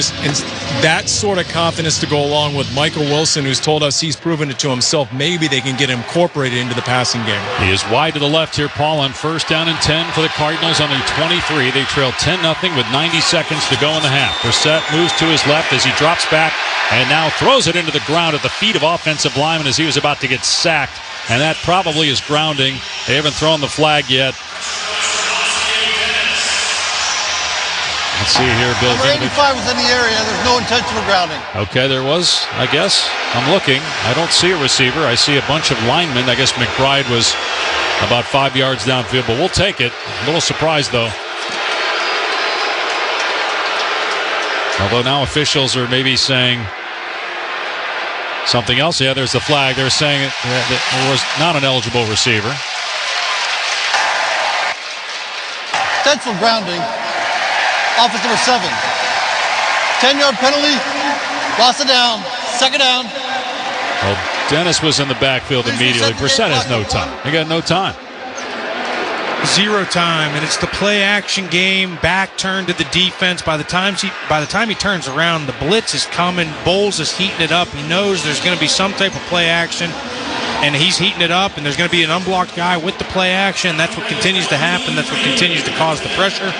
that sort of confidence to go along with Michael Wilson, who's told us he's proven it to himself. Maybe they can get him incorporated into the passing game. He is wide to the left here, Paul, on 1st down and 10 for the Cardinals on the 23. They trail 10-0 with 90 seconds to go in the half. Brissett moves to his left as he drops back and now throws it into the ground at the feet of offensive lineman as he was about to get sacked. And that probably is grounding. They haven't thrown the flag yet. Let's see here, Bill. Number 85 was in the area. There's no intentional grounding. Okay, there was, I guess. I'm looking. I don't see a receiver. I see a bunch of linemen. I guess McBride was about 5 yards downfield, but we'll take it. A little surprised, though. Although now officials are maybe saying something else. Yeah, there's the flag. They're saying that it was not an eligible receiver. Intentional grounding. Offense number 7. 10-yard penalty. Loss of down. 2nd down. Well, Dennis was in the backfield immediately. Brissett has no time. He got no time. 0 time, and it's the play-action game. Back turn to the defense. By the time he turns around, the blitz is coming. Bowles is heating it up. He knows there's going to be some type of play action, and he's heating it up. And there's going to be an unblocked guy with the play action. That's what continues to happen. That's what continues to cause the pressure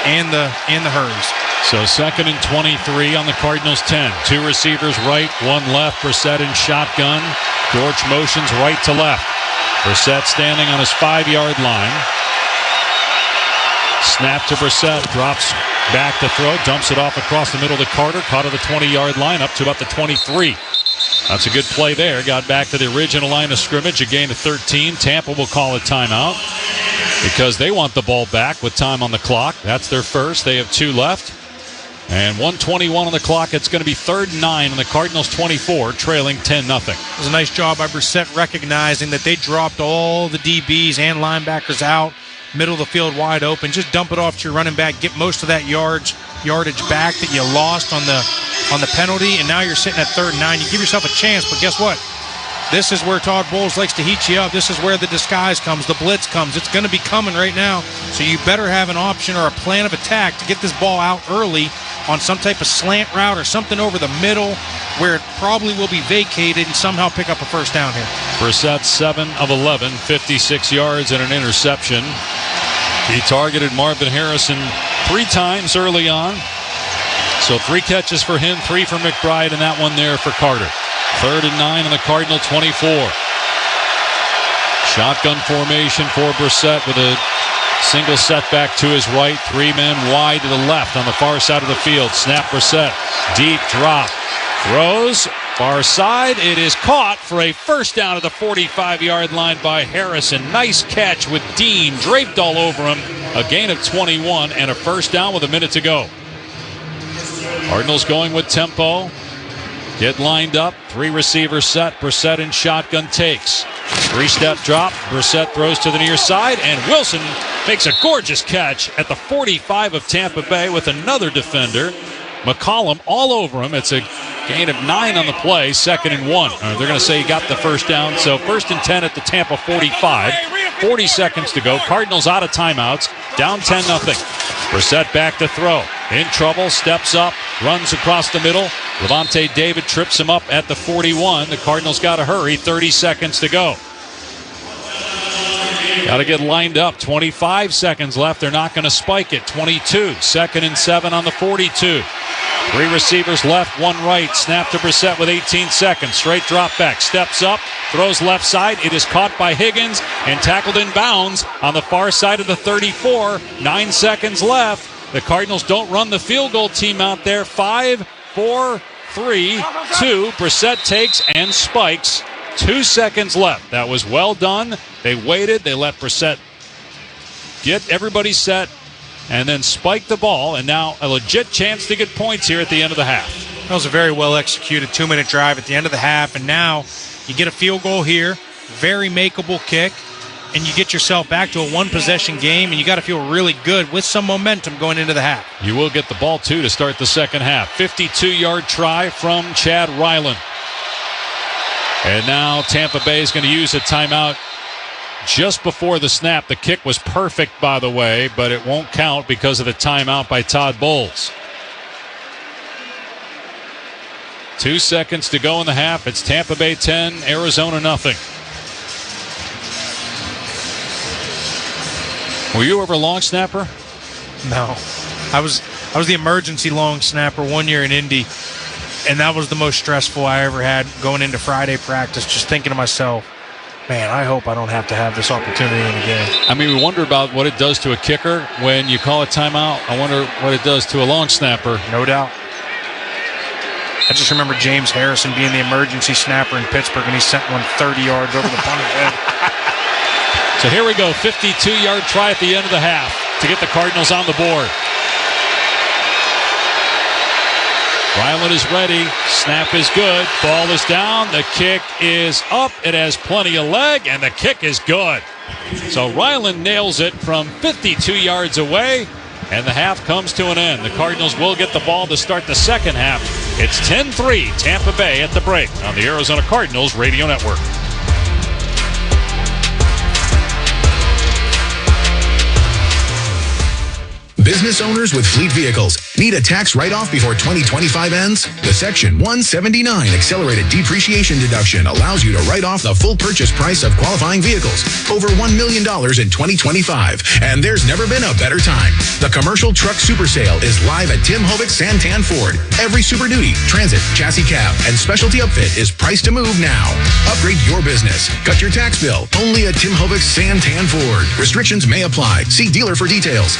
and the hurries. So 2nd and 23 on the Cardinals 10. 2 receivers right, 1 left. Brissett in shotgun. Dortch motions right to left. Brissett standing on his 5-yard line. Snap to Brissett, drops back to throw, dumps it off across the middle to Carter, caught at the 20-yard line, up to about the 23. That's a good play there. Got back to the original line of scrimmage, a gain of 13. Tampa will call a timeout because they want the ball back with time on the clock. That's their first. They have 2 left. And 1:21 on the clock. It's going to be 3rd and 9 on the Cardinals 24, trailing 10-0. It was a nice job by Brissett recognizing that they dropped all the DBs and linebackers out. Middle of the field wide open. Just dump it off to your running back. Get most of that yardage back that you lost on the penalty. And now you're sitting at 3rd and 9. You give yourself a chance, but guess what? This is where Todd Bowles likes to heat you up. This is where the disguise comes, the blitz comes. It's going to be coming right now. So you better have an option or a plan of attack to get this ball out early on some type of slant route or something over the middle where it probably will be vacated and somehow pick up a 1st down here. Brissett 7 of 11, 56 yards and an interception. He targeted Marvin Harrison 3 times early on. So 3 catches for him, 3 for McBride, and that one there for Carter. 3rd and 9 on the Cardinal 24. Shotgun formation for Brissett with a single setback to his right. 3 men wide to the left on the far side of the field. Snap Brissett. Deep drop. Throws. Far side. It is caught for a 1st down at the 45-yard line by Harrison. Nice catch with Dean draped all over him. A gain of 21 and a 1st down with a minute to go. Cardinals going with tempo. Get lined up. 3 receivers set. Brissett in shotgun takes. 3-step drop. Brissett throws to the near side, and Wilson makes a gorgeous catch at the 45 of Tampa Bay with another defender. McCollum all over him. It's a gain of 9 on the play. 2nd and 1. They're going to say he got the 1st down. So 1st and 10 at the Tampa 45. 40 seconds to go. Cardinals out of timeouts. Down 10-0. Brissett back to throw. In trouble. Steps up. Runs across the middle. Levante David trips him up at the 41. The Cardinals got to hurry. 30 seconds to go. Got to get lined up. 25 seconds left. They're not going to spike it. 22. 2nd and 7 on the 42. 3 receivers left, 1 right. Snap to Brissett with 18 seconds. Straight drop back. Steps up, throws left side. It is caught by Higgins and tackled in bounds on the far side of the 34. 9 seconds left. The Cardinals don't run the field goal team out there. 5, 4, 3, 2. Brissett takes and spikes. 2 seconds left. That was well done. They waited. They let Brissett get everybody set and then spike the ball. And now a legit chance to get points here at the end of the half. That was a very well executed 2-minute drive at the end of the half. And now you get a field goal here. Very makeable kick. And you get yourself back to a 1-possession game, and you got to feel really good with some momentum going into the half. You will get the ball, too, to start the second half. 52-yard try from Chad Ryland. And now Tampa Bay is going to use a timeout just before the snap. The kick was perfect, by the way, but it won't count because of the timeout by Todd Bowles. 2 seconds to go in the half. It's Tampa Bay 10, Arizona nothing. Were you ever a long snapper? No. I was the emergency long snapper one year in Indy, and that was the most stressful I ever had going into Friday practice, just thinking to myself, man, I hope I don't have to have this opportunity in a game. I mean, we wonder about what it does to a kicker when you call a timeout. I wonder what it does to a long snapper. No doubt. I just remember James Harrison being the emergency snapper in Pittsburgh, and he sent one 30 yards over the punter's head. So here we go, 52-yard try at the end of the half to get the Cardinals on the board. Ryland is ready. Snap is good. Ball is down. The kick is up. It has plenty of leg, and the kick is good. So Ryland nails it from 52 yards away, and the half comes to an end. The Cardinals will get the ball to start the second half. It's 10-3 Tampa Bay at the break on the Arizona Cardinals Radio Network. Business owners with fleet vehicles need a tax write-off before 2025 ends? The Section 179 accelerated depreciation deduction allows you to write off the full purchase price of qualifying vehicles, over $1 million in 2025. And there's never been a better time. The commercial truck super sale is live at Tim Hovic's Santan Ford. Every Super Duty, Transit, Chassis Cab, and Specialty Upfit is priced to move now. Upgrade your business. Cut your tax bill. Only at Tim Hovic's Santan Ford. Restrictions may apply. See dealer for details.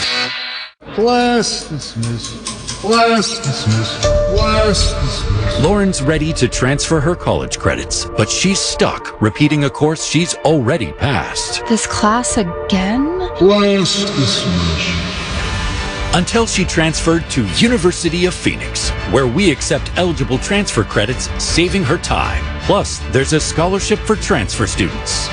Bless, dismiss. Bless, dismiss. Bless, dismiss. Lauren's ready to transfer her college credits, but she's stuck repeating a course she's already passed. This class again? Bless, dismiss. Until she transferred to University of Phoenix, where we accept eligible transfer credits, saving her time. Plus, there's a scholarship for transfer students.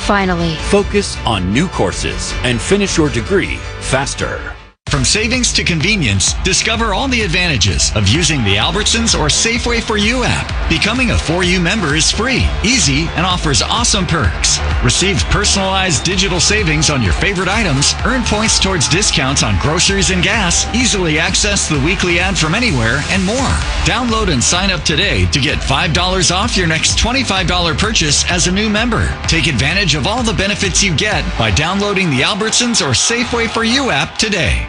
Finally. Focus on new courses and finish your degree faster. From savings to convenience, discover all the advantages of using the Albertsons or Safeway for You app. Becoming a For You member is free, easy, and offers awesome perks. Receive personalized digital savings on your favorite items, earn points towards discounts on groceries and gas, easily access the weekly ad from anywhere, and more. Download and sign up today to get $5 off your next $25 purchase as a new member. Take advantage of all the benefits you get by downloading the Albertsons or Safeway for You app today.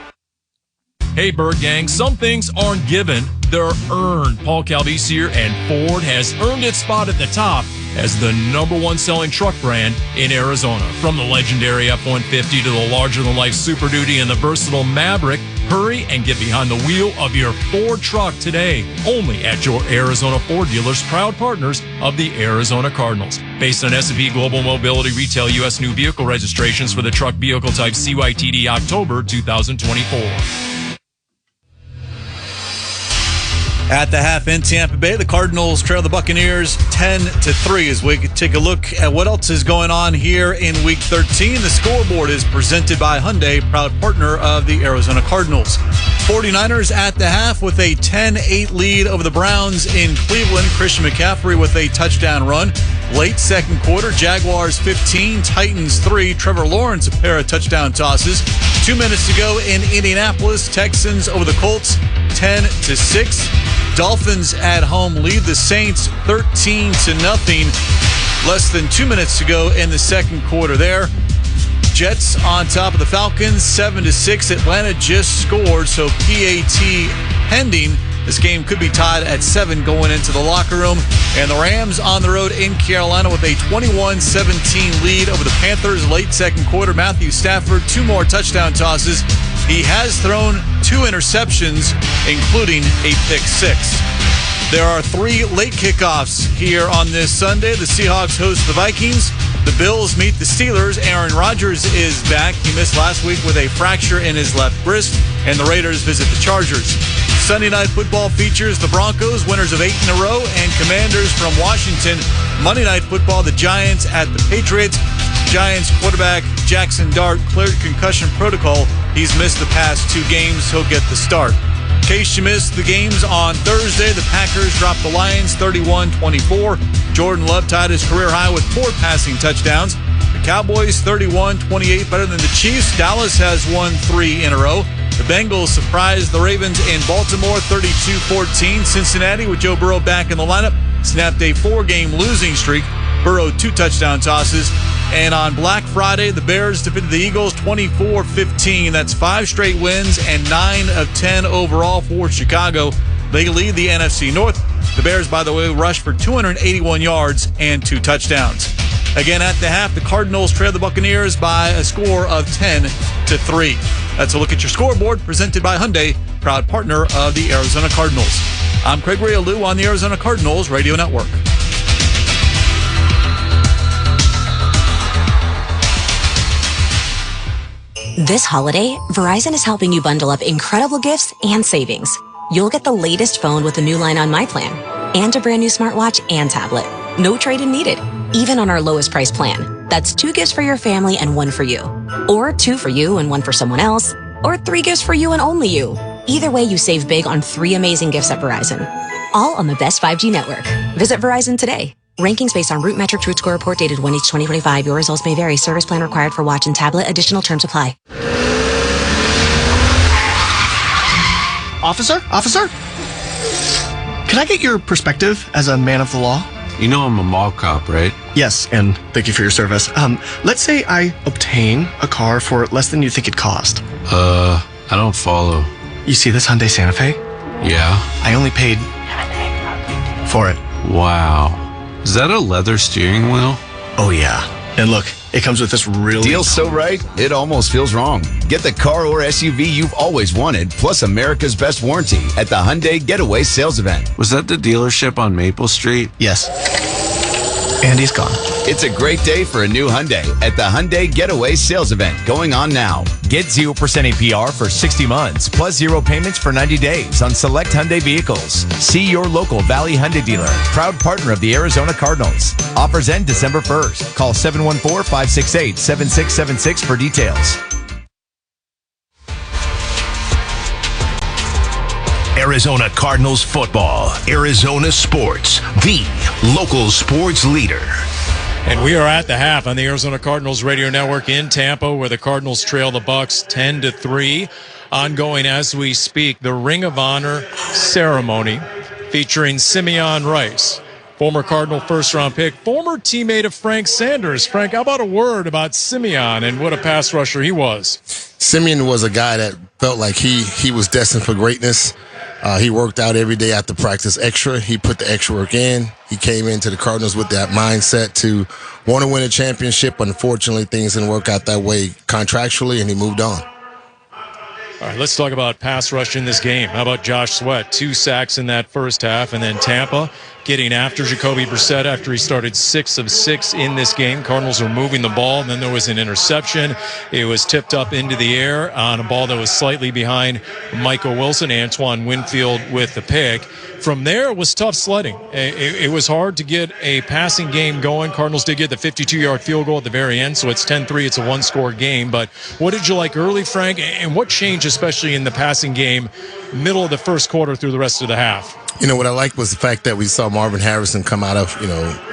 Hey, Bird Gang, some things aren't given, they're earned. Paul Calvisier and Ford has earned its spot at the top as the #1 selling truck brand in Arizona. From the legendary F-150 to the larger-than-life Super Duty and the versatile Maverick, hurry and get behind the wheel of your Ford truck today. Only at your Arizona Ford dealers, proud partners of the Arizona Cardinals. Based on S&P Global Mobility Retail U.S. new vehicle registrations for the truck vehicle type CYTD October 2024. At the half in Tampa Bay, the Cardinals trail the Buccaneers 10-3 as we take a look at what else is going on here in Week 13. The scoreboard is presented by Hyundai, proud partner of the Arizona Cardinals. 49ers at the half with a 10-8 lead over the Browns in Cleveland. Christian McCaffrey with a touchdown run. Late second quarter, Jaguars 15, Titans 3. Trevor Lawrence a pair of touchdown tosses. 2 minutes to go in Indianapolis. Texans over the Colts 10-6. Dolphins at home lead the Saints 13-0. Less than 2 minutes to go in the second quarter there. Jets on top of the Falcons 7-6. Atlanta just scored, so PAT pending. This game could be tied at 7 going into the locker room. And the Rams on the road in Carolina with a 21-17 lead over the Panthers late second quarter. Matthew Stafford, 2 more touchdown tosses. He has thrown 2 interceptions, including a pick 6. There are 3 late kickoffs here on this Sunday. The Seahawks host the Vikings. The Bills meet the Steelers. Aaron Rodgers is back. He missed last week with a fracture in his left wrist. And the Raiders visit the Chargers. Sunday Night Football features the Broncos, winners of 8 in a row, and Commanders from Washington. Monday Night Football, the Giants at the Patriots. Giants quarterback Jackson Dart cleared concussion protocol. He's missed the past 2 games. He'll get the start. In case you missed the games on Thursday, the Packers dropped the Lions 31-24. Jordan Love tied his career high with 4 passing touchdowns. The Cowboys 31-28, better than the Chiefs. Dallas has won 3 in a row. The Bengals surprised the Ravens in Baltimore 32-14. Cincinnati, with Joe Burrow back in the lineup, snapped a 4-game losing streak. Burrow 2 touchdown tosses. And on Black Friday, the Bears defeated the Eagles 24-15. That's 5 straight wins and 9 of 10 overall for Chicago. They lead the NFC North. The Bears, by the way, rushed for 281 yards and 2 touchdowns. Again, at the half, the Cardinals trail the Buccaneers by a score of 10-3. That's a look at your scoreboard, presented by Hyundai, proud partner of the Arizona Cardinals. I'm Craig Realu on the Arizona Cardinals Radio Network. This holiday, Verizon is helping you bundle up incredible gifts and savings. You'll get the latest phone with a new line on My Plan, and a brand new smartwatch and tablet. No trade-in needed, even on our lowest price plan. That's 2 gifts for your family and 1 for you. Or 2 for you and 1 for someone else. Or 3 gifts for you and only you. Either way, you save big on 3 amazing gifts at Verizon. All on the best 5G network. Visit Verizon today. Rankings based on Root Metric Root Score report dated 1/2025. Your results may vary. Service plan required for watch and tablet. Additional terms apply. Officer? Can I get your perspective as a man of the law? You know I'm a mall cop, right? Yes, and thank you for your service. Let's say I obtain a car for less than you think it cost. I don't follow. You see this Hyundai Santa Fe? Yeah. I only paid for it. Wow. Is that a leather steering wheel? Oh, yeah. And look, it comes with this really... Deal's so right, it almost feels wrong. Get the car or SUV you've always wanted, plus America's best warranty at the Hyundai Getaway Sales Event. Was that the dealership on Maple Street? Yes. And he's gone. It's a great day for a new Hyundai at the Hyundai Getaway Sales Event going on now. Get 0% APR for 60 months, plus 0 payments for 90 days on select Hyundai vehicles. See your local Valley Hyundai dealer, proud partner of the Arizona Cardinals. Offers end December 1st. Call 714-568-7676 for details. Arizona Cardinals football, Arizona sports, the local sports leader. And we are at the half on the Arizona Cardinals Radio Network in Tampa, where the Cardinals trail the Bucs 10-3. Ongoing as we speak, the Ring of Honor ceremony featuring Simeon Rice, former Cardinal first-round pick, former teammate of Frank Sanders. Frank, how about a word about Simeon and what a pass rusher he was? Simeon was a guy that felt like he was destined for greatness. He worked out every day after practice extra. He put the extra work in. He came into the Cardinals with that mindset to want to win a championship. Unfortunately, things didn't work out that way contractually, and he moved on. All right, let's talk about pass rush in this game. How about Josh Sweat? 2 sacks in that first half, and then Tampa getting after Jacoby Brissett after he started 6 of 6 in this game. Cardinals were moving the ball, and then there was an interception. It was tipped up into the air on a ball that was slightly behind Michael Wilson. Antoine Winfield with the pick. From there, it was tough sledding. It was hard to get a passing game going. Cardinals did get the 52-yard field goal at the very end, so it's 10-3. It's a one-score game. But what did you like early, Frank? And what changed, especially in the passing game, middle of the first quarter through the rest of the half? You know, what I liked was the fact that we saw Marvin Harrison come out of,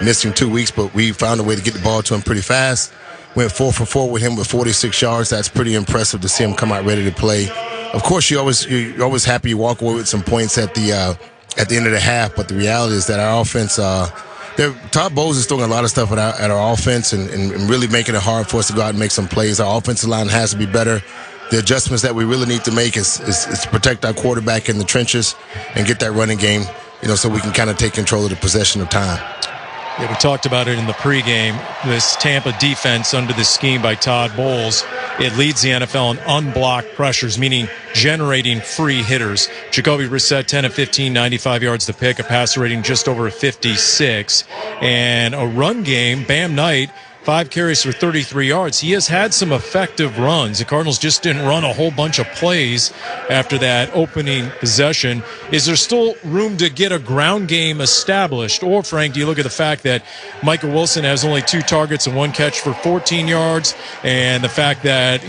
missing 2 weeks, but we found a way to get the ball to him pretty fast. Went 4 for 4 with him with 46 yards. That's pretty impressive to see him come out ready to play. Of course, you're always happy you walk away with some points at the end of the half, but the reality is that our offense, Todd Bowles is doing a lot of stuff at our offense and really making it hard for us to go out and make some plays. Our offensive line has to be better. the adjustments that we really need to make is to protect our quarterback in the trenches and get that running game, so we can kind of take control of the possession of time. Yeah, we talked about it in the pregame. This Tampa defense under the scheme by Todd Bowles, it leads the NFL in unblocked pressures, meaning generating free hitters. Jacoby Brissett, 10 of 15, 95 yards to pick, a passer rating just over 56. And a run game, Bam Knight, 5 carries for 33 yards. He has had some effective runs. The Cardinals just didn't run a whole bunch of plays after that opening possession. Is there still room to get a ground game established? Or, Frank, do you look at the fact that Michael Wilson has only 2 targets and 1 catch for 14 yards, and the fact that,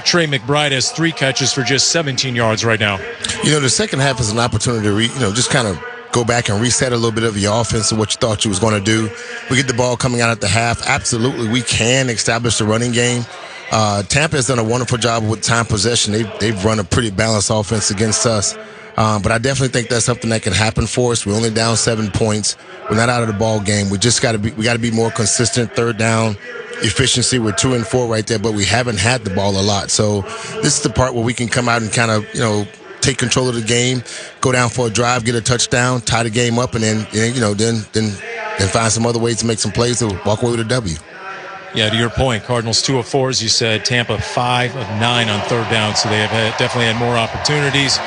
Trey McBride has 3 catches for just 17 yards right now? The second half is an opportunity to just kind of go back and reset a little bit of your offense and what you thought you was going to do. We get the ball coming out at the half. Absolutely, we can establish the running game. Tampa has done a wonderful job with time possession. They've run a pretty balanced offense against us. But I definitely think that's something that can happen for us. We're only down 7 points. We're not out of the ball game. We just got to be more consistent. Third down efficiency. We're 2 and 4 right there, but we haven't had the ball a lot. So this is the part where we can come out and kind of take control of the game, go down for a drive, get a touchdown, tie the game up, and then find some other ways to make some plays to walk away with a W. Yeah, to your point, Cardinals 2 of 4, as you said. Tampa 5 of 9 on third down, so they have definitely had more opportunities.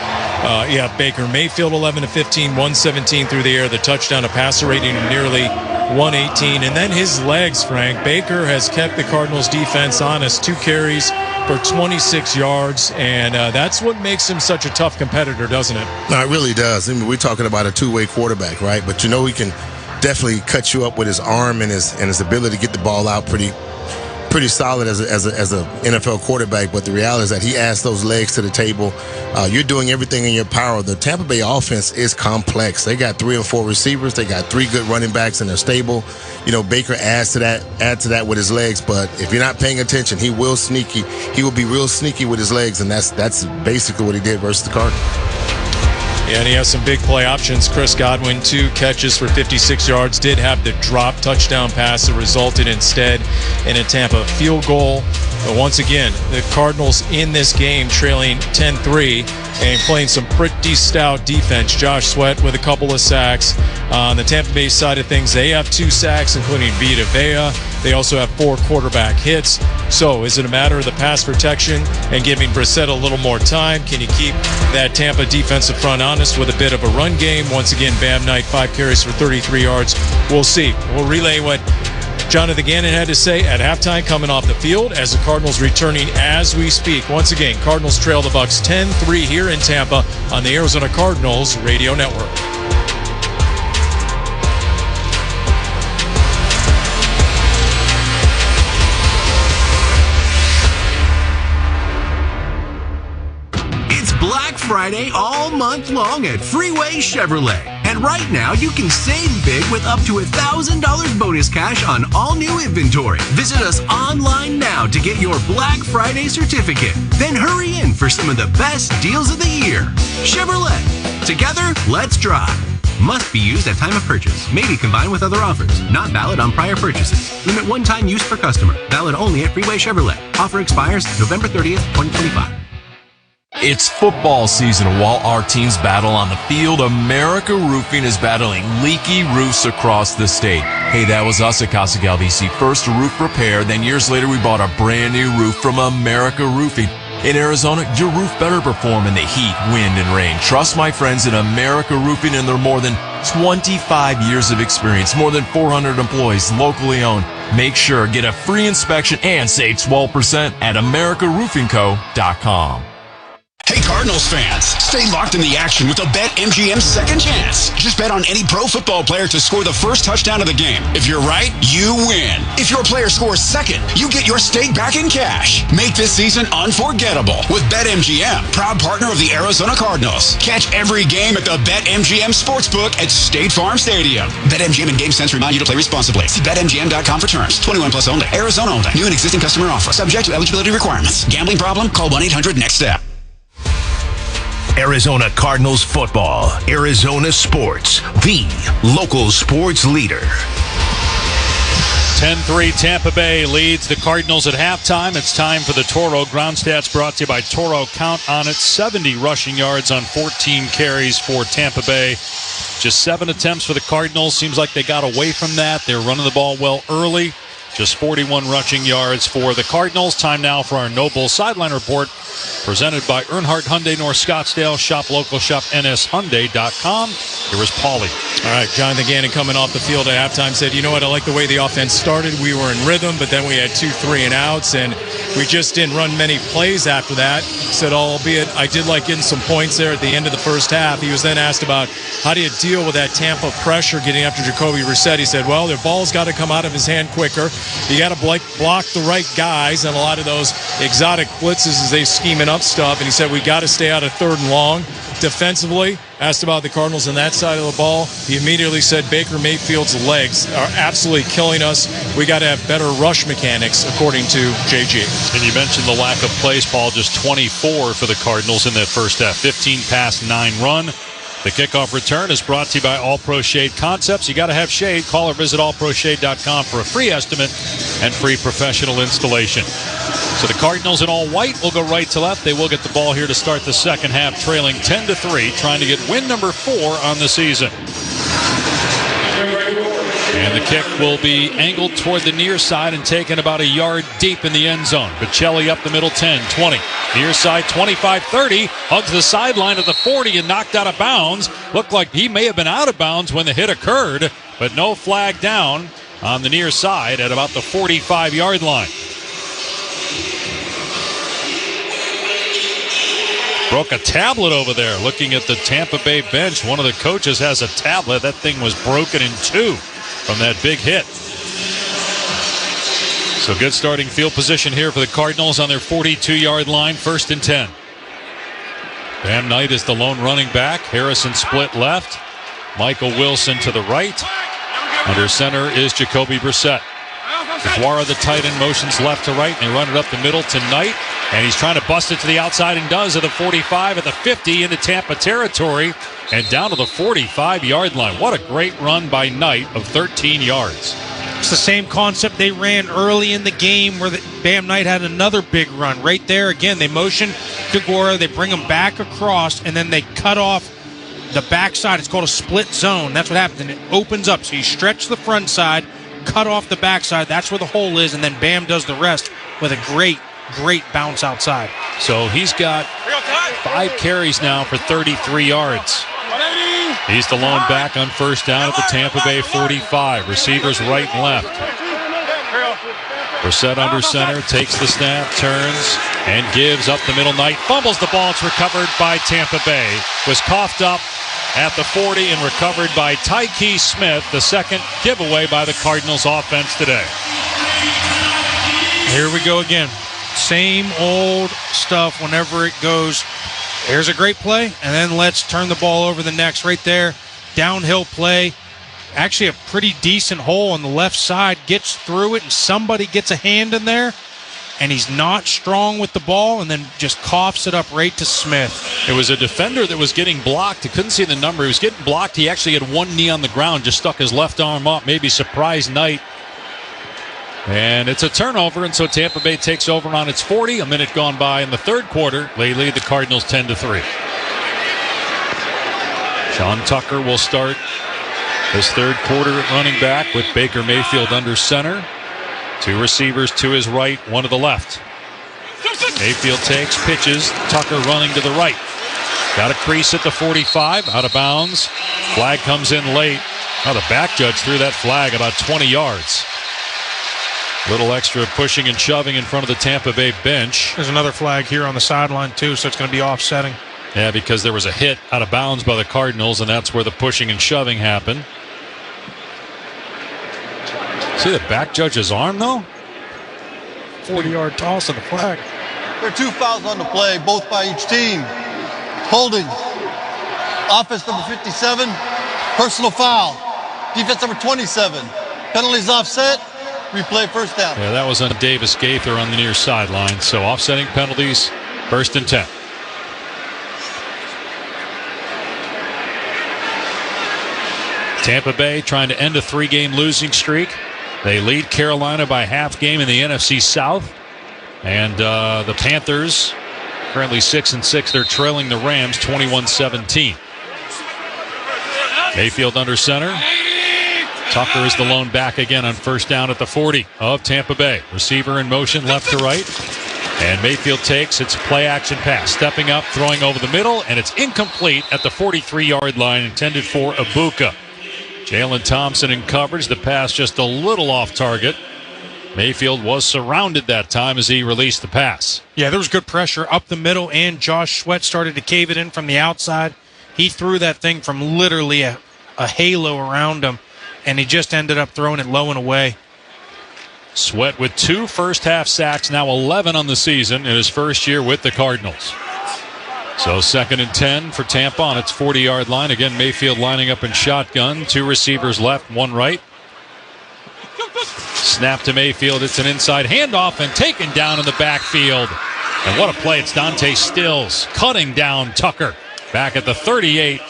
Baker Mayfield 11 of 15, 117 through the air, the touchdown, a passer rating of nearly 118, and then his legs, Frank. Baker has kept the Cardinals defense honest. 2 carries for 26 yards, and that's what makes him such a tough competitor, doesn't it? No, it really does. I mean, we're talking about a two-way quarterback, right? But he can definitely cut you up with his arm and his ability to get the ball out pretty solid as a NFL quarterback. But the reality is that he adds those legs to the table. You're doing everything in your power. The Tampa Bay offense is complex. They got 3 and 4 receivers. They got 3 good running backs in their stable. Baker adds to that with his legs. But if you're not paying attention, he will be real sneaky with his legs, and that's basically what he did versus the Cardinals. Yeah, and he has some big play options. Chris Godwin, 2 catches for 56 yards, did have the drop touchdown pass that resulted instead in a Tampa field goal. But once again, the Cardinals in this game trailing 10-3 and playing some pretty stout defense. Josh Sweat with a couple of sacks. On the Tampa Bay side of things, they have 2 sacks, including Vita Vea. They also have 4 quarterback hits. So is it a matter of the pass protection and giving Brissett a little more time? Can you keep that Tampa defensive front honest with a bit of a run game? Once again, Bam Knight, 5 carries for 33 yards. We'll see. We'll relay what Jonathan Gannon had to say at halftime coming off the field as the Cardinals returning as we speak. Once again, Cardinals trail the Bucs 10-3 here in Tampa on the Arizona Cardinals Radio Network. Black Friday all month long at Freeway Chevrolet. And right now, you can save big with up to $1,000 bonus cash on all new inventory. Visit us online now to get your Black Friday certificate. Then hurry in for some of the best deals of the year. Chevrolet. Together, let's drive. Must be used at time of purchase. May be combined with other offers. Not valid on prior purchases. Limit one-time use per customer. Valid only at Freeway Chevrolet. Offer expires November 30th, 2025. It's football season. While our teams battle on the field, America Roofing is battling leaky roofs across the state. Hey, that was us at Casa Galvisi. First a roof repair, then years later we bought a brand new roof from America Roofing. In Arizona, your roof better perform in the heat, wind, and rain. Trust my friends at America Roofing and their more than 25 years of experience, more than 400 employees, locally owned. Make sure, get a free inspection and save 12% at AmericaRoofingCo.com. Hey Cardinals fans, stay locked in the action with the BetMGM Second Chance. Just bet on any pro football player to score the first touchdown of the game. If you're right, you win. If your player scores second, you get your stake back in cash. Make this season unforgettable with BetMGM, proud partner of the Arizona Cardinals. Catch every game at the BetMGM Sportsbook at State Farm Stadium. BetMGM and GameSense remind you to play responsibly. See BetMGM.com for terms. 21 plus only. Arizona only. New and existing customer offer. Subject to eligibility requirements. Gambling problem? Call 1-800-NEXT-STEP. Arizona Cardinals football. Arizona Sports, the local sports leader. 10-3 Tampa Bay leads the Cardinals at halftime. It's time for the Toro Ground Stats, brought to you by Toro. Count on it. 70 rushing yards on 14 carries for Tampa Bay. Just 7 attempts for the Cardinals. Seems like they got away from that. They're running the ball well early. Just 41 rushing yards for the Cardinals. Time now for our Noble Sideline Report, presented by Earnhardt Hyundai North Scottsdale. Shop local, shop nshyundai.com. Here is Paulie. All right, Jonathan Gannon coming off the field at halftime said, you know what, I like the way the offense started. We were in rhythm, but then we had 2 3-and-outs, and we just didn't run many plays after that. Said, albeit I did like getting some points there at the end of the first half. He was then asked about how do you deal with that Tampa pressure getting after Jacoby Brissett. He said, well, their ball's got to come out of his hand quicker. You got to block the right guys, and a lot of those exotic blitzes as they scheming up stuff. And he said, we got to stay out of 3rd and long. Defensively, asked about the Cardinals on that side of the ball, he immediately said Baker Mayfield's legs are absolutely killing us. We got to have better rush mechanics, according to JG. And you mentioned the lack of plays, Paul. Just 24 for the Cardinals in that first half. 15 pass, 9 run. The kickoff return is brought to you by All Pro Shade Concepts. You got to have shade. Call or visit allproshade.com for a free estimate and free professional installation. So the Cardinals in all white will go right to left. They will get the ball here to start the second half, trailing 10-3, trying to get win number 4 on the season. And the kick will be angled toward the near side and taken about a yard deep in the end zone. Bocelli up the middle, 10, 20. Near side, 25, 30. Hugs the sideline at the 40 and knocked out of bounds. Looked like he may have been out of bounds when the hit occurred, but no flag down on the near side at about the 45-yard line. Broke a tablet over there. Looking at the Tampa Bay bench, one of the coaches has a tablet. That thing was broken in 2 from that big hit. So good starting field position here for the Cardinals on their 42-yard line, 1st and 10. Bam Knight is the lone running back. Harrison split left. Michael Wilson to the right. Under center is Jacoby Brissett. Guara, the tight end, motions left to right, and they run it up the middle to Knight. And he's trying to bust it to the outside and does at the 45, at the 50 into Tampa territory, and down to the 45-yard line. What a great run by Knight of 13 yards. It's the same concept they ran early in the game where Bam Knight had another big run. Right there, again, they motion Guara, they bring him back across, and then they cut off the backside. It's called a split zone. That's what happens, and it opens up. So you stretch the front side, cut off the backside. That's where the hole is, and then Bam does the rest with a great bounce outside. So he's got 5 carries now for 33 yards. He's the lone back on first down at the Tampa Bay 45. Receivers right and left. Brissett under center, takes the snap, turns, and gives up the middle. Knight fumbles the ball. It's recovered by Tampa Bay. Was coughed up at the 40 and recovered by Tyke Smith, the second giveaway by the Cardinals offense today. Here we go again. Same old stuff whenever it goes. Here's a great play, and then let's turn the ball over the next. Right there, downhill play. Actually a pretty decent hole on the left side. Gets through it, and somebody gets a hand in there, and he's not strong with the ball, and then just coughs it up right to Smith. It was a defender that was getting blocked. He couldn't see the number. He was getting blocked. He actually had one knee on the ground, just stuck his left arm up, maybe surprised Knight. And it's a turnover, and so Tampa Bay takes over on its 40. A minute gone by in the third quarter. They lead the Cardinals 10-3. Sean Tucker will start this third quarter at running back with Baker Mayfield under center. 2 receivers to his right, 1 to the left. Mayfield takes, pitches, Tucker running to the right. Got a crease at the 45, out of bounds. Flag comes in late. Now the back judge threw that flag about 20 yards. Little extra pushing and shoving in front of the Tampa Bay bench. There's another flag here on the sideline, too, so it's going to be offsetting. Yeah, because there was a hit out of bounds by the Cardinals, and that's where the pushing and shoving happened. See the back judge's arm, though? 40-yard toss of the flag. There are 2 fouls on the play, both by each team. Holding. Offense number 57, personal foul. Defense number 27. Penalties offset. Replay first down. Yeah, that was on Davis Gaither on the near sideline. So offsetting penalties, 1st and 10. Tampa Bay trying to end a 3-game losing streak. They lead Carolina by half game in the NFC South. And the Panthers, currently 6-6, they're trailing the Rams 21-17. Mayfield under center. Tucker is the lone back again on first down at the 40 of Tampa Bay. Receiver in motion left to right. And Mayfield takes its play action pass. Stepping up, throwing over the middle, and it's incomplete at the 43-yard line, intended for Ibuka. Jalen Thompson in coverage. The pass just a little off target. Mayfield was surrounded that time as he released the pass. Yeah, there was good pressure up the middle, and Josh Sweat started to cave it in from the outside. He threw that thing from literally a halo around him, and he just ended up throwing it low and away. Sweat with 2 first-half sacks, now 11 on the season in his first year with the Cardinals. So 2nd and 10 for Tampa on its 40-yard line. Again, Mayfield lining up in shotgun. 2 receivers left, 1 right. Snap to Mayfield. It's an inside handoff and taken down in the backfield. And what a play. It's Dante Stills cutting down Tucker. Back at the 38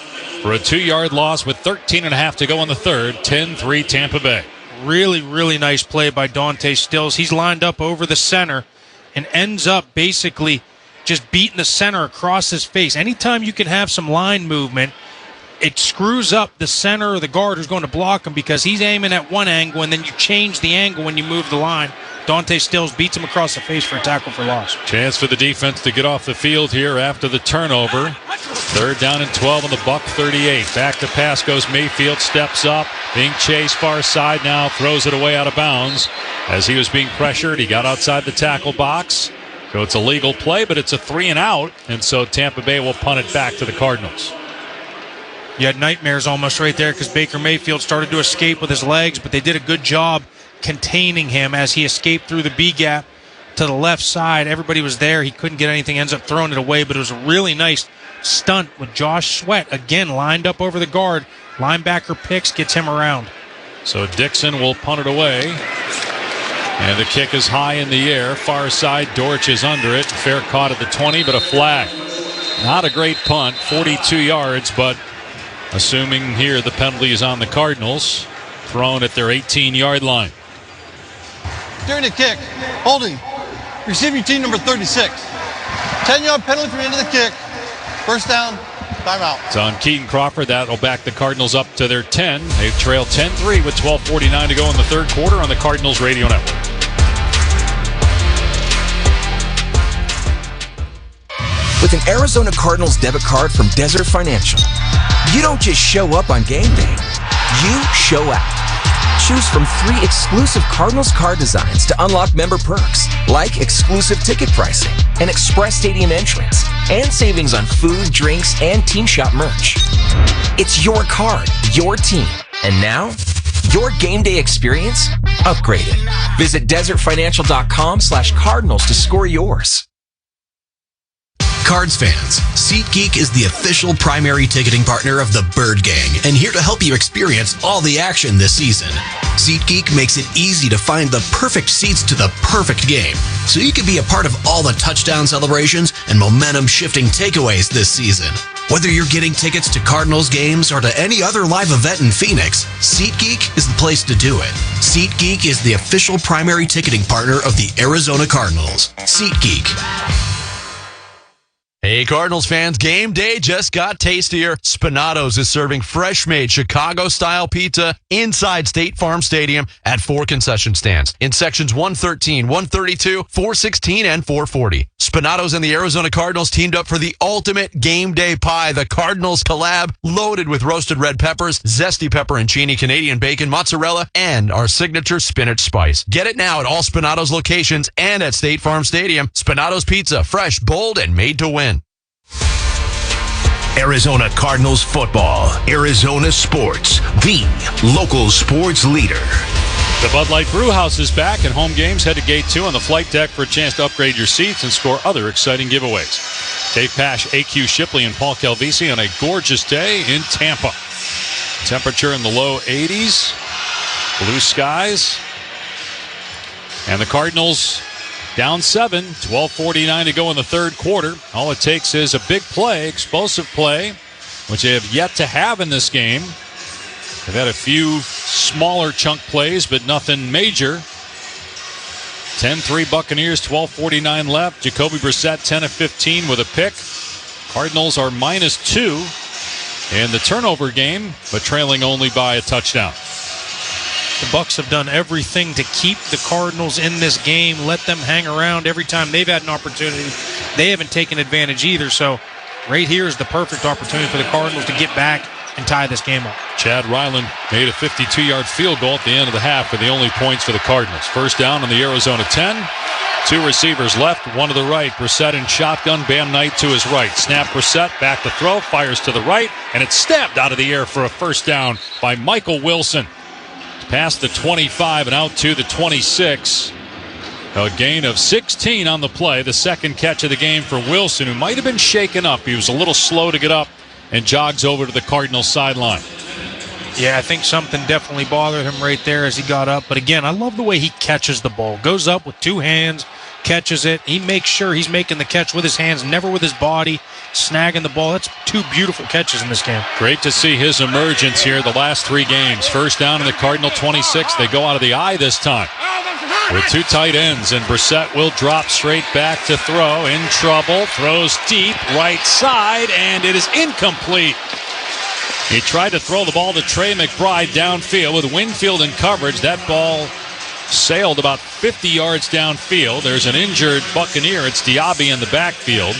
for a 2-yard loss with 13.5 to go in the third. 10-3 Tampa Bay. Really, really nice play by Dante Stills. He's lined up over the center and ends up basically just beating the center across his face. Anytime you can have some line movement, it screws up the center or the guard who's going to block him because he's aiming at one angle and then you change the angle when you move the line. Dante Stills beats him across the face for a tackle for loss. Chance for the defense to get off the field here after the turnover. 3rd down and 12 on the Buck 38. Back to pass goes Mayfield, steps up, being chased far side now, throws it away out of bounds. As he was being pressured, he got outside the tackle box. So it's a legal play, but it's a 3-and-out, and so Tampa Bay will punt it back to the Cardinals. You had nightmares almost right there because Baker Mayfield started to escape with his legs, but they did a good job containing him as he escaped through the B gap to the left side. Everybody was there. He couldn't get anything, ends up throwing it away, but it was a really nice stunt with Josh Sweat, again, lined up over the guard. Linebacker picks, gets him around. So Dixon will punt it away. And the kick is high in the air. Far side, Dortch is under it. Fair caught at the 20, but a flag. Not a great punt, 42 yards, but assuming here the penalty is on the Cardinals, thrown at their 18-yard line. During the kick, holding, receiving team number 36. 10-yard penalty for the end of the kick. First down, timeout. It's on Keaton Crawford. That'll back the Cardinals up to their 10. They've trailed 10-3 with 12:49 to go in the third quarter on the Cardinals Radio Network. With an Arizona Cardinals debit card from Desert Financial, you don't just show up on game day. You show out. Choose from 3 exclusive Cardinals card designs to unlock member perks, like exclusive ticket pricing, an express stadium entrance, and savings on food, drinks, and team shop merch. It's your card, your team, and now, your game day experience upgraded. Visit desertfinancial.com/Cardinals to score yours. Cards fans, SeatGeek is the official primary ticketing partner of the Bird Gang and here to help you experience all the action this season. SeatGeek makes it easy to find the perfect seats to the perfect game, so you can be a part of all the touchdown celebrations and momentum-shifting takeaways this season. Whether you're getting tickets to Cardinals games or to any other live event in Phoenix, SeatGeek is the place to do it. SeatGeek is the official primary ticketing partner of the Arizona Cardinals. SeatGeek. Hey, Cardinals fans, game day just got tastier. Spinato's is serving fresh-made Chicago-style pizza inside State Farm Stadium at 4 concession stands in sections 113, 132, 416, and 440. Spinato's and the Arizona Cardinals teamed up for the ultimate game day pie, the Cardinals collab, loaded with roasted red peppers, zesty pepperoncini, Canadian bacon, mozzarella, and our signature spinach spice. Get it now at all Spinato's locations and at State Farm Stadium. Spinato's Pizza, fresh, bold, and made to win. Arizona Cardinals football, Arizona sports, the local sports leader. The Bud Light Brewhouse is back, and home games head to Gate 2 on the flight deck for a chance to upgrade your seats and score other exciting giveaways. Dave Pash, AQ Shipley, and Paul Calvisi on a gorgeous day in Tampa. Temperature in the low 80s, blue skies, and the Cardinals down 7, 12:49 to go in the third quarter. All it takes is a big play, explosive play, which they have yet to have in this game. They've had a few smaller chunk plays, but nothing major. 10-3 Buccaneers, 12:49 left. Jacoby Brissett 10 of 15 with a pick. Cardinals are -2 in the turnover game, but trailing only by a touchdown. The Bucs have done everything to keep the Cardinals in this game, let them hang around every time they've had an opportunity. They haven't taken advantage either, so right here is the perfect opportunity for the Cardinals to get back and tie this game up. Chad Ryland made a 52-yard field goal at the end of the half for the only points for the Cardinals. First down on the Arizona 10. 2 receivers left, one to the right. Brissett in shotgun, Bam Knight to his right. Snap Brissett, back to throw, fires to the right, and it's stabbed out of the air for a first down by Michael Wilson. Past the 25 and out to the 26. A gain of 16 on the play. The second catch of the game for Wilson, who might have been shaken up. He was a little slow to get up and jogs over to the Cardinals sideline. Yeah, I think something definitely bothered him right there as he got up. But again, I love the way he catches the ball. Goes up with 2 hands, catches it. He makes sure he's making the catch with his hands, never with his body, snagging the ball. That's 2 beautiful catches in this game. Great to see his emergence here the last 3 games. First down in the Cardinal 26. They go out of the eye this time with 2 tight ends, and Brissett will drop straight back to throw. In trouble, throws deep, right side, and it is incomplete. He tried to throw the ball to Trey McBride downfield with Winfield in coverage. That ball sailed about 50 yards downfield. There's an injured Buccaneer. It's Diaby in the backfield.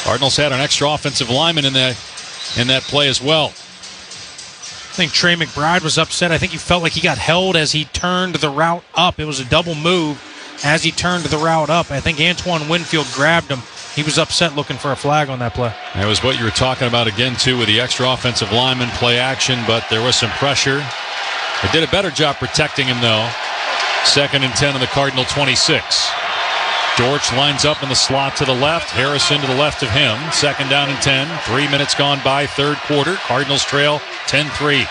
Cardinals had an extra offensive lineman in that play as well. I think Trey McBride was upset. I think he felt like he got held as he turned the route up. It was a double move as he turned the route up. I think Antoine Winfield grabbed him. He was upset looking for a flag on that play. That was what you were talking about again, too, with the extra offensive lineman play action, but there was some pressure. They did a better job protecting him, though. 2nd and 10 on the Cardinal 26. Dortch lines up in the slot to the left. Harrison to the left of him. 2nd down and 10. 3 minutes gone by, 3rd quarter. Cardinals trail 10-3.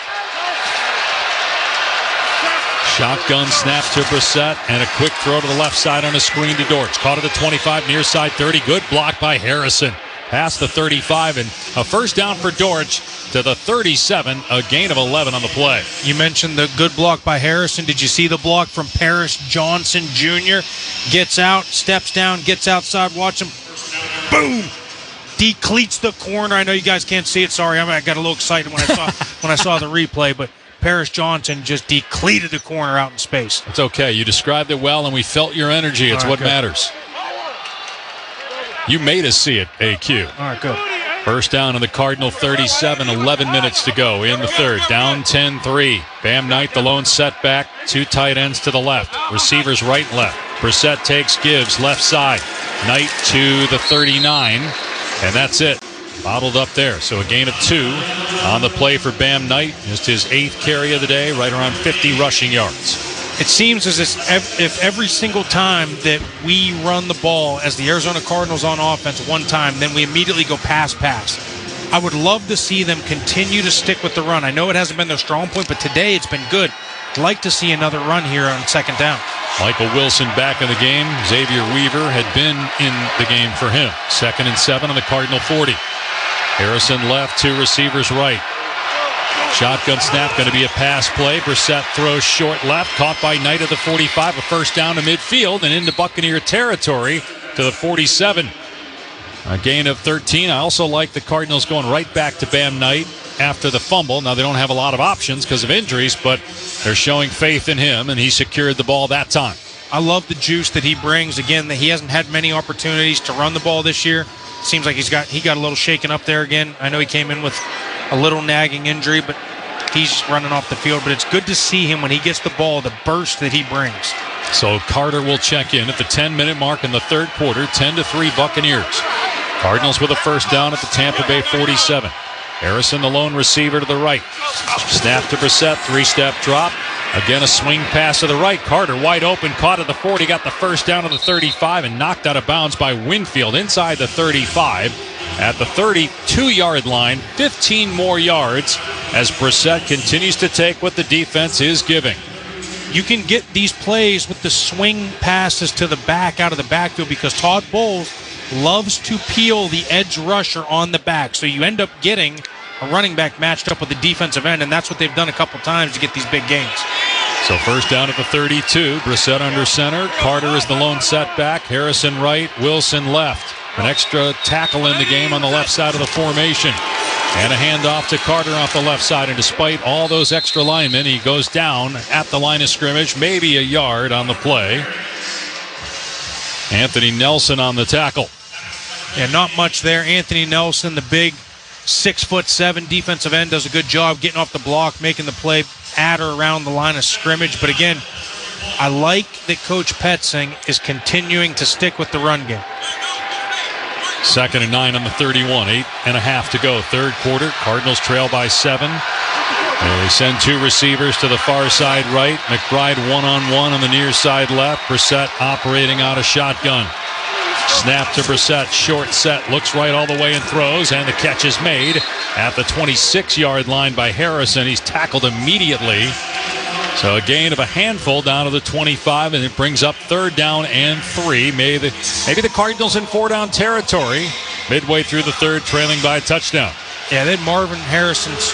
Shotgun snap to Brissett, and a quick throw to the left side on a screen to Dortch. Caught at the 25, near side 30. Good block by Harrison. Past the 35, and a first down for Dortch to the 37. A gain of 11 on the play. You mentioned the good block by Harrison. Did you see the block from Paris Johnson Jr.? Gets out, steps down, gets outside. Watch him. Boom! Decleats the corner. I know you guys can't see it. Sorry, I got a little excited when I saw the replay, but Paris Johnson just decleated the corner out in space. It's okay. You described it well, and we felt your energy. It's what matters. You made us see it, AQ. All right, good. First down on the Cardinal 37, 11 minutes to go in the 3rd. Down 10-3. Bam Knight, the lone setback. 2 tight ends to the left. Receivers right and left. Brissett takes, gives, left side. Knight to the 39, and that's it. Bottled up there. So a gain of 2 on the play for Bam Knight. Just his 8th carry of the day, right around 50 rushing yards. It seems as if every single time that we run the ball as the Arizona Cardinals on offense one time, then we immediately go pass. I would love to see them continue to stick with the run. I know it hasn't been their strong point, but today it's been good. I'd like to see another run here on 2nd down. Michael Wilson back in the game. Xavier Weaver had been in the game for him. 2nd and 7 on the Cardinal 40. Harrison left, 2 receivers right. Shotgun snap, going to be a pass play. Brissett throws short left, caught by Knight at the 45. A first down to midfield and into Buccaneer territory to the 47. A gain of 13. I also like the Cardinals going right back to Bam Knight after the fumble. Now, they don't have a lot of options because of injuries, but they're showing faith in him, and he secured the ball that time. I love the juice that he brings. Again, that he hasn't had many opportunities to run the ball this year. Seems like he got a little shaken up there again. I know he came in with a little nagging injury, but he's running off the field. But it's good to see him when he gets the ball, the burst that he brings. So Carter will check in at the 10-minute mark in the 3rd quarter. 10-3 Buccaneers. Cardinals with a first down at the Tampa Bay 47. Harrison, the lone receiver to the right. Snap to Brissett, 3-step drop. Again, a swing pass to the right. Carter wide open, caught at the 40, got the first down at the 35, and knocked out of bounds by Winfield inside the 35 at the 32-yard line. 15 more yards as Brissett continues to take what the defense is giving. You can get these plays with the swing passes to the back out of the backfield because Todd Bowles loves to peel the edge rusher on the back. So you end up getting a running back matched up with the defensive end, and that's what they've done a couple times to get these big gains. So first down at the 32. Brissett under center. Carter is the lone setback. Harrison right, Wilson left. An extra tackle in the game on the left side of the formation. And a handoff to Carter off the left side. And despite all those extra linemen, he goes down at the line of scrimmage, maybe a yard on the play. Anthony Nelson on the tackle. Yeah, not much there. Anthony Nelson, the big 6'7" defensive end, does a good job getting off the block, making the play at or around the line of scrimmage. But again, I like that Coach Petzing is continuing to stick with the run game. 2nd and 9 on the 31. 8.5 to go. Third quarter. Cardinals trail by 7. They send 2 receivers to the far side right. McBride one-on-one on the near side left. Brissett operating out of shotgun. Snap to Brissett. Short set. Looks right all the way and throws. And the catch is made at the 26-yard line by Harrison. He's tackled immediately. So a gain of a handful down to the 25, and it brings up 3rd down and 3. Maybe the Cardinals in 4-down territory midway through the third, trailing by a touchdown. Yeah, then Marvin Harrison's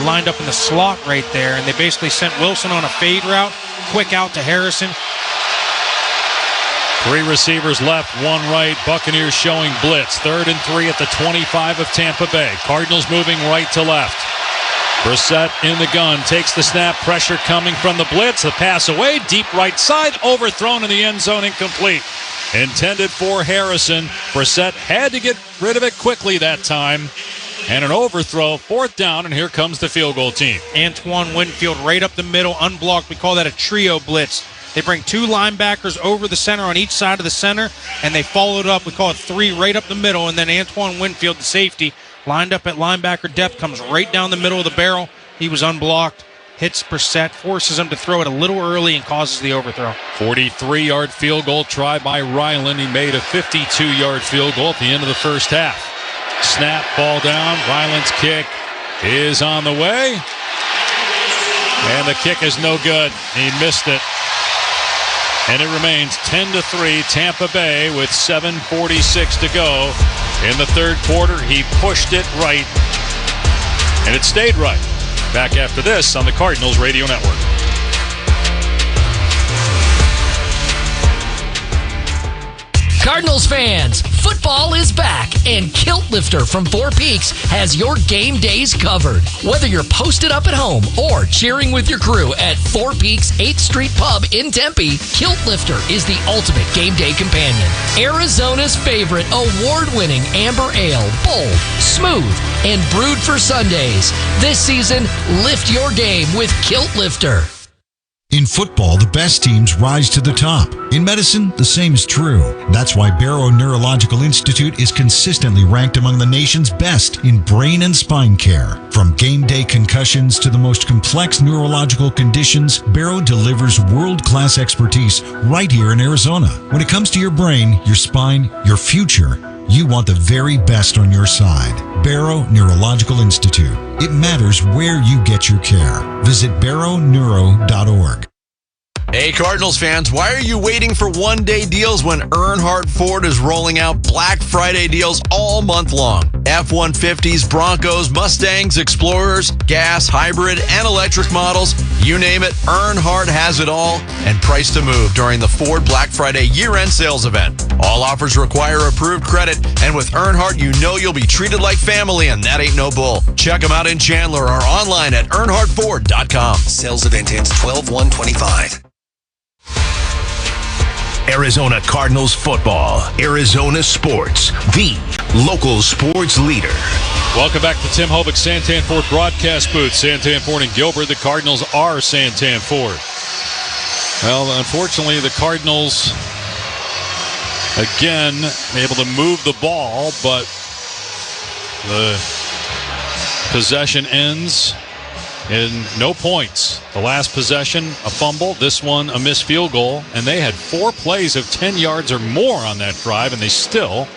lined up in the slot right there, and they basically sent Wilson on a fade route, quick out to Harrison. 3 receivers left, 1 right. Buccaneers showing blitz. 3rd and 3 at the 25 of Tampa Bay. Cardinals moving right to left. Brissett in the gun, takes the snap, pressure coming from the blitz, the pass away, deep right side, overthrown in the end zone, incomplete. Intended for Harrison. Brissett had to get rid of it quickly that time. And an overthrow, 4th down, and here comes the field goal team. Antoine Winfield right up the middle, unblocked. We call that a trio blitz. They bring 2 linebackers over the center on each side of the center, and they followed up. We call it 3 right up the middle, and then Antoine Winfield, the safety, lined up at linebacker depth, comes right down the middle of the barrel. He was unblocked, hits Brissett, forces him to throw it a little early, and causes the overthrow. 43-yard field goal try by Ryland. He made a 52-yard field goal at the end of the first half. Snap, ball down. Ryland's kick is on the way. And the kick is no good. He missed it. And it remains 10-3, Tampa Bay with 7:46 to go. In the third quarter, he pushed it right, and it stayed right. Back after this on the Cardinals Radio Network. Cardinals fans, football is back, and Kilt Lifter from Four Peaks has your game days covered. Whether you're posted up at home or cheering with your crew at Four Peaks 8th Street Pub in Tempe, Kilt Lifter is the ultimate game day companion. Arizona's favorite award-winning amber ale, bold, smooth, and brewed for Sundays. This season, lift your game with Kilt Lifter. In football, the best teams rise to the top. In medicine, the same is true. That's why Barrow Neurological Institute is consistently ranked among the nation's best in brain and spine care. From game day concussions to the most complex neurological conditions, Barrow delivers world-class expertise right here in Arizona. When it comes to your brain, your spine, your future, you want the very best on your side. Barrow Neurological Institute. It matters where you get your care. Visit barrowneuro.org. Hey, Cardinals fans, why are you waiting for one-day deals when Earnhardt Ford is rolling out Black Friday deals all month long? F-150s, Broncos, Mustangs, Explorers, gas, hybrid, and electric models, you name it, Earnhardt has it all and price to move during the Ford Black Friday year-end sales event. All offers require approved credit, and with Earnhardt, you know you'll be treated like family, and that ain't no bull. Check them out in Chandler or online at earnhardtford.com. Sales event ends 12/1/25. Arizona Cardinals football. Arizona Sports, the local sports leader. Welcome back to Tim Hovick's Santan Ford broadcast booth. Santan Ford and Gilbert. The Cardinals are Santan Ford. Well, unfortunately, the Cardinals, again, able to move the ball, but the possession ends in no points. The last possession, a fumble. This one, a missed field goal. And they had 4 plays of 10 yards or more on that drive, and they still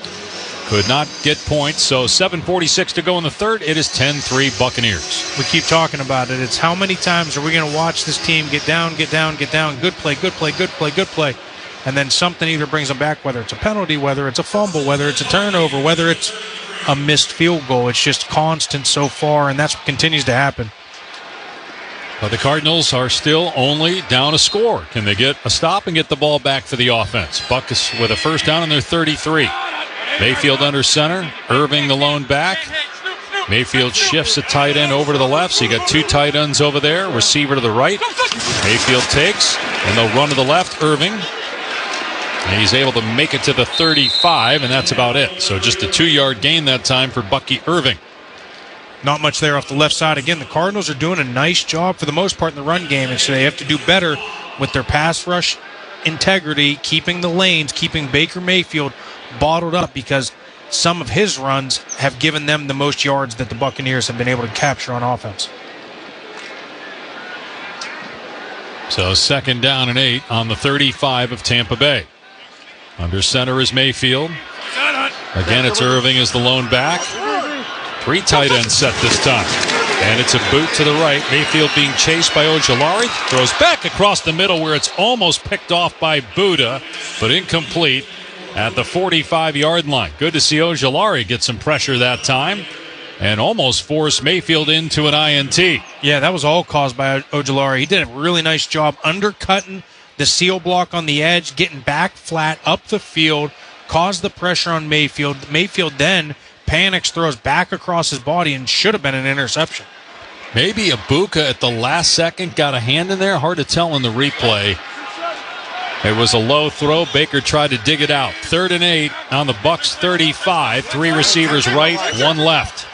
could not get points. So 7:46 to go in the third. It is 10-3 Buccaneers. We keep talking about it. It's how many times are we going to watch this team get down, get down, get down, good play, good play, good play, good play. And then something either brings them back, whether it's a penalty, whether it's a fumble, whether it's a turnover, whether it's a missed field goal. It's just constant so far, and that's what continues to happen. But the Cardinals are still only down a score. Can they get a stop and get the ball back for the offense? Bucks with a first down on their 33. Mayfield under center. Irving the lone back. Mayfield shifts a tight end over to the left. So you got two tight ends over there. Receiver to the right. Mayfield takes, and they'll run to the left. Irving. And he's able to make it to the 35, and that's about it. So just a 2-yard gain that time for Bucky Irving. Not much there off the left side. Again, the Cardinals are doing a nice job for the most part in the run game, and so they have to do better with their pass rush integrity, keeping the lanes, keeping Baker Mayfield bottled up, because some of his runs have given them the most yards that the Buccaneers have been able to capture on offense. So 2nd down and 8 on the 35 of Tampa Bay. Under center is Mayfield. Again, it's Irving as the lone back. 3 tight ends set this time. And it's a boot to the right. Mayfield being chased by Ojulari. Throws back across the middle where it's almost picked off by Buddha, but incomplete at the 45-yard line. Good to see Ojulari get some pressure that time and almost force Mayfield into an INT. Yeah, that was all caused by Ojulari. He did a really nice job undercutting the seal block on the edge, getting back flat up the field, caused the pressure on Mayfield. Mayfield then panics, throws back across his body, and should have been an interception. Maybe Ibuka at the last second got a hand in there. Hard to tell in the replay. It was a low throw. Baker tried to dig it out. 3rd and 8 on the Bucs 35. 3 receivers right, 1 left.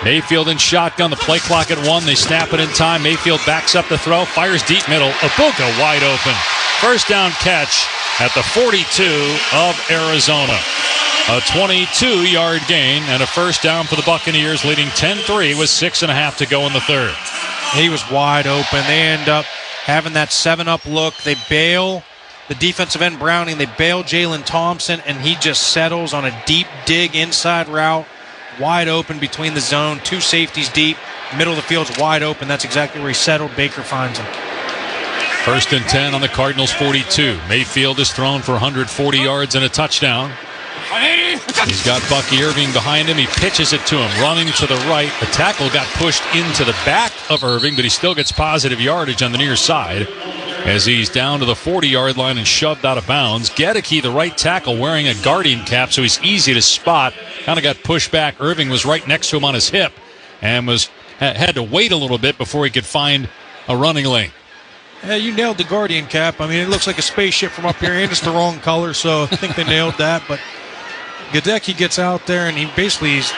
Mayfield in shotgun. The play clock at 1. They snap it in time. Mayfield backs up the throw. Fires deep middle. Ibuka wide open. First down catch at the 42 of Arizona. A 22-yard gain and a first down for the Buccaneers, leading 10-3 with 6.5 to go in the 3rd. He was wide open. They end up having that 7-up look. They bail the defensive end Browning. They bail Jalen Thompson, and he just settles on a deep dig inside route. Wide open between the zone. 2 safeties deep. Middle of the field's wide open. That's exactly where he settled. Baker finds him. 1st and 10 on the Cardinals 42. Mayfield is thrown for 140 yards and a touchdown. He's got Bucky Irving behind him. He pitches it to him, running to the right. The tackle got pushed into the back of Irving, but he still gets positive yardage on the near side as he's down to the 40-yard line and shoved out of bounds. Gedeke, the right tackle, wearing a Guardian cap, so he's easy to spot. Kind of got pushed back. Irving was right next to him on his hip and had to wait a little bit before he could find a running lane. Yeah, you nailed the Guardian cap. I mean, it looks like a spaceship from up here, and it's the wrong color, so I think they nailed that. But Gedeke gets out there, and he basically is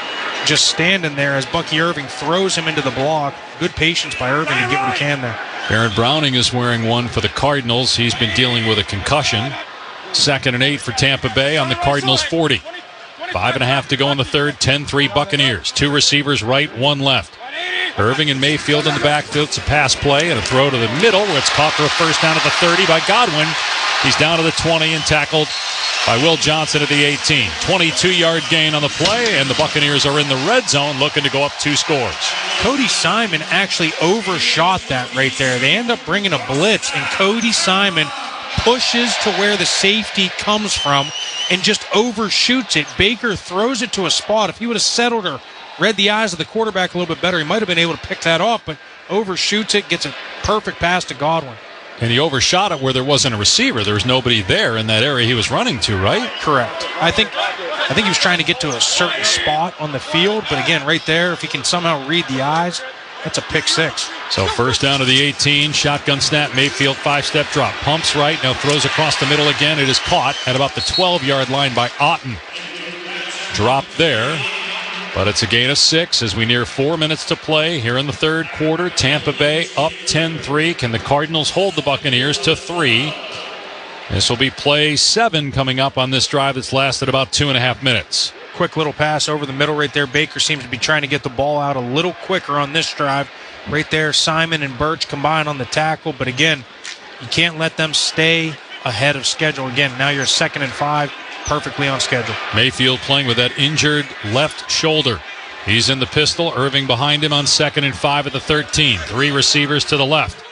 just standing there as Bucky Irving throws him into the block. Good patience by Irving to get what he can there. Aaron Browning is wearing one for the Cardinals. He's been dealing with a concussion. 2nd and 8 for Tampa Bay on the Cardinals 40. 5.5 to go in the 3rd. 10-3 Buccaneers. 2 receivers right, 1 left. Irving and Mayfield in the backfield. It's a pass play and a throw to the middle where it's caught for a first down at the 30 by Godwin. He's down to the 20 and tackled by Will Johnson at the 18. 22-yard gain on the play, and the Buccaneers are in the red zone looking to go up 2 scores. Cody Simon actually overshot that right there. They end up bringing a blitz, and Cody Simon pushes to where the safety comes from and just overshoots it. Baker throws it to a spot. If he would have settled or read the eyes of the quarterback a little bit better, he might have been able to pick that off, but overshoots it, gets a perfect pass to Godwin. And he overshot it where there wasn't a receiver. There was nobody there in that area he was running to, right? Correct. I think he was trying to get to a certain spot on the field, but again, right there, if he can somehow read the eyes, that's a pick 6. So first down to the 18, shotgun snap, Mayfield 5-step drop. Pumps right, now throws across the middle again. It is caught at about the 12-yard line by Otten. Drop there. But it's a gain of 6 as we near 4 minutes to play here in the 3rd quarter. Tampa Bay up 10-3. Can the Cardinals hold the Buccaneers to 3? This will be play 7 coming up on this drive that's lasted about 2.5 minutes. Quick little pass over the middle right there. Baker seems to be trying to get the ball out a little quicker on this drive. Right there, Simon and Birch combine on the tackle. But again, you can't let them stay ahead of schedule. Again, now you're 2nd and 5. Perfectly on schedule. Mayfield playing with that injured left shoulder. He's in the pistol. Irving behind him on 2nd and 5 at the 13. 3 receivers to the left.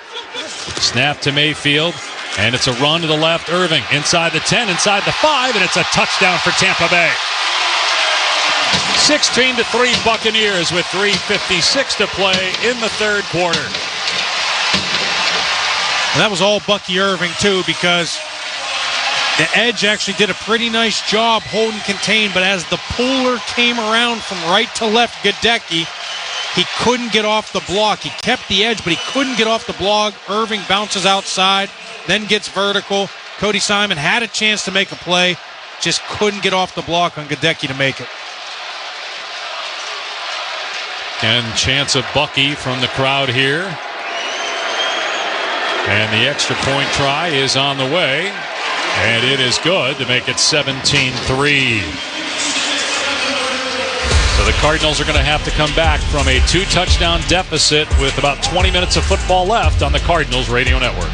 Snap to Mayfield, and it's a run to the left. Irving inside the 10, inside the 5, and it's a touchdown for Tampa Bay. 16-3 Buccaneers with 3:56 to play in the third quarter. And that was all Bucky Irving, too, because the edge actually did a pretty nice job holding contained, but as the puller came around from right to left, Gadecki, he couldn't get off the block. He kept the edge, but he couldn't get off the block. Irving bounces outside, then gets vertical. Cody Simon had a chance to make a play, just couldn't get off the block on Gadecki to make it. And chance of Bucky from the crowd here. And the extra point try is on the way. And it is good to make it 17-3. So the Cardinals are going to have to come back from a 2-touchdown deficit with about 20 minutes of football left on the Cardinals Radio Network.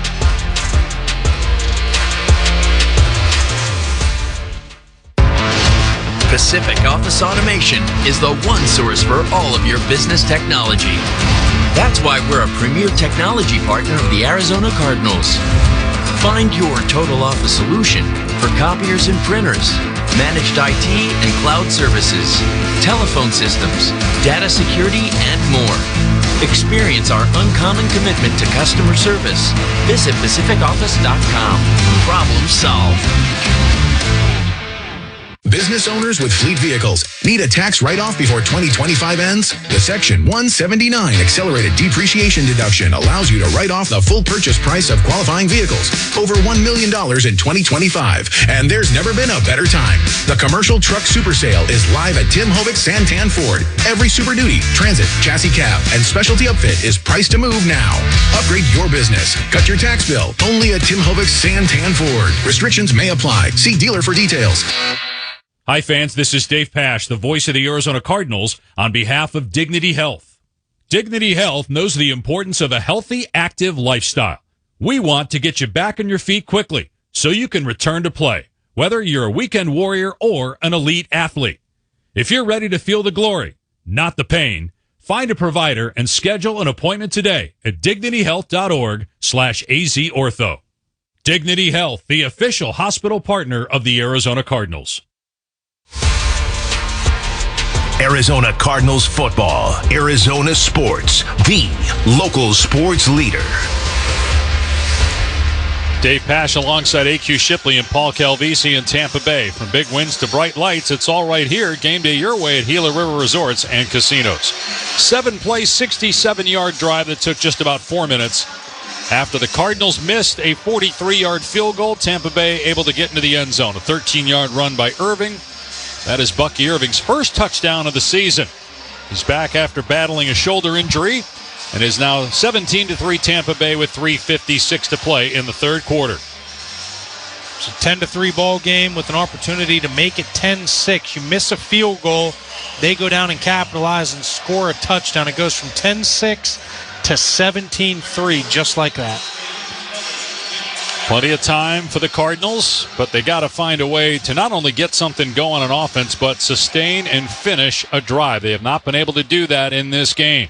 Pacific Office Automation is the one source for all of your business technology. That's why we're a premier technology partner of the Arizona Cardinals. Find your total office solution for copiers and printers, managed IT and cloud services, telephone systems, data security, and more. Experience our uncommon commitment to customer service. Visit PacificOffice.com. Problem solved. Business owners with fleet vehicles need a tax write-off before 2025 ends? The Section 179 Accelerated Depreciation Deduction allows you to write off the full purchase price of qualifying vehicles over $1 million in 2025. And there's never been a better time. The Commercial Truck Super Sale is live at Tim Hovic's Santan Ford. Every Super Duty, Transit, Chassis Cab, and Specialty Upfit is priced to move now. Upgrade your business. Cut your tax bill. Only at Tim Hovic's Santan Ford. Restrictions may apply. See dealer for details. Hi, fans. This is Dave Pasch, the voice of the Arizona Cardinals, on behalf of Dignity Health. Dignity Health knows the importance of a healthy, active lifestyle. We want to get you back on your feet quickly so you can return to play, whether you're a weekend warrior or an elite athlete. If you're ready to feel the glory, not the pain, find a provider and schedule an appointment today at dignityhealth.org/AZOrtho. Dignity Health, the official hospital partner of the Arizona Cardinals. Arizona Cardinals football. Arizona sports. The local sports leader. Dave Pasch alongside A.Q. Shipley and Paul Calvisi in Tampa Bay. From big wins to bright lights, it's all right here. Game day your way at Gila River Resorts and Casinos. 7-play, 67-yard drive that took just about 4 minutes. After the Cardinals missed a 43-yard field goal, Tampa Bay able to get into the end zone. A 13-yard run by Irving. That is Bucky Irving's first touchdown of the season. He's back after battling a shoulder injury and is now 17-3 Tampa Bay with 3:56 to play in the third quarter. It's a 10-3 ball game with an opportunity to make it 10-6. You miss a field goal, they go down and capitalize and score a touchdown. It goes from 10-6 to 17-3, just like that. Plenty of time for the Cardinals, but they got to find a way to not only get something going on offense, but sustain and finish a drive. They have not been able to do that in this game.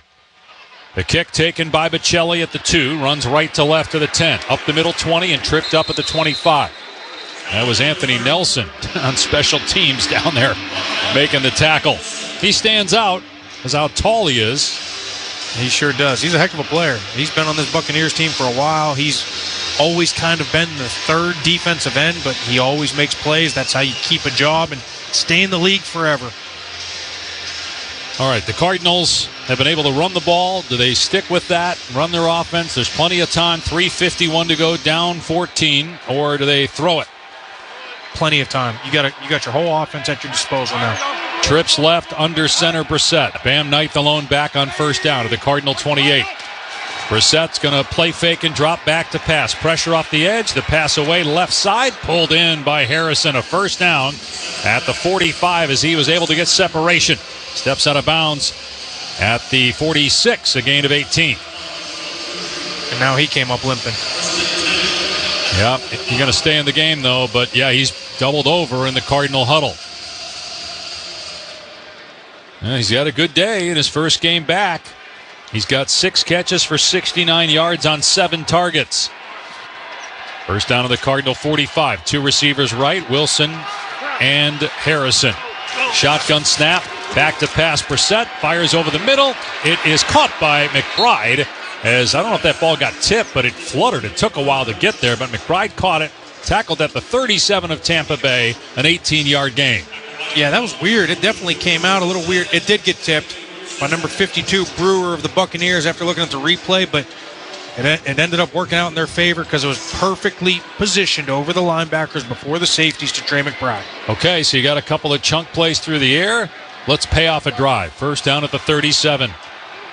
The kick taken by Bocelli at the 2, runs right to left to the 10, up the middle 20 and tripped up at the 25. That was Anthony Nelson on special teams down there making the tackle. He stands out as how tall he is. He sure does. He's a heck of a player. He's been on this Buccaneers team for a while. He's always kind of been the third defensive end, but he always makes plays. That's how you keep a job and stay in the league forever. All right, the Cardinals have been able to run the ball. Do they stick with that, run their offense? There's plenty of time, 3:51 to go, down 14, or do they throw it? Plenty of time. You got your whole offense at your disposal now. Trips left, under center, Brissett. Bam Knight alone back on first down to the Cardinal 28. Brissett's going to play fake and drop back to pass. Pressure off the edge. The pass away left side. Pulled in by Harrison. A first down at the 45 as he was able to get separation. Steps out of bounds at the 46, a gain of 18. And now he came up limping. Yeah, he's going to stay in the game, though. But, yeah, he's doubled over in the Cardinal huddle. Yeah, he's got a good day in his first game back. He's got 6 catches for 69 yards on 7 targets. First down to the Cardinal 45. 2 receivers right, Wilson and Harrison. Shotgun snap. Back to pass. Brissett fires over the middle. It is caught by McBride. As I don't know if that ball got tipped, but it fluttered. It took a while to get there, but McBride caught it. Tackled at the 37 of Tampa Bay, an 18-yard gain. Yeah, that was weird. It definitely came out a little weird. It did get tipped by number 52, Brewer of the Buccaneers, after looking at the replay, but it ended up working out in their favor because it was perfectly positioned over the linebackers before the safeties to Trey McBride. Okay, so you got a couple of chunk plays through the air. Let's pay off a drive. First down at the 37.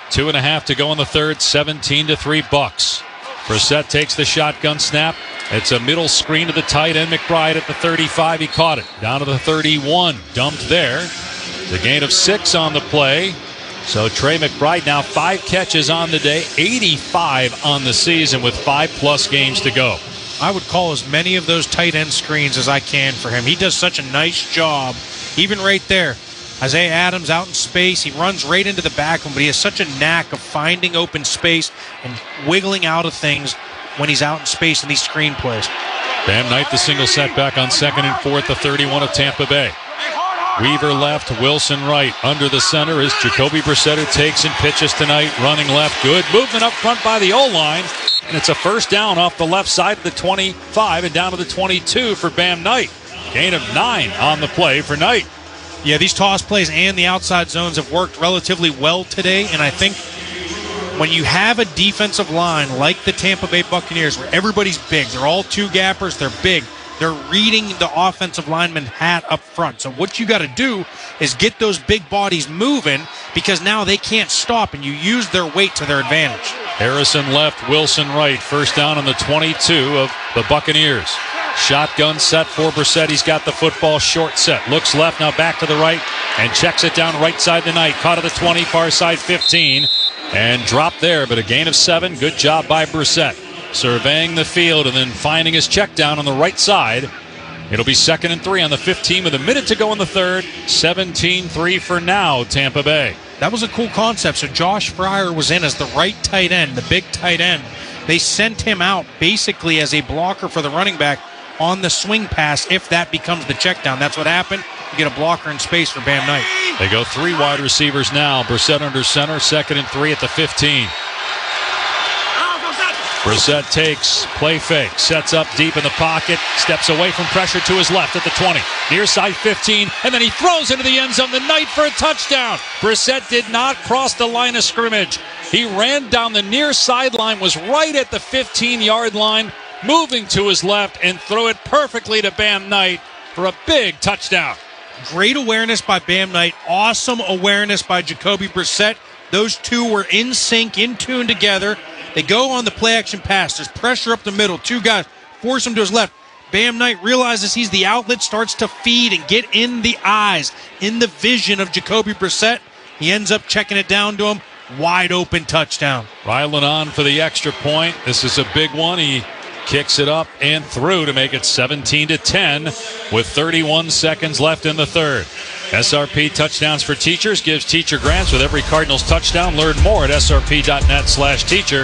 2.5 to go in the third, 17-3 Bucks. Brissett takes the shotgun snap. It's a middle screen to the tight end, McBride at the 35. He caught it. Down to the 31. Dumped there. The gain of 6 on the play. So Trey McBride now 5 catches on the day, 85 on the season with 5+ games to go. I would call as many of those tight end screens as I can for him. He does such a nice job, even right there. Isaiah Adams out in space. He runs right into the back of him, but he has such a knack of finding open space and wiggling out of things when he's out in space in these screen plays. Bam Knight, the single setback on 2nd and 4th, the 31 of Tampa Bay. Weaver left, Wilson right. Under the center is Jacoby Brissett, who takes and pitches tonight. Running left, good. Movement up front by the O-line. And it's a first down off the left side of the 25 and down to the 22 for Bam Knight. Gain of 9 on the play for Knight. Yeah, these toss plays and the outside zones have worked relatively well today, and I think when you have a defensive line like the Tampa Bay Buccaneers, where everybody's big, they're all two-gappers, they're big, they're reading the offensive lineman hat up front. So what you got to do is get those big bodies moving, because now they can't stop, and you use their weight to their advantage. Harrison left, Wilson right. First down on the 22 of the Buccaneers. Shotgun set for Brissett. He's got the football short set. Looks left, now back to the right, and checks it down right side the Knight. Caught at the 20, far side 15, and dropped there, but a gain of 7. Good job by Brissett. Surveying the field and then finding his check down on the right side. It'll be 2nd and 3 on the 15 with a minute to go in the third. 17-3 for now, Tampa Bay. That was a cool concept. So Josh Fryer was in as the right tight end, the big tight end. They sent him out basically as a blocker for the running back on the swing pass if that becomes the check down. That's what happened. You get a blocker in space for Bam Knight. They go 3 wide receivers now. Brissett under center, 2nd and 3 at the 15. Brissett takes, play fake, sets up deep in the pocket, steps away from pressure to his left at the 20. Near side 15, and then he throws into the end zone. The Knight for a touchdown. Brissett did not cross the line of scrimmage. He ran down the near sideline, was right at the 15-yard line, moving to his left, and threw it perfectly to Bam Knight for a big touchdown. Great awareness by Bam Knight. Awesome awareness by Jacoby Brissett. Those two were in sync, in tune together. They go on the play-action pass. There's pressure up the middle. 2 guys force him to his left. Bam Knight realizes he's the outlet, starts to feed and get in the eyes, in the vision of Jacoby Brissett. He ends up checking it down to him. Wide open touchdown. Rylan on for the extra point. This is a big one. He kicks it up and through to make it 17-10 with 31 seconds left in the third. SRP Touchdowns for Teachers gives teacher grants with every Cardinals touchdown. Learn more at srp.net/teacher.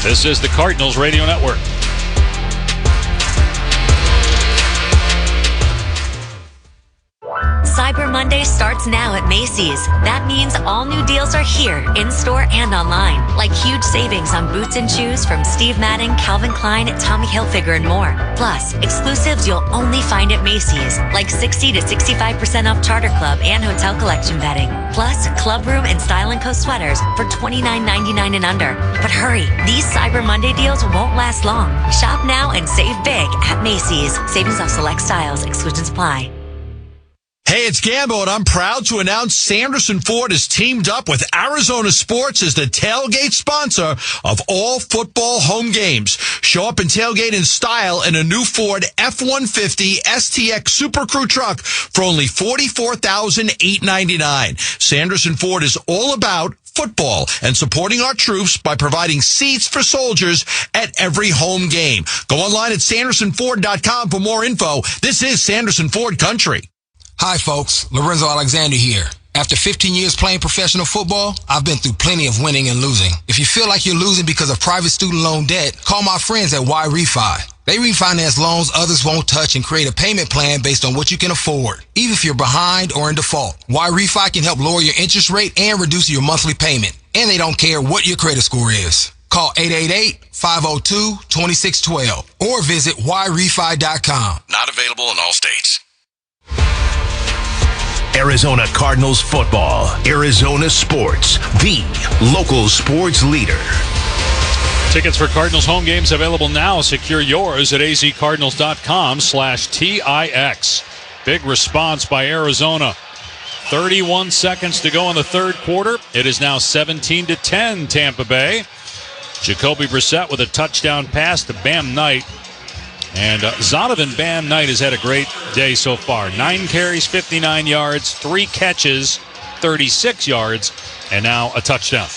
This is the Cardinals Radio Network. Cyber Monday starts now at Macy's. That means all new deals are here, in-store and online. Like huge savings on boots and shoes from Steve Madden, Calvin Klein, Tommy Hilfiger, and more. Plus, exclusives you'll only find at Macy's, like 60 to 65% off Charter Club and Hotel Collection bedding. Plus, Club Room and Style & Co. sweaters for $29.99 and under. But hurry, these Cyber Monday deals won't last long. Shop now and save big at Macy's. Savings off select styles. Exclusions apply. Hey, it's Gambo, and I'm proud to announce Sanderson Ford has teamed up with Arizona Sports as the tailgate sponsor of all football home games. Show up and tailgate in style in a new Ford F-150 STX Super Crew truck for only $44,899. Sanderson Ford is all about football and supporting our troops by providing seats for soldiers at every home game. Go online at SandersonFord.com for more info. This is Sanderson Ford Country. Hi, folks. Lorenzo Alexander here. After 15 years playing professional football, I've been through plenty of winning and losing. If you feel like you're losing because of private student loan debt, call my friends at Y Refi. They refinance loans others won't touch and create a payment plan based on what you can afford, even if you're behind or in default. Why Refi can help lower your interest rate and reduce your monthly payment. And they don't care what your credit score is. Call 888-502-2612 or visit whyrefi.com. Not available in all states. Arizona Cardinals football. Arizona Sports, the local sports leader. Tickets for Cardinals home games available now. Secure yours at azcardinals.com/TIX. Big response by Arizona. 31 seconds to go in the third quarter. It is now 17-10 Tampa Bay. Jacoby Brissett with a touchdown pass to Bam Knight. And Zonovan Bam Knight has had a great day so far. 9 carries, 59 yards, 3 catches, 36 yards, and now a touchdown.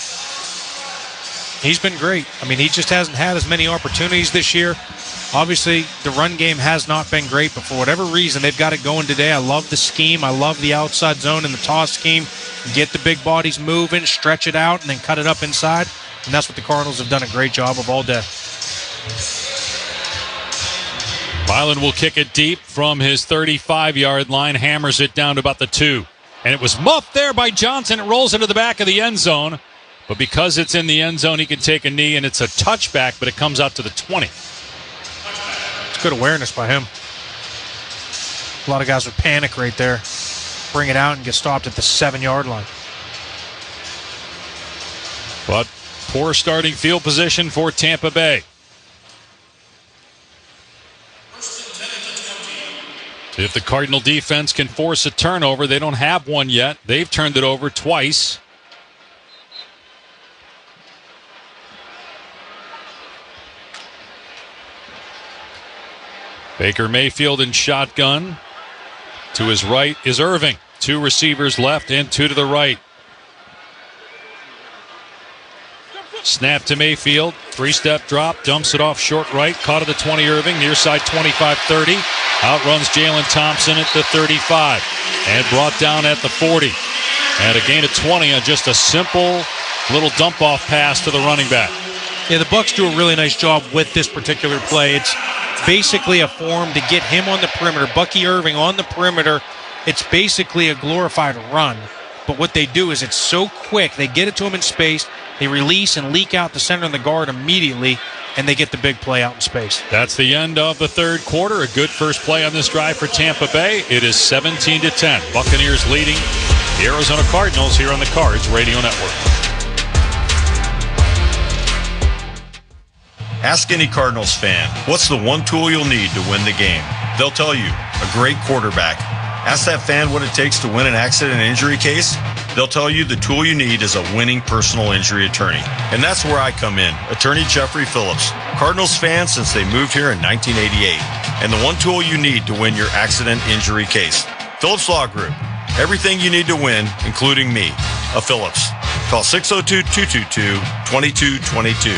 He's been great. I mean, he just hasn't had as many opportunities this year. Obviously, the run game has not been great, but for whatever reason, they've got it going today. I love the scheme. I love the outside zone and the toss scheme. Get the big bodies moving, stretch it out, and then cut it up inside. And that's what the Cardinals have done a great job of all day. Byland will kick it deep from his 35-yard line, hammers it down to about the 2. And it was muffed there by Johnson. It rolls into the back of the end zone. But because it's in the end zone, he can take a knee, and it's a touchback, but it comes out to the 20. It's good awareness by him. A lot of guys would panic right there, bring it out, and get stopped at the 7-yard line. But poor starting field position for Tampa Bay. If the Cardinal defense can force a turnover, they don't have one yet. They've turned it over twice. Baker Mayfield in shotgun. To his right is Irving. 2 receivers left and 2 to the right. Snap to Mayfield. 3-step drop. Dumps it off short right. Caught at the 20 Irving. Near side 25-30. Outruns Jalen Thompson at the 35. And brought down at the 40. And a gain of 20 on just a simple little dump-off pass to the running back. Yeah, the Bucs do a really nice job with this particular play. It's basically a form to get him on the perimeter. Bucky Irving on the perimeter. It's basically a glorified run. But what they do is it's so quick. They get it to him in space. They release and leak out the center and the guard immediately, and they get the big play out in space. That's the end of the third quarter. A good first play on this drive for Tampa Bay. It is 17-10. Buccaneers leading the Arizona Cardinals here on the Cards Radio Network. Ask any Cardinals fan, what's the one tool you'll need to win the game? They'll tell you, a great quarterback. Ask that fan what it takes to win an accident and injury case. They'll tell you the tool you need is a winning personal injury attorney. And that's where I come in, Attorney Jeffrey Phillips. Cardinals fan since they moved here in 1988. And the one tool you need to win your accident injury case. Phillips Law Group. Everything you need to win, including me, a Phillips. Call 602-222-2222.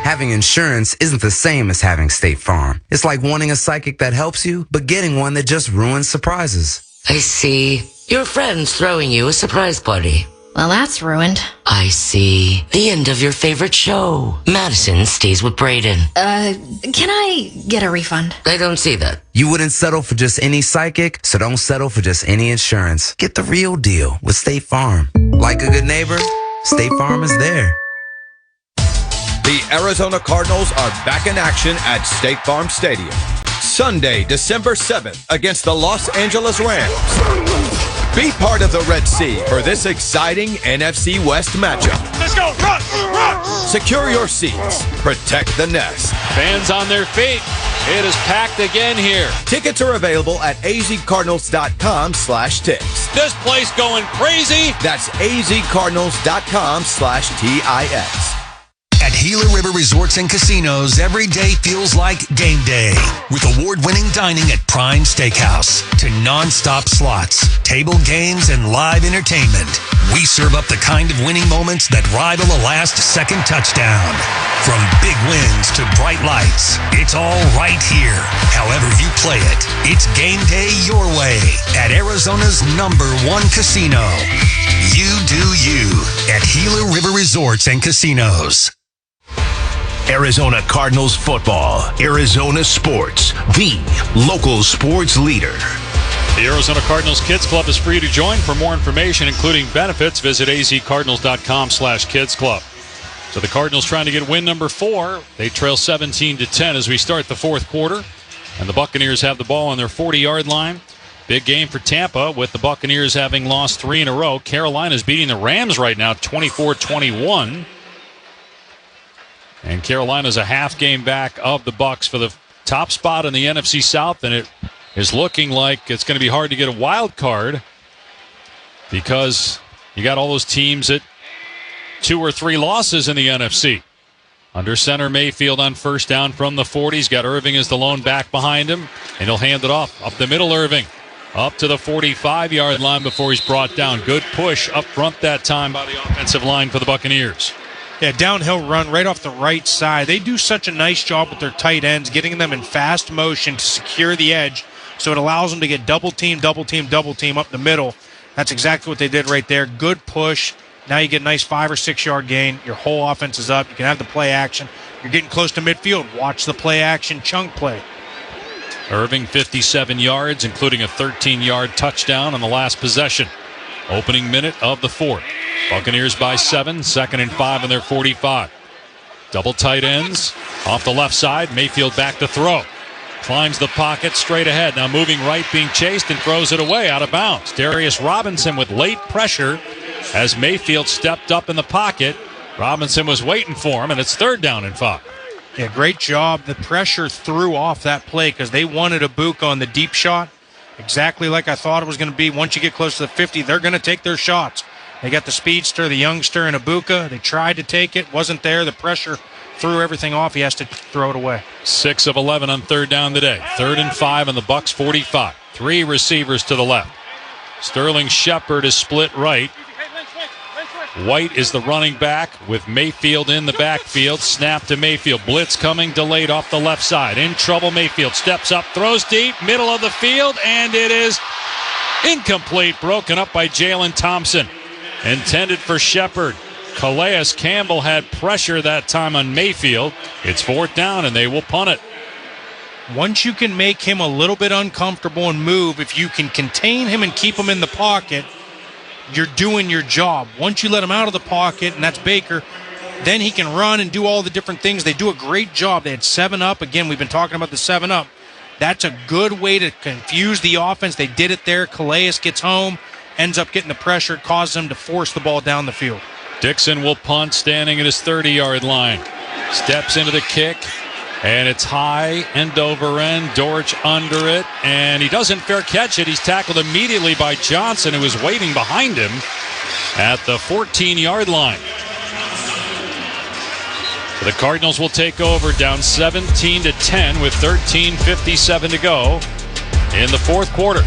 Having insurance isn't the same as having State Farm. It's like wanting a psychic that helps you, but getting one that just ruins surprises. I see. Your friend's throwing you a surprise party. Well, that's ruined. I see. The end of your favorite show. Madison stays with Braden. Can I get a refund? I don't see that. You wouldn't settle for just any psychic, so don't settle for just any insurance. Get the real deal with State Farm. Like a good neighbor, State Farm is there. The Arizona Cardinals are back in action at State Farm Stadium. Sunday, December 7th against the Los Angeles Rams. Be part of the Red Sea for this exciting NFC West matchup. Let's go, run, run! Secure your seats. Protect the nest. Fans on their feet. It is packed again here. Tickets are available at azcardinals.com/tickets. This place going crazy. That's azcardinals.com/TIX. At Gila River Resorts and Casinos, every day feels like game day. With award-winning dining at Prime Steakhouse to non-stop slots, table games, and live entertainment, we serve up the kind of winning moments that rival a last-second touchdown. From big wins to bright lights, it's all right here. However you play it, it's game day your way at Arizona's #1 casino. You do you at Gila River Resorts and Casinos. Arizona Cardinals football. Arizona Sports, the local sports leader. The Arizona Cardinals Kids Club is free to join. For more information, including benefits, visit azcardinals.com/Kids Club. So the Cardinals trying to get win number 4. They trail 17-10 as we start the fourth quarter. And the Buccaneers have the ball on their 40-yard line. Big game for Tampa with the Buccaneers having lost 3 in a row. Carolina's beating the Rams right now 24-21. And Carolina's a half game back of the Bucs for the top spot in the NFC South, and it is looking like it's going to be hard to get a wild card because you got all those teams at 2 or 3 losses in the NFC. Under center, Mayfield on first down from the 40. He's got Irving as the lone back behind him, and he'll hand it off. Up the middle, Irving. Up to the 45-yard line before he's brought down. Good push up front that time by the offensive line for the Buccaneers. Yeah, downhill run right off the right side. They do such a nice job with their tight ends, getting them in fast motion to secure the edge, so it allows them to get double team up the middle. That's exactly what they did right there. Good push. Now you get a nice 5 or 6 yard gain. Your whole offense is up. You can have the play action. You're getting close to midfield. Watch the play action chunk play. Irving 57 yards, including a 13-yard touchdown on the last possession. Opening minute of the fourth. Buccaneers by 7, 2nd and 5 on their 45. Double tight ends off the left side. Mayfield back to throw. Climbs the pocket straight ahead. Now moving right, being chased, and throws it away out of bounds. Darius Robinson with late pressure as Mayfield stepped up in the pocket. Robinson was waiting for him, and it's 3rd down and 5. Yeah, great job. The pressure threw off that play because they wanted Ibuka on the deep shot. Exactly like I thought it was going to be. Once you get close to the 50, they're going to take their shots. They got the speedster, the youngster, and Ibuka. They tried to take it. Wasn't there. The pressure threw everything off. He has to throw it away. 6 of 11 on 3rd down today. 3rd and 5 on the Bucs 45. 3 receivers to the left. Sterling Shepard is split right. White is the running back with Mayfield in the backfield. Snap to Mayfield. Blitz coming, delayed off the left side. In trouble, Mayfield steps up, throws deep, middle of the field, and it is incomplete. Broken up by Jalen Thompson. Intended for Shepard. Calais Campbell had pressure that time on Mayfield. It's 4th down, and they will punt it. Once you can make him a little bit uncomfortable and move, if you can contain him and keep him in the pocket, you're doing your job. Once you let him out of the pocket, and that's Baker, then he can run and do all the different things. They do a great job. They had 7-up. Again, we've been talking about the 7-up. That's a good way to confuse the offense. They did it there. Calais gets home, ends up getting the pressure, causes them to force the ball down the field. Dixon will punt, standing at his 30-yard line. Steps into the kick, and it's high, end over end. Dortch under it, and he doesn't fair catch it. He's tackled immediately by Johnson, who was waiting behind him at the 14-yard line. So the Cardinals will take over, down 17-10 with 13:57 to go in the fourth quarter.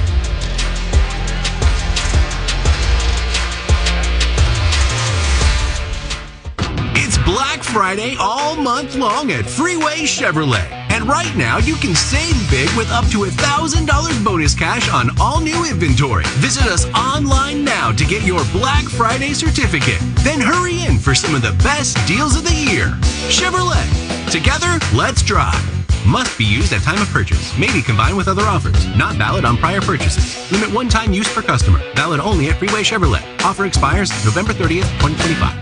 It's Black Friday all month long at Freeway Chevrolet. And right now, you can save big with up to $1,000 bonus cash on all new inventory. Visit us online now to get your Black Friday certificate. Then hurry in for some of the best deals of the year. Chevrolet. Together, let's drive. Must be used at time of purchase. May be combined with other offers. Not valid on prior purchases. Limit one-time use per customer. Valid only at Freeway Chevrolet. Offer expires November 30th, 2025.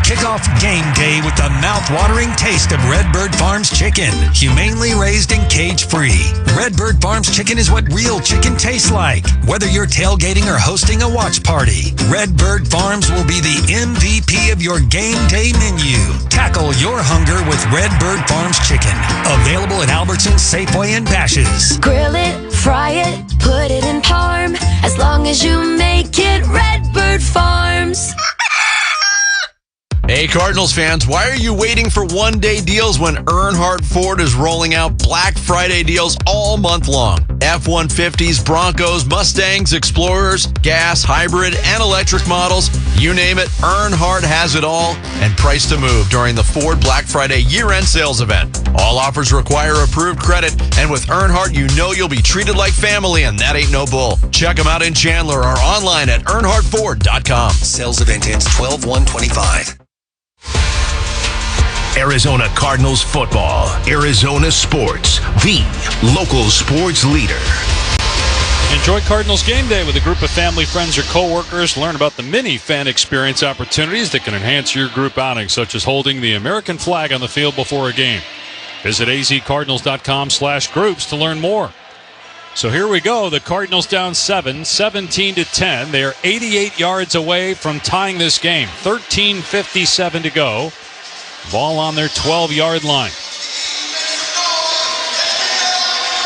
Kick off game day with the mouth-watering taste of Redbird Farms chicken. Humanely raised and cage-free. Redbird Farms chicken is what real chicken tastes like. Whether you're tailgating or hosting a watch party, Redbird Farms will be the MVP of your game day menu. Tackle your hunger with Redbird Farms chicken. Available at Albertsons, Safeway, and Bash's'. Grill it, fry it, put it in parm. As long as you make it Redbird Farms. Hey, Cardinals fans, why are you waiting for one-day deals when Earnhardt Ford is rolling out Black Friday deals all month long? F-150s, Broncos, Mustangs, Explorers, gas, hybrid, and electric models, you name it, Earnhardt has it all, and price to move during the Ford Black Friday year-end sales event. All offers require approved credit, and with Earnhardt, you know you'll be treated like family, and that ain't no bull. Check them out in Chandler or online at earnhardtford.com. Sales event ends 12/1/25. Arizona Cardinals football. Arizona Sports, the local sports leader. Enjoy Cardinals game day with a group of family, friends, or coworkers. Learn about the many fan experience opportunities that can enhance your group outing, such as holding the American flag on the field before a game. Visit azcardinals.com/groups to learn more. So here we go. The Cardinals down 17-10. They are 88 yards away from tying this game. 13:57 to go. Ball on their 12-yard line.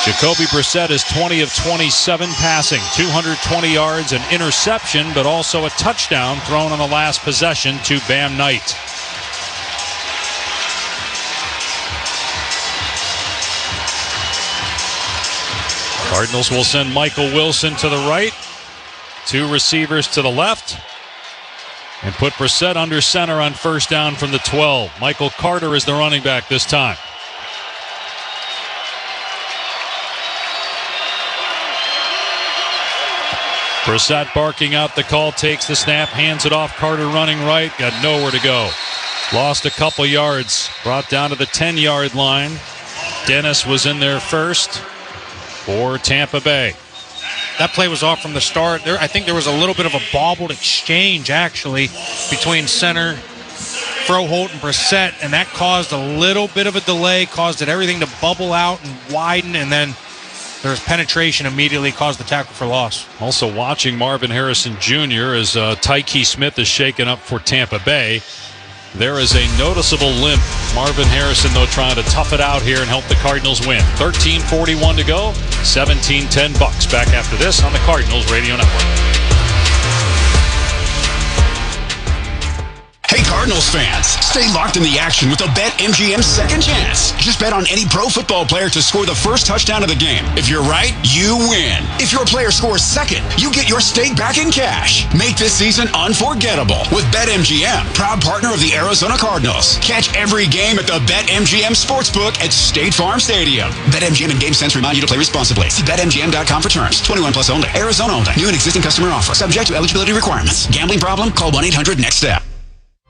Jacoby Brissett is 20 of 27 passing, 220 yards, an interception, but also a touchdown thrown on the last possession to Bam Knight. Cardinals will send Michael Wilson to the right, two receivers to the left, and put Brissett under center on first down from the 12. Michael Carter is the running back this time. Brissett barking out the call, takes the snap, hands it off. Carter running right, got nowhere to go. Lost a couple yards, brought down to the 10-yard line. Dennis was in there first for Tampa Bay. That play was off from the start. I think there was a little bit of a bobbled exchange, actually, between center, Froholt, and Brissett, and that caused a little bit of a delay, caused everything to bubble out and widen, and then there was penetration immediately, caused the tackle for loss. Also watching Marvin Harrison Jr. as Tyke Smith is shaken up for Tampa Bay. There is a noticeable limp. Marvin Harrison, though, trying to tough it out here and help the Cardinals win. 13:41 to go, 17-10 Bucks. Back after this on the Cardinals Radio Network. Hey, Cardinals fans, stay locked in the action with a BetMGM second chance. Just bet on any pro football player to score the first touchdown of the game. If you're right, you win. If your player scores second, you get your stake back in cash. Make this season unforgettable with BetMGM, proud partner of the Arizona Cardinals. Catch every game at the BetMGM Sportsbook at State Farm Stadium. BetMGM and GameSense remind you to play responsibly. See BetMGM.com for terms. 21 plus only. Arizona only. New and existing customer offer. Subject to eligibility requirements. Gambling problem? Call 1-800-NEXT-STEP.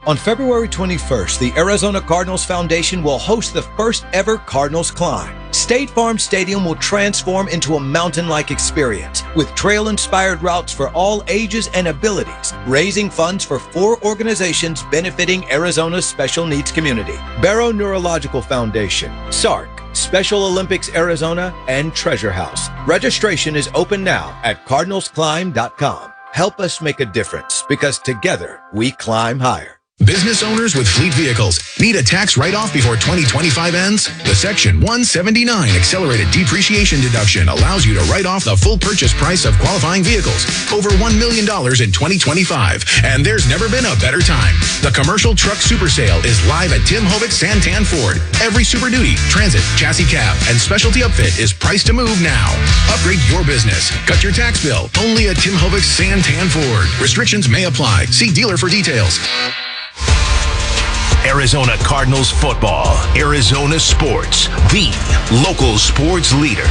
On February 21st, the Arizona Cardinals Foundation will host the first ever Cardinals Climb. State Farm Stadium will transform into a mountain-like experience with trail-inspired routes for all ages and abilities, raising funds for 4 organizations benefiting Arizona's special needs community: Barrow Neurological Foundation, SARC, Special Olympics Arizona, and Treasure House. Registration is open now at cardinalsclimb.com. Help us make a difference, because together we climb higher. Business owners with fleet vehicles need a tax write-off before 2025 ends? The Section 179 accelerated depreciation deduction allows you to write off the full purchase price of qualifying vehicles, over $1 million in 2025, and there's never been a better time. The commercial truck super sale is live at Tim Hovik Santan Ford. Every Super Duty, Transit, Chassis Cab, and Specialty Upfit is priced to move now. Upgrade your business. Cut your tax bill. Only at Tim Hovik Santan Ford. Restrictions may apply. See dealer for details. Arizona Cardinals football. Arizona Sports, the local sports leader.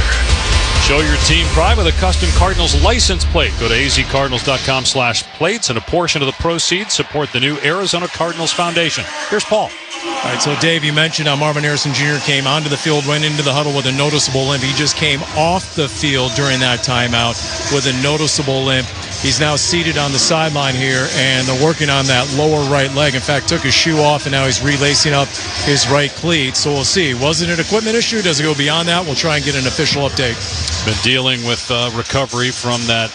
Show your team pride with a custom Cardinals license plate. Go to azcardinals.com/plates, and a portion of the proceeds support the new Arizona Cardinals Foundation. Here's Paul. All right, so Dave, you mentioned how Marvin Harrison Jr. came onto the field, went into the huddle with a noticeable limp. He just came off the field during that timeout with a noticeable limp. He's now seated on the sideline here, and they're working on that lower right leg. In fact, took his shoe off, and now he's relacing up his right cleat. So we'll see. Was it an equipment issue? Does it go beyond that? We'll try and get an official update. Been dealing with recovery from that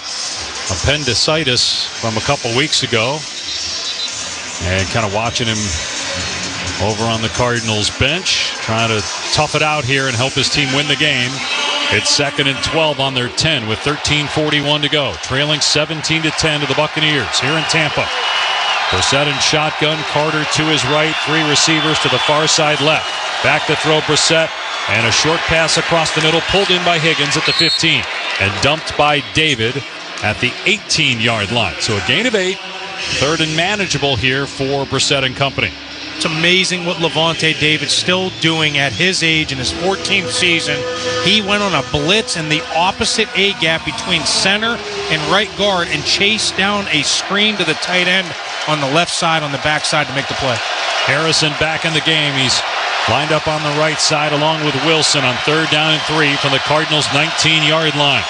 appendicitis from a couple weeks ago, and kind of watching him over on the Cardinals bench, trying to tough it out here and help his team win the game. It's 2nd and 12 on their 10 with 13:41 to go. Trailing 17-10 to the Buccaneers here in Tampa. Brissett in shotgun, Carter to his right, 3 receivers to the far side left. Back to throw Brissett, and a short pass across the middle, pulled in by Higgins at the 15, and dumped by David at the 18-yard line. So a gain of 8, 3rd and manageable here for Brissett and company. It's amazing what Levante David's still doing at his age in his 14th season. He went on a blitz in the opposite A-gap between center and right guard and chased down a screen to the tight end on the left side, on the backside to make the play. Harrison back in the game. He's lined up on the right side along with Wilson on 3rd down and 3 from the Cardinals' 19-yard line.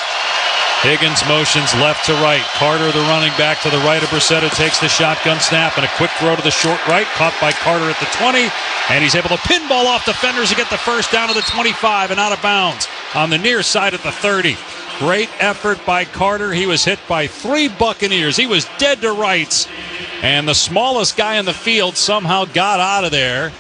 Higgins motions left to right. Carter, the running back, to the right of Brissett, takes the shotgun snap and a quick throw to the short right. Caught by Carter at the 20, and he's able to pinball off defenders to get the first down to the 25 and out of bounds on the near side at the 30. Great effort by Carter. He was hit by 3 Buccaneers. He was dead to rights, and the smallest guy in the field somehow got out of there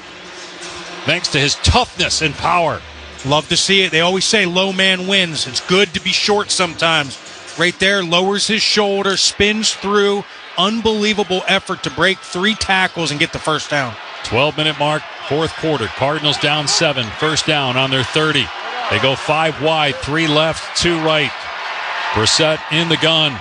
thanks to his toughness and power. Love to see it. They always say low man wins. It's good to be short sometimes. Right there, lowers his shoulder, spins through. Unbelievable effort to break 3 tackles and get the first down. 12-minute mark, 4th quarter. Cardinals down 7. First down on their 30. They go 5 wide, 3 left, 2 right. Brissett in the gun.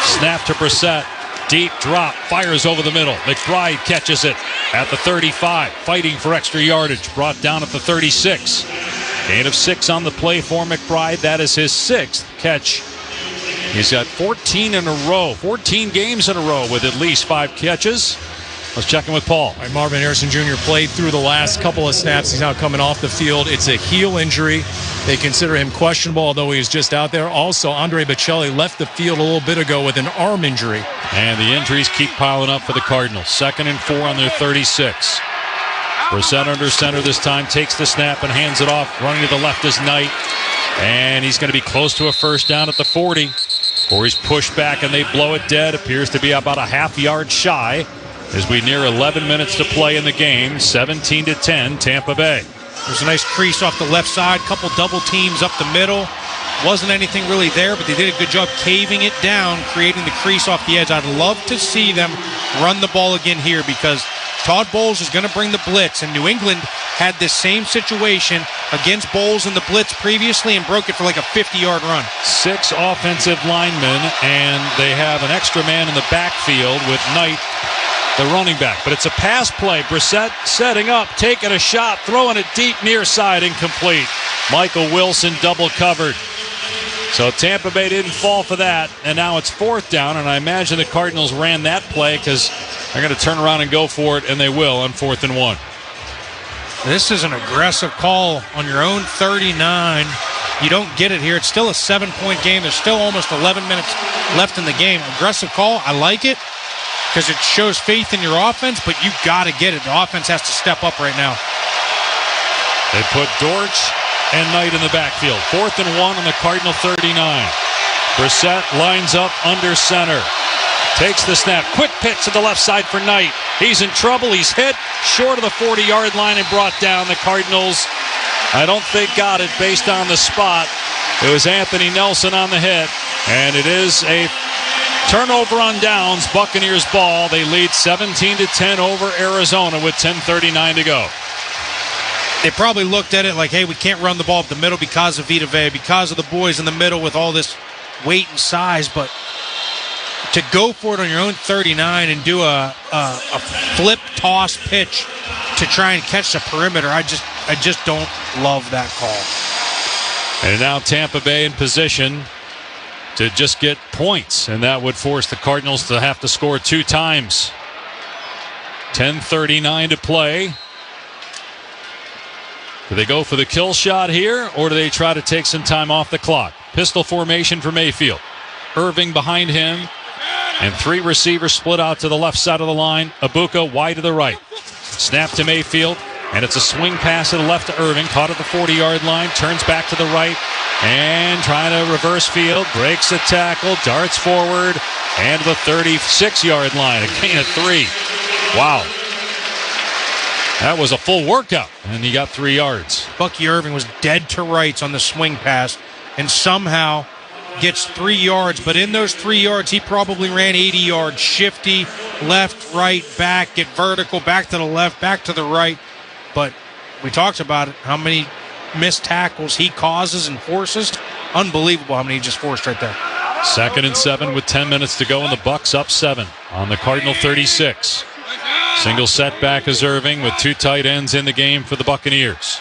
Snap to Brissett. Deep drop, fires over the middle. McBride catches it at the 35, fighting for extra yardage. Brought down at the 36. Gain of 6 on the play for McBride. That is his 6th catch. He's got 14 in a row, 14 games in a row with at least 5 catches. Let's check in with Paul. Right, Marvin Harrison Jr. played through the last couple of snaps. He's now coming off the field. It's a heel injury. They consider him questionable, although he is just out there. Also, Andre Bocelli left the field a little bit ago with an arm injury. And the injuries keep piling up for the Cardinals. 2nd and 4 on their 36. Brissett under center this time, takes the snap and hands it off. Running to the left is Knight. And he's going to be close to a first down at the 40. Or he's pushed back and they blow it dead. Appears to be about a half-yard shy as we near 11 minutes to play in the game. 17-10, Tampa Bay. There's a nice crease off the left side. Couple double teams up the middle. Wasn't anything really there, but they did a good job caving it down, creating the crease off the edge. I'd love to see them run the ball again here because Todd Bowles is going to bring the blitz, and New England had this same situation against Bowles in the blitz previously and broke it for like a 50-yard run. 6 offensive linemen, and they have an extra man in the backfield with Knight, the running back. But it's a pass play. Brissett setting up, taking a shot, throwing it deep near side, incomplete. Michael Wilson double covered. So Tampa Bay didn't fall for that, and now it's 4th down, and I imagine the Cardinals ran that play because they're going to turn around and go for it, and they will on 4th and 1. This is an aggressive call on your own 39. You don't get it here. It's still a 7-point game. There's still almost 11 minutes left in the game. Aggressive call. I like it because it shows faith in your offense, but you got to get it. The offense has to step up right now. They put Dortch and Knight in the backfield. 4th and 1 on the Cardinal 39. Brissett lines up under center. Takes the snap. Quick pitch to the left side for Knight. He's in trouble. He's hit short of the 40-yard line and brought down. The Cardinals, I don't think, got it based on the spot. It was Anthony Nelson on the hit, and it is a turnover on downs. Buccaneers ball. They lead 17-10 over Arizona with 10:39 to go. They probably looked at it like, hey, we can't run the ball up the middle because of Vita Vea, because of the boys in the middle with all this weight and size, but to go for it on your own 39 and do a flip toss pitch to try and catch the perimeter, I just don't love that call. And now Tampa Bay in position to just get points, and that would force the Cardinals to have to score 2 times. 10:39 to play. Do they go for the kill shot here, or do they try to take some time off the clock? Pistol formation for Mayfield. Irving behind him, and 3 receivers split out to the left side of the line. Ibuka wide to the right. Snap to Mayfield, and it's a swing pass to the left to Irving. Caught at the 40-yard line, turns back to the right, and trying to reverse field. Breaks a tackle, darts forward, and the 36-yard line. A gain of 3. Wow. That was a full workout, and he got 3 yards. Bucky Irving was dead to rights on the swing pass and somehow gets 3 yards. But in those 3 yards, he probably ran 80 yards. Shifty, left, right, back, get vertical, back to the left, back to the right. But we talked about it, how many missed tackles he causes and forces. Unbelievable how many he just forced right there. 2nd and 7 with 10 minutes to go, and the Bucs up 7 on the Cardinal 36. Single setback is Irving with 2 tight ends in the game for the Buccaneers.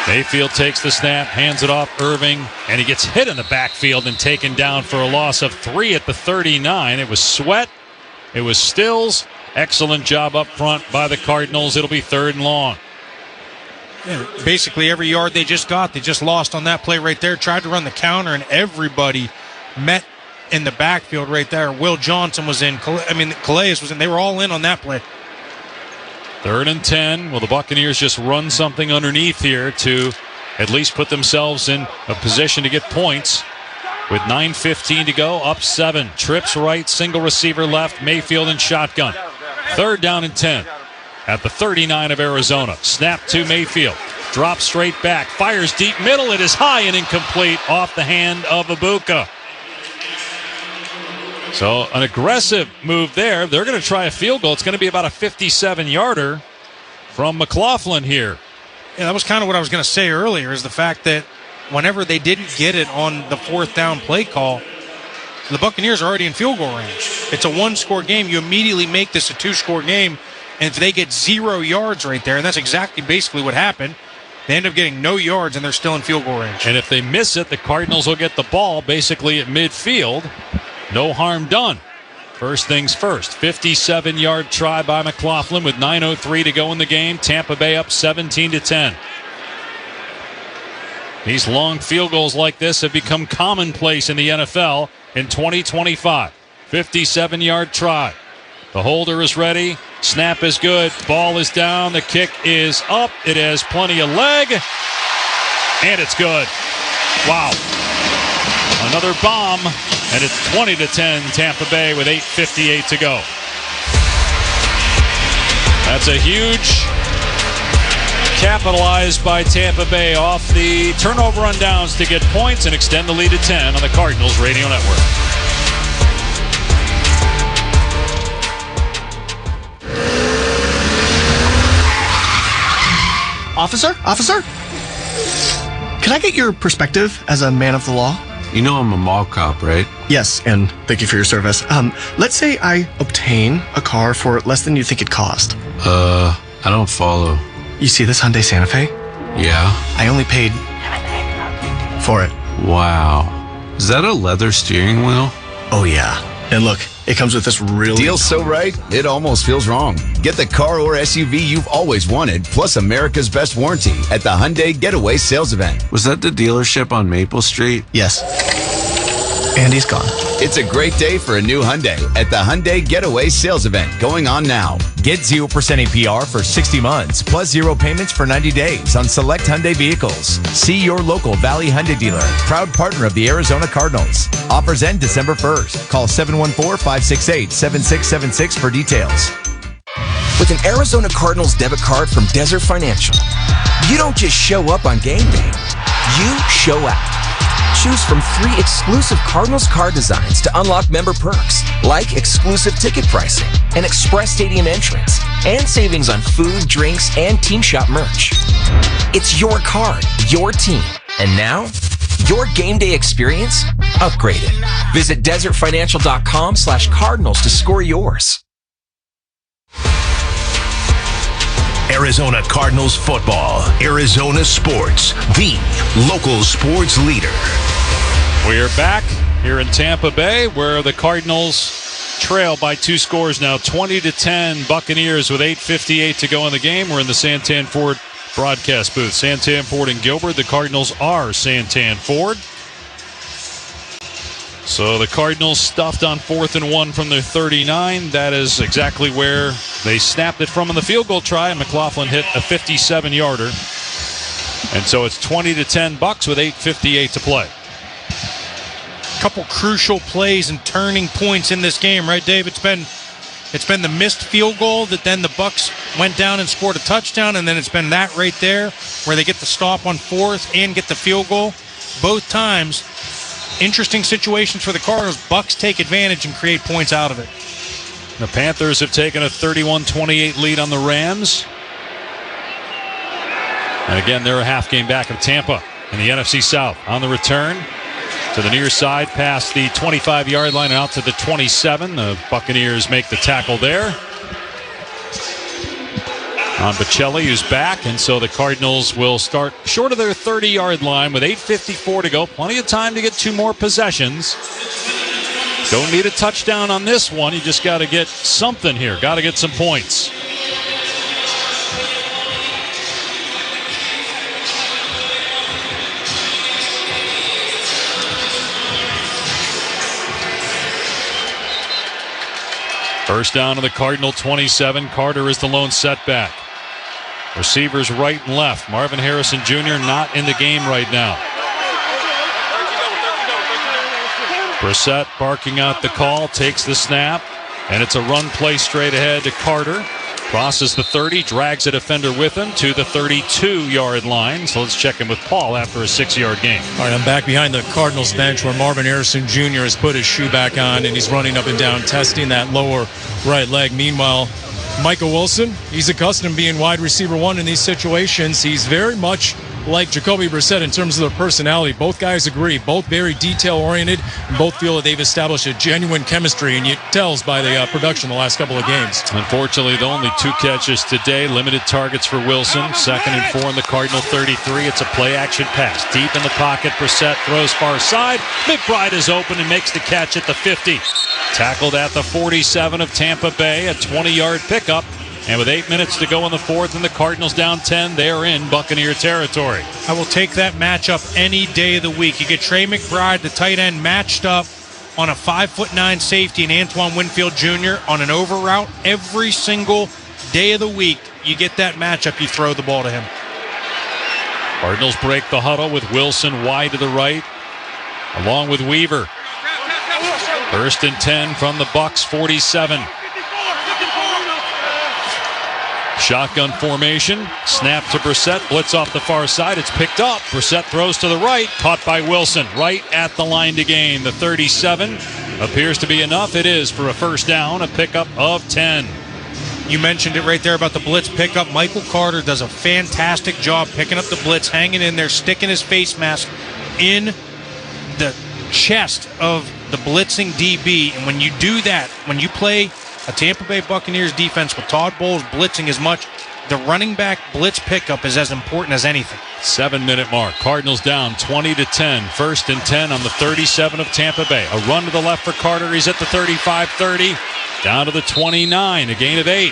Mayfield takes the snap, hands it off Irving, and he gets hit in the backfield and taken down for a loss of 3 at the 39. It was Sweat. It was Stills. Excellent job up front by the Cardinals. It'll be 3rd and long. Yeah, basically every yard they just lost on that play right there. Tried to run the counter, and everybody met in the backfield right there. Will Johnson was in. Calais was in. They were all in on that play. 3rd and 10. Will the Buccaneers just run something underneath here to at least put themselves in a position to get points? With 9:15 to go, up 7. Trips right, single receiver left, Mayfield in shotgun. 3rd down and 10 at the 39 of Arizona. Snap to Mayfield. Drops straight back. Fires deep middle. It is high and incomplete off the hand of Ibuka. So an aggressive move there. They're going to try a field goal. It's going to be about a 57-yarder from McLaughlin here. Yeah, that was kind of what I was going to say earlier, is the fact that whenever they didn't get it on the 4th down play call, the Buccaneers are already in field goal range. It's a 1-score game. You immediately make this a 2-score game, and if they get 0 yards right there, and that's exactly basically what happened, they end up getting no yards, and they're still in field goal range. And if they miss it, the Cardinals will get the ball basically at midfield. No harm done. First things first. 57-yard try by McLaughlin with 9:03 to go in the game. Tampa Bay up 17-10. These long field goals like this have become commonplace in the NFL in 2025. 57-yard try. The holder is ready. Snap is good. Ball is down. The kick is up. It has plenty of leg. And it's good. Wow. Another bomb. And it's 20-10 Tampa Bay with 8:58 to go. That's a huge capitalized by Tampa Bay off the turnover on downs to get points and extend the lead to 10 on the Cardinals Radio Network. Officer? Can I get your perspective as a man of the law? You know I'm a mall cop, right? Yes, and thank you for your service. Let's say I obtain a car for less than you think it cost. I don't follow. You see this Hyundai Santa Fe? Yeah? I only paid for it. Wow. Is that a leather steering wheel? Oh, yeah. And look, it comes with this really... Deal's so right, it almost feels wrong. Get the car or SUV you've always wanted, plus America's best warranty at the Hyundai Getaway Sales Event. Was that the dealership on Maple Street? Yes. And he's gone. It's a great day for a new Hyundai at the Hyundai Getaway Sales Event going on now. Get 0% APR for 60 months, plus 0 payments for 90 days on select Hyundai vehicles. See your local Valley Hyundai dealer, proud partner of the Arizona Cardinals. Offers end December 1st. Call 714-568-7676 for details. With an Arizona Cardinals debit card from Desert Financial, you don't just show up on game day, you show out. Choose from 3 exclusive Cardinals card designs to unlock member perks, like exclusive ticket pricing, an express stadium entrance, and savings on food, drinks, and team shop merch. It's your card, your team, and now, your game day experience upgraded. Visit desertfinancial.com/Cardinals to score yours. Arizona Cardinals football, Arizona sports, the local sports leader. We are back here in Tampa Bay, where the Cardinals trail by 2 scores now, 20-10 Buccaneers with 8:58 to go in the game. We're in the Santan Ford broadcast booth. Santan Ford and Gilbert. The Cardinals are Santan Ford. So the Cardinals stuffed on 4th and 1 from their 39. That is exactly where they snapped it from on the field goal try, and McLaughlin hit a 57-yarder. And so it's 20-10 Bucs with 8:58 to play. Couple crucial plays and turning points in this game, right, Dave? It's been the missed field goal that then the Bucs went down and scored a touchdown, and then it's been that right there where they get the stop on 4th and get the field goal. Both times, interesting situations for the Cardinals. Bucs take advantage and create points out of it. The Panthers have taken a 31-28 lead on the Rams. And again, they're a half game back of Tampa in the NFC South. On the return, to the near side, past the 25-yard line and out to the 27. The Buccaneers make the tackle there on Bocelli, who's back, and so the Cardinals will start short of their 30-yard line with 8:54 to go. Plenty of time to get 2 more possessions. Don't need a touchdown on this one. You just got to get something here. Got to get some points. First down to the Cardinal 27. Carter is the lone setback. Receivers right and left. Marvin Harrison Jr. not in the game right now. Brissett barking out the call, takes the snap, and it's a run play straight ahead to Carter. Crosses the 30, drags a defender with him to the 32-yard line. So let's check in with Paul after a 6-yard gain. All right, I'm back behind the Cardinals bench where Marvin Harrison Jr. has put his shoe back on, and he's running up and down, testing that lower right leg. Meanwhile, Michael Wilson, he's accustomed to being wide receiver 1 in these situations. He's very much like Jacoby Brissett in terms of their personality. Both guys agree, both very detail-oriented, and both feel that they've established a genuine chemistry, and it tells by the production the last couple of games. Unfortunately, the only 2 catches today, limited targets for Wilson. 2nd and 4 in the Cardinal 33. It's a play-action pass. Deep in the pocket, Brissett throws far side. McBride is open and makes the catch at the 50. Tackled at the 47 of Tampa Bay, a 20-yard pickup. And with 8 minutes to go in the 4th and the Cardinals down 10, they're in Buccaneer territory. I will take that matchup any day of the week. You get Trey McBride, the tight end, matched up on a 5'9" safety and Antoine Winfield Jr. on an over route every single day of the week. You get that matchup, you throw the ball to him. Cardinals break the huddle with Wilson wide to the right, along with Weaver. 1st and 10 from the Bucs 47. Shotgun formation, snap to Brissett, blitz off the far side, it's picked up. Brissett throws to the right, caught by Wilson, right at the line to gain. The 37 appears to be enough. It is for a first down, a pickup of 10. You mentioned it right there about the blitz pickup. Michael Carter does a fantastic job picking up the blitz, hanging in there, sticking his face mask in the chest of the blitzing DB. And when you do that, when you play a Tampa Bay Buccaneers defense with Todd Bowles blitzing as much, the running back blitz pickup is as important as anything. 7-minute mark. Cardinals down 20-10. 1st and 10 on the 37 of Tampa Bay. A run to the left for Carter. He's at the 35-30. Down to the 29. A gain of 8.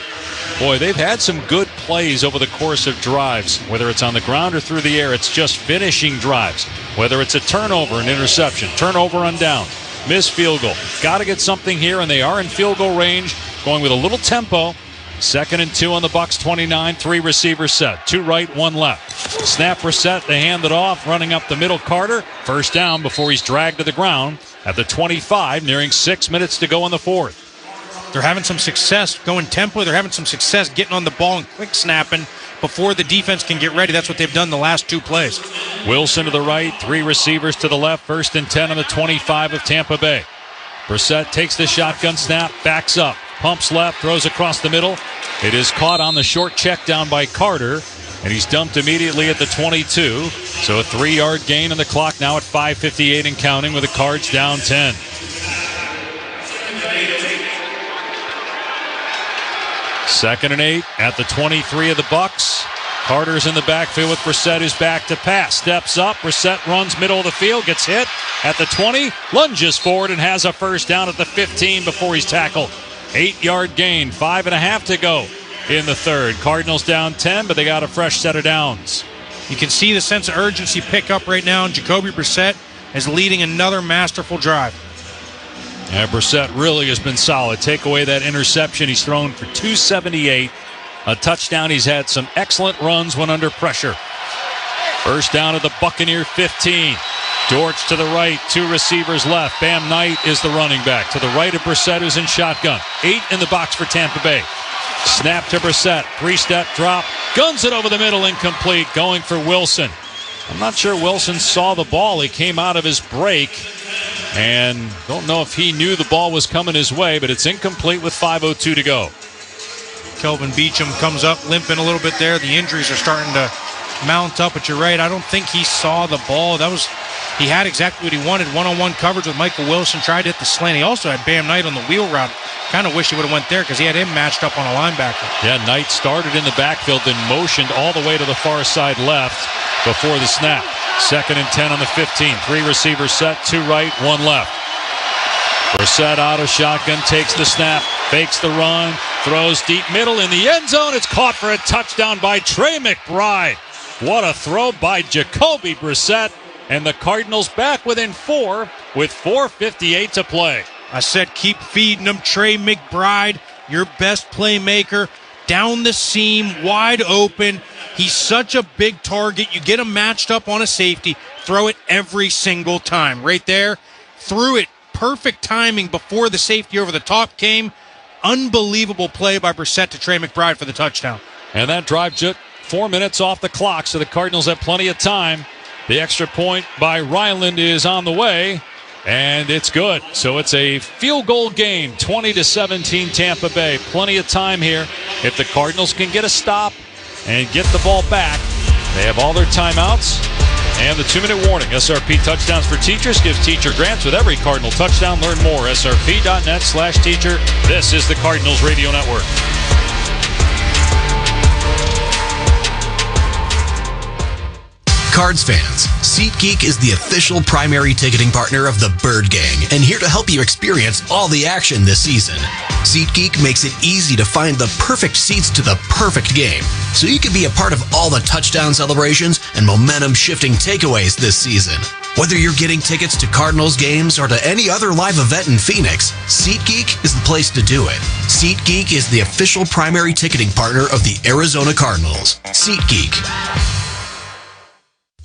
Boy, they've had some good plays over the course of drives. Whether it's on the ground or through the air, it's just finishing drives. Whether it's a turnover, an interception, turnover on down, missed field goal. Got to get something here, and they are in field goal range, going with a little tempo. 2nd and 2 on the Bucs 29. 3 receivers set. 2 right, 1 left. Snap Brissett. They hand it off. Running up the middle, Carter. First down before he's dragged to the ground at the 25, nearing 6 minutes to go in the 4th. They're having some success going tempo. They're having some success getting on the ball and quick snapping before the defense can get ready. That's what they've done the last 2 plays. Wilson to the right, 3 receivers to the left. 1st and 10 on the 25 of Tampa Bay. Brissett takes the shotgun snap, backs up, pumps left, throws across the middle. It is caught on the short check down by Carter, and he's dumped immediately at the 22. So a 3-yard gain on the clock now at 5:58 and counting with the Cards down 10. Second and 8 at the 23 of the Bucs. Carter's in the backfield with Brissett, who's back to pass. Steps up. Brissett runs middle of the field, gets hit at the 20, lunges forward and has a first down at the 15 before he's tackled. 8-yard gain, 5.5 to go in the 3rd. Cardinals down 10, but they got a fresh set of downs. You can see the sense of urgency pick up right now, and Jacoby Brissett is leading another masterful drive. Yeah, Brissett really has been solid. Take away that interception. He's thrown for 278. A touchdown. He's had some excellent runs when under pressure. First down at the Buccaneer 15. Dortch to the right. 2 receivers left. Bam Knight is the running back. To the right of Brissett, who's in shotgun. 8 in the box for Tampa Bay. Snap to Brissett. 3-step drop. Guns it over the middle. Incomplete. Going for Wilson. I'm not sure Wilson saw the ball. He came out of his break. And don't know if he knew the ball was coming his way, but it's incomplete with 5:02 to go. Kelvin Beachum comes up limping a little bit there. The injuries are starting to mount up, but you're right. I don't think he saw the ball. That was He had exactly what he wanted, one-on-one coverage with Michael Wilson, tried to hit the slant. He also had Bam Knight on the wheel route. Kind of wish he would have went there because he had him matched up on a linebacker. Yeah, Knight started in the backfield, then motioned all the way to the far side left before the snap. 2nd and 10 on the 15. 3 receivers set, 2 right, 1 left. Brissett out of shotgun, takes the snap, fakes the run, throws deep middle in the end zone. It's caught for a touchdown by Trey McBride. What a throw by Jacoby Brissett. And the Cardinals back within 4 with 4:58 to play. I said keep feeding them. Trey McBride, your best playmaker, down the seam, wide open. He's such a big target. You get him matched up on a safety, throw it every single time. Right there, threw it. Perfect timing before the safety over the top came. Unbelievable play by Brissett to Trey McBride for the touchdown. And that drive just 4 minutes off the clock, so the Cardinals have plenty of time. The extra point by Ryland is on the way, and it's good. So it's a field goal game, 20-17 Tampa Bay. Plenty of time here. If the Cardinals can get a stop and get the ball back, they have all their timeouts and the 2-minute warning. SRP Touchdowns for Teachers gives teacher grants with every Cardinal touchdown. Learn more, srp.net/teacher. This is the Cardinals Radio Network. Cards fans, SeatGeek is the official primary ticketing partner of the Bird Gang and here to help you experience all the action this season. SeatGeek makes it easy to find the perfect seats to the perfect game, so you can be a part of all the touchdown celebrations and momentum-shifting takeaways this season. Whether you're getting tickets to Cardinals games or to any other live event in Phoenix, SeatGeek is the place to do it. SeatGeek is the official primary ticketing partner of the Arizona Cardinals. SeatGeek.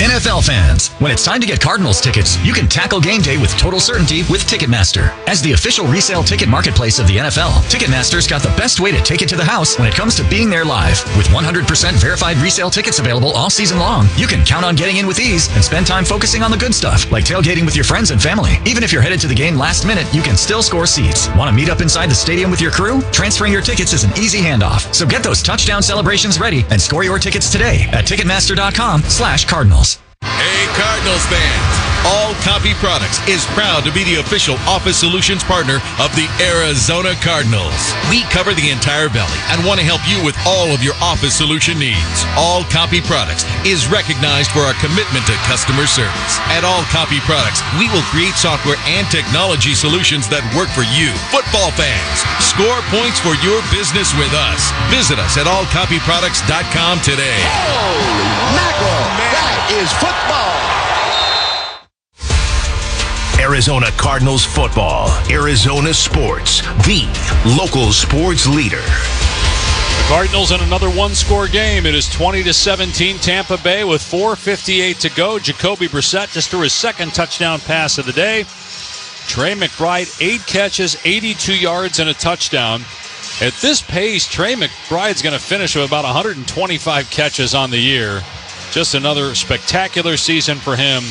NFL fans, when it's time to get Cardinals tickets, you can tackle game day with total certainty with Ticketmaster. As the official resale ticket marketplace of the NFL, Ticketmaster's got the best way to take it to the house when it comes to being there live. With 100% verified resale tickets available all season long, you can count on getting in with ease and spend time focusing on the good stuff, like tailgating with your friends and family. Even if you're headed to the game last minute, you can still score seats. Want to meet up inside the stadium with your crew? Transferring your tickets is an easy handoff. So get those touchdown celebrations ready and score your tickets today at Ticketmaster.com/Cardinals. Hey, Cardinals fans! All Copy Products is proud to be the official office solutions partner of the Arizona Cardinals. We cover the entire valley and want to help you with all of your office solution needs. All Copy Products is recognized for our commitment to customer service. At All Copy Products, we will create software and technology solutions that work for you. Football fans, score points for your business with us. Visit us at allcopyproducts.com today. Holy mackerel! That is football! Arizona Cardinals football. Arizona sports. The local sports leader. The Cardinals in another one-score game. It is 20-17 Tampa Bay with 4:58 to go. Jacoby Brissett just threw his second touchdown pass of the day. Trey McBride, 8 catches, 82 yards, and a touchdown. At this pace, Trey McBride's going to finish with about 125 catches on the year. Just another spectacular season for him.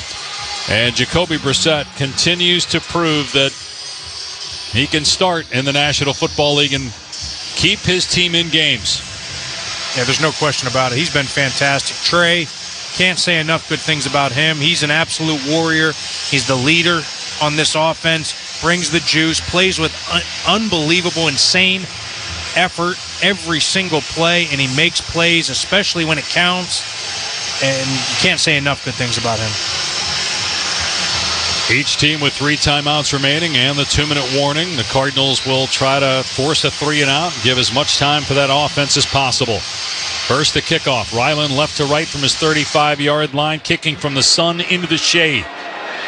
And Jacoby Brissett continues to prove that he can start in the National Football League and keep his team in games. Yeah, there's no question about it. He's been fantastic. Trey, can't say enough good things about him. He's an absolute warrior. He's the leader on this offense, brings the juice, plays with unbelievable, insane effort every single play, and he makes plays, especially when it counts. And you can't say enough good things about him. Each team with 3 timeouts remaining and the 2-minute warning. The Cardinals will try to force a 3-and-out and give as much time for that offense as possible. First, the kickoff. Ryland left to right from his 35-yard line, kicking from the sun into the shade.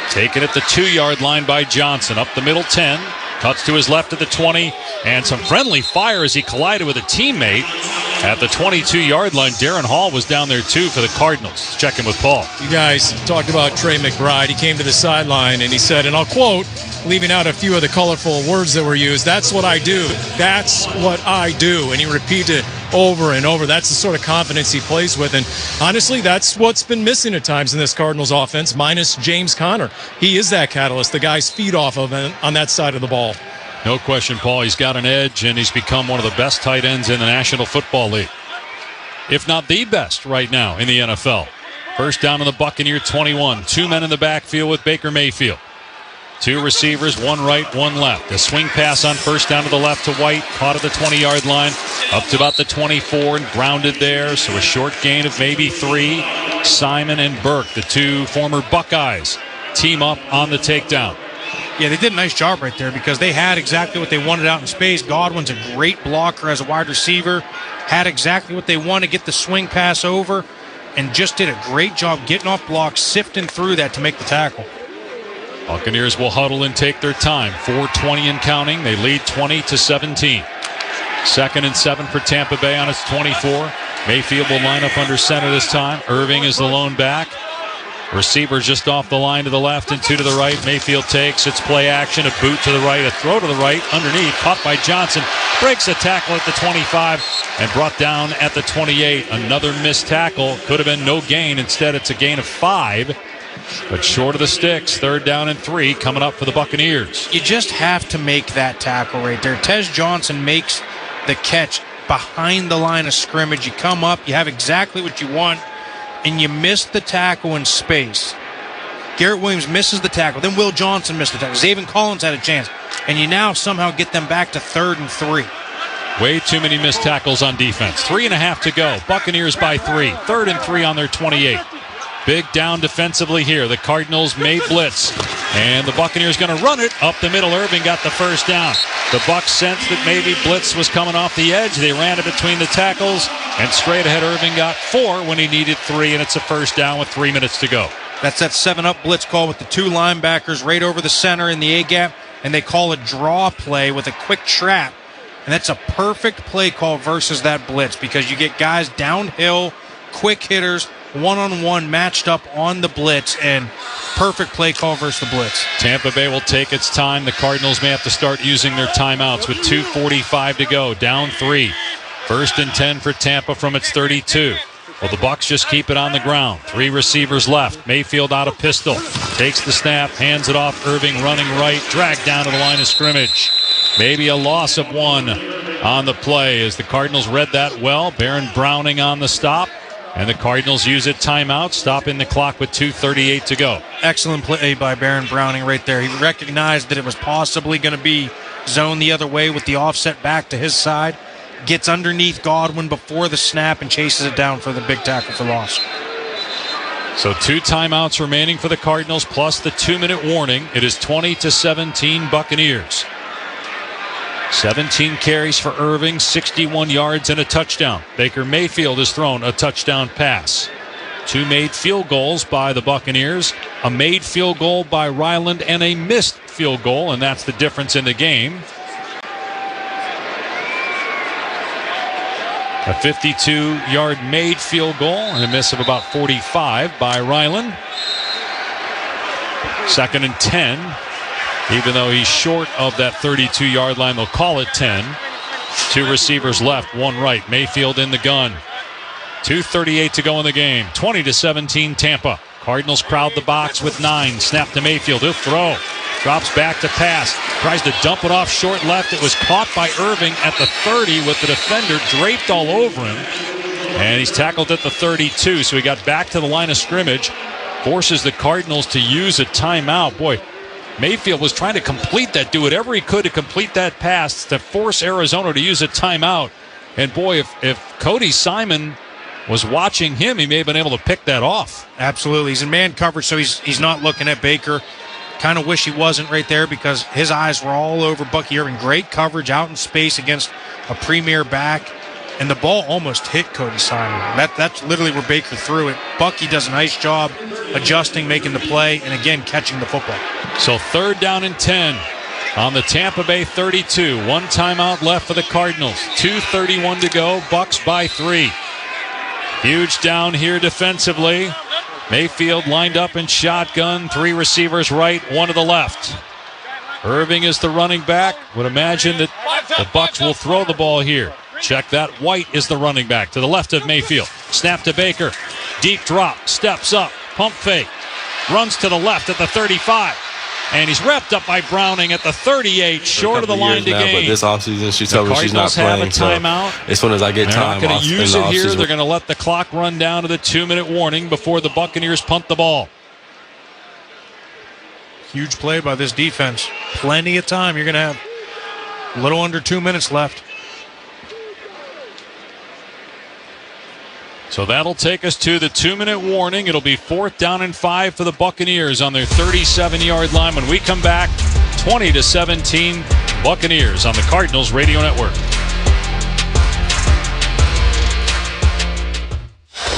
Taken at the 2-yard line by Johnson. Up the middle, 10. Cuts to his left at the 20. And some friendly fire as he collided with a teammate. At the 22-yard line, Darren Hall was down there, too, for the Cardinals. Check in with Paul. You guys talked about Trey McBride. He came to the sideline and he said, and I'll quote, leaving out a few of the colorful words that were used, "That's what I do. That's what I do." And he repeated over and over. That's the sort of confidence he plays with. And honestly, that's what's been missing at times in this Cardinals offense, minus James Conner. He is that catalyst the guys feed off of on that side of the ball. No question, Paul. He's got an edge, and he's become one of the best tight ends in the National Football League, if not the best right now in the NFL. First down on the Buccaneer 21. 2 men in the backfield with Baker Mayfield. 2 receivers, 1 right, 1 left. A swing pass on first down to the left to White. Caught at the 20-yard line. Up to about the 24 and grounded there. So a short gain of maybe 3. Simon and Burke, the 2 former Buckeyes, team up on the takedown. Yeah, they did a nice job right there because they had exactly what they wanted out in space. Godwin's a great blocker as a wide receiver. Had exactly what they wanted to get the swing pass over. And just did a great job getting off blocks, sifting through that to make the tackle. Buccaneers will huddle and take their time. 4:20 and counting. They lead 20-17. 2nd and 7 for Tampa Bay on its 24. Mayfield will line up under center this time. Irving is the lone back. Receivers just off the line to the left and 2 to the right. Mayfield takes. It's play action. A boot to the right. A throw to the right. Underneath. Caught by Johnson. Breaks a tackle at the 25 and brought down at the 28. Another missed tackle. Could have been no gain. Instead, it's a gain of 5. But short of the sticks. 3rd down and 3 coming up for the Buccaneers. You just have to make that tackle right there. Tez Johnson makes the catch behind the line of scrimmage. You come up. You have exactly what you want. And you miss the tackle in space. Garrett Williams misses the tackle. Then Will Johnson missed the tackle. Zaven Collins had a chance. And you now somehow get them back to 3rd and 3. Way too many missed tackles on defense. 3.5 to go. Buccaneers by 3. 3rd and 3 on their 28. Big down defensively here. The Cardinals may blitz. And the Buccaneers going to run it up the middle. Irving got the first down. The Bucs sensed that maybe blitz was coming off the edge. They ran it between the tackles. And straight ahead, Irving got 4 when he needed 3. And it's a first down with 3 minutes to go. That's that 7-up blitz call with the 2 linebackers right over the center in the A-gap. And they call a draw play with a quick trap. And that's a perfect play call versus that blitz because you get guys downhill, quick hitters, one-on-one matched up on the blitz, and perfect play call versus the blitz. Tampa Bay will take its time. The Cardinals may have to start using their timeouts with 2:45 to go. Down 3. 1st and 10 for Tampa from its 32. Well, the Bucs just keep it on the ground. 3 receivers left. Mayfield out of pistol. Takes the snap, hands it off. Irving running right, dragged down to the line of scrimmage. Maybe a loss of 1 on the play as the Cardinals read that well. Baron Browning on the stop. And the Cardinals use it timeout, stopping the clock with 2:38 to go. Excellent play by Baron Browning right there. He recognized that it was possibly going to be zone the other way with the offset back to his side. Gets underneath Godwin before the snap and chases it down for the big tackle for loss. So 2 timeouts remaining for the Cardinals plus the 2-minute warning. It is 20-17 Buccaneers. 17 carries for Irving, 61 yards and a touchdown. Baker Mayfield has thrown a touchdown pass. 2 made field goals by the Buccaneers, a made field goal by Ryland, and a missed field goal, and that's the difference in the game. A 52-yard made field goal and a miss of about 45 by Ryland. 2nd and 10. Even though he's short of that 32-yard line, they'll call it 10. 2 receivers left, 1 right. Mayfield in the gun. 2:38 to go in the game. 20-17 Tampa. Cardinals crowd the box with 9. Snap to Mayfield. He'll throw. Drops back to pass. Tries to dump it off short left. It was caught by Irving at the 30 with the defender draped all over him. And he's tackled at the 32, so he got back to the line of scrimmage. Forces the Cardinals to use a timeout. Boy, Mayfield was trying to complete that, do whatever he could to complete that pass to force Arizona to use a timeout. And boy, if Cody Simon was watching him, he may have been able to pick that off. Absolutely. He's in man coverage, so he's not looking at Baker. Kind of wish he wasn't right there because his eyes were all over Bucky Irving. Great coverage out in space against a premier back. And the ball almost hit Cody Simon. That's literally where Baker threw it. Bucky does a nice job adjusting, making the play, and again, catching the football. So 3rd down and 10 on the Tampa Bay 32. 1 timeout left for the Cardinals. 2:31 to go. Bucs by 3. Huge down here defensively. Mayfield lined up in shotgun. 3 receivers right, 1 to the left. Irving is the running back. Would imagine that the Bucs will throw the ball here. Check that. White is the running back to the left of Mayfield. Snap to Baker. Deep drop. Steps up. Pump fake. Runs to the left at the 35. And he's wrapped up by Browning at the 38, short of the line to gain. But this offseason, she told me she's not playing. The Cardinals have a timeout. So as soon as I get time, they're not going to use it here. They're going to let the clock run down to the 2-minute warning before the Buccaneers punt the ball. Huge play by this defense. Plenty of time. You're going to have a little under 2 minutes left. So that'll take us to the 2-minute warning. It'll be 4th down and 5 for the Buccaneers on their 37-yard line. When we come back, 20-17 Buccaneers on the Cardinals Radio Network.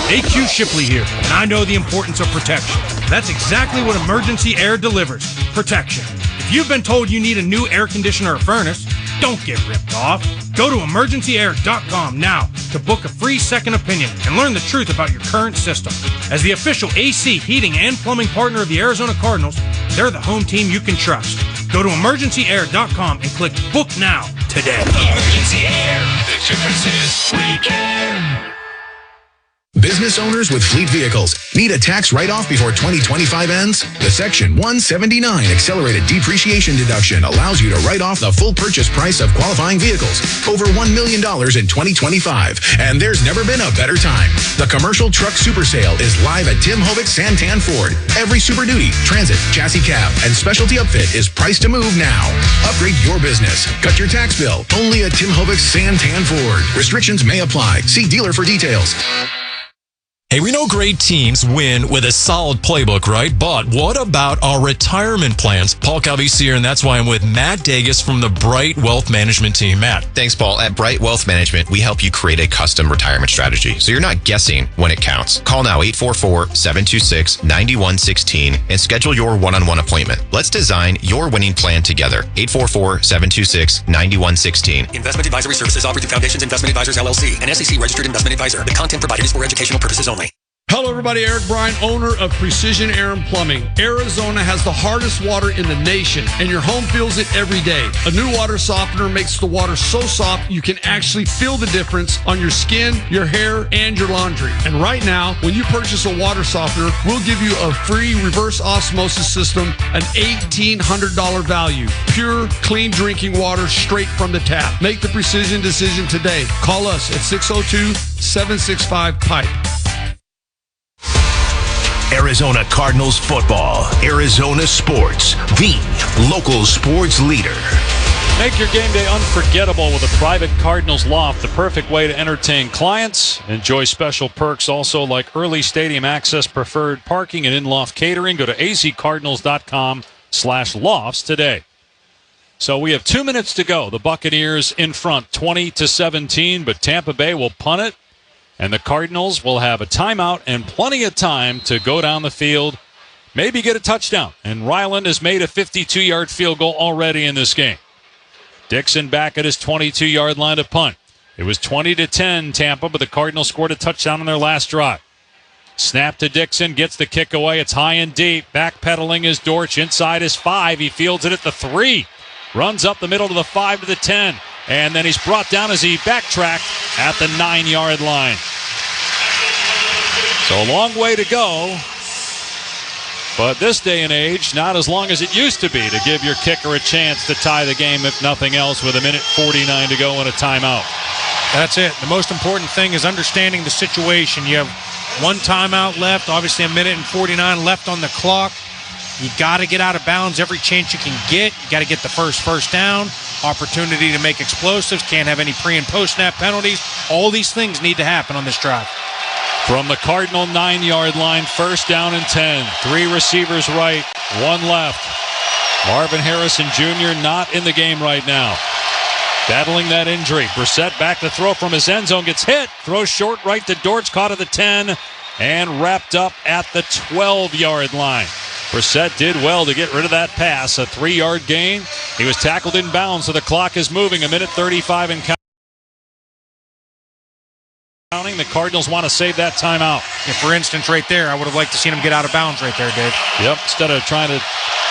AQ Shipley here, and I know the importance of protection. That's exactly what Emergency Air delivers. Protection. If you've been told you need a new air conditioner or furnace, don't get ripped off. Go to emergencyair.com now to book a free second opinion and learn the truth about your current system. As the official AC, heating, and plumbing partner of the Arizona Cardinals, they're the home team you can trust. Go to emergencyair.com and click Book Now today. Emergency Air. The difference is we care. Business owners with fleet vehicles need a tax write-off before 2025 ends? The Section 179 accelerated depreciation deduction allows you to write off the full purchase price of qualifying vehicles, over $1 million in 2025. And there's never been a better time. The Commercial Truck Super Sale is live at Tim Hovik Santan Ford. Every Super Duty, Transit, Chassis Cab, and Specialty Upfit is priced to move now. Upgrade your business. Cut your tax bill. Only at Tim Hovik Santan Ford. Restrictions may apply. See dealer for details. Hey, we know great teams win with a solid playbook, right? But what about our retirement plans? Paul Calvisi here, and that's why I'm with Matt Dagas from the Bright Wealth Management team. Matt. Thanks, Paul. At Bright Wealth Management, we help you create a custom retirement strategy, so you're not guessing when it counts. Call now, 844-726-9116, and schedule your one-on-one appointment. Let's design your winning plan together. 844-726-9116. Investment advisory services offered through Foundations Investment Advisors, LLC, an SEC-registered investment advisor. The content provided is for educational purposes only. Hello, everybody. Eric Bryan, owner of Precision Air and Plumbing. Arizona has the hardest water in the nation, and your home feels it every day. A new water softener makes the water so soft you can actually feel the difference on your skin, your hair, and your laundry. And right now, when you purchase a water softener, we'll give you a free reverse osmosis system, an $1,800 value. Pure, clean drinking water straight from the tap. Make the precision decision today. Call us at 602-765-PIPE. Arizona Cardinals football. Arizona sports. The local sports leader. Make your game day unforgettable with a private Cardinals loft, the perfect way to entertain clients. Enjoy special perks also like early stadium access, preferred parking, and in-loft catering. Go to azcardinals.com/lofts today. So we have 2 minutes to go. The Buccaneers in front, 20-17, but Tampa Bay will punt it. And the Cardinals will have a timeout and plenty of time to go down the field, maybe get a touchdown. And Ryland has made a 52-yard field goal already in this game. Dixon back at his 22-yard line to punt. It was 20-10 Tampa, but the Cardinals scored a touchdown on their last drive. Snap to Dixon, gets the kick away. It's high and deep. Backpedaling is Dortch. Inside his 5. He fields it at the 3. Runs up the middle to the 5 to the 10. And then he's brought down as he backtracked at the 9-yard line. So a long way to go. But this day and age, not as long as it used to be to give your kicker a chance to tie the game, if nothing else, with 1:49 to go and a timeout. That's it. The most important thing is understanding the situation. You have one timeout left, obviously 1:49 left on the clock. You got to get out of bounds every chance you can get. You got to get the first down, opportunity to make explosives, can't have any pre- and post-snap penalties. All these things need to happen on this drive. From the Cardinal 9-yard line, 1st down and 10. 3 receivers right, 1 left. Marvin Harrison Jr. not in the game right now. Battling that injury. Brissett back to throw from his end zone, gets hit, throws short right to Dortch, caught at the 10, and wrapped up at the 12-yard line. Brissett did well to get rid of that pass. A 3-yard gain. He was tackled in bounds, so the clock is moving. 1:35 and counting. The Cardinals want to save that timeout. Yeah, for instance, right there, I would have liked to see him get out of bounds right there, Dave. Yep, instead of trying to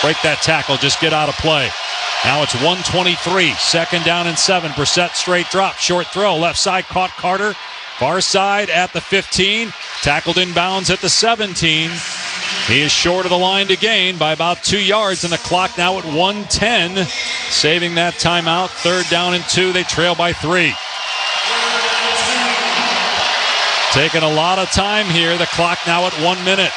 break that tackle, just get out of play. Now it's 1:23, 2nd down and 7. Brissett straight drop, short throw, left side caught Carter. Far side at the 15, tackled in bounds at the 17. He is short of the line to gain by about 2 yards, and the clock now at 1:10. Saving that timeout. 3rd down and 2. They trail by 3. Taking a lot of time here. The clock now at 1 minute.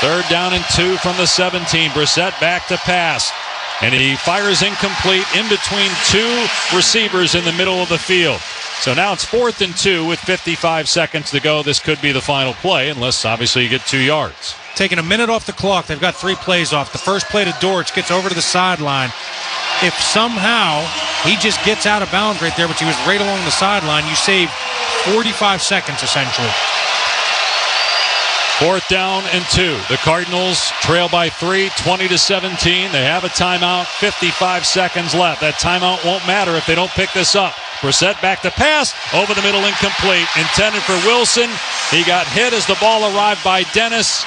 3rd down and 2 from the 17. Brissett back to pass. And he fires incomplete in between 2 receivers in the middle of the field. So now it's 4th and 2 with 55 seconds to go. This could be the final play, unless obviously you get 2 yards. Taking a minute off the clock. They've got 3 plays off. The first play to Dortch gets over to the sideline. If somehow he just gets out of bounds right there, which he was right along the sideline, you save 45 seconds essentially. 4th down and 2. The Cardinals trail by 3, 20-17. They have a timeout, 55 seconds left. That timeout won't matter if they don't pick this up. Brissett back to pass, over the middle, incomplete. Intended for Wilson. He got hit as the ball arrived by Dennis.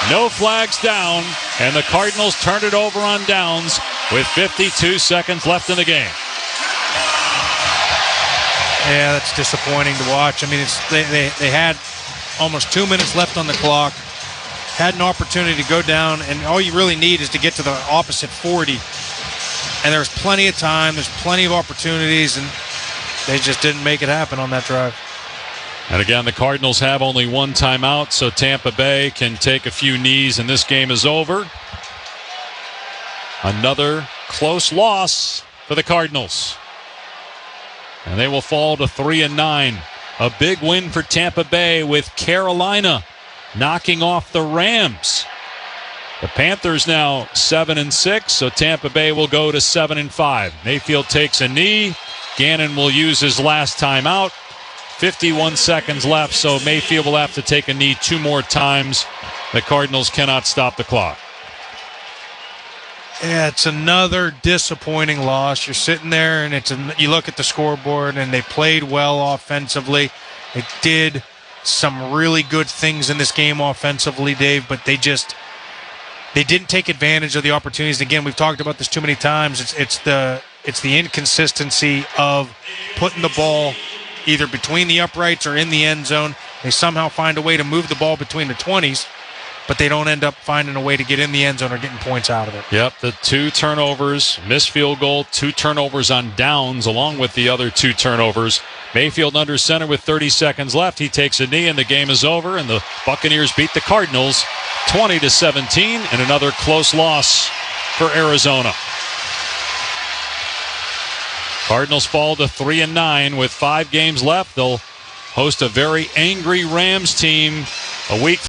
No flags down, and the Cardinals turned it over on downs with 52 seconds left in the game. Yeah, that's disappointing to watch. I mean, they had almost 2 minutes left on the clock. Had an opportunity to go down, and all you really need is to get to the opposite 40. And there's plenty of time, there's plenty of opportunities, and they just didn't make it happen on that drive. And again, the Cardinals have only 1 timeout, so Tampa Bay can take a few knees, and this game is over. Another close loss for the Cardinals. And they will fall to 3-9. A big win for Tampa Bay with Carolina knocking off the Rams. The Panthers now 7-6, so Tampa Bay will go to 7-5. Mayfield takes a knee. Gannon will use his last timeout. 51 seconds left, so Mayfield will have to take a knee 2 more times. The Cardinals cannot stop the clock. Yeah, it's another disappointing loss. You're sitting there, and you look at the scoreboard, and they played well offensively. They did some really good things in this game offensively, Dave, but they didn't take advantage of the opportunities. Again, we've talked about this too many times. It's the inconsistency of putting the ball either between the uprights or in the end zone. They somehow find a way to move the ball between the 20s, but they don't end up finding a way to get in the end zone or getting points out of it. Yep, the 2 turnovers, missed field goal, 2 turnovers on downs, along with the other 2 turnovers. Mayfield under center with 30 seconds left. He takes a knee, and the game is over, and the Buccaneers beat the Cardinals 20-17, and another close loss for Arizona. Cardinals fall to 3-9 with 5 games left. They'll host a very angry Rams team a week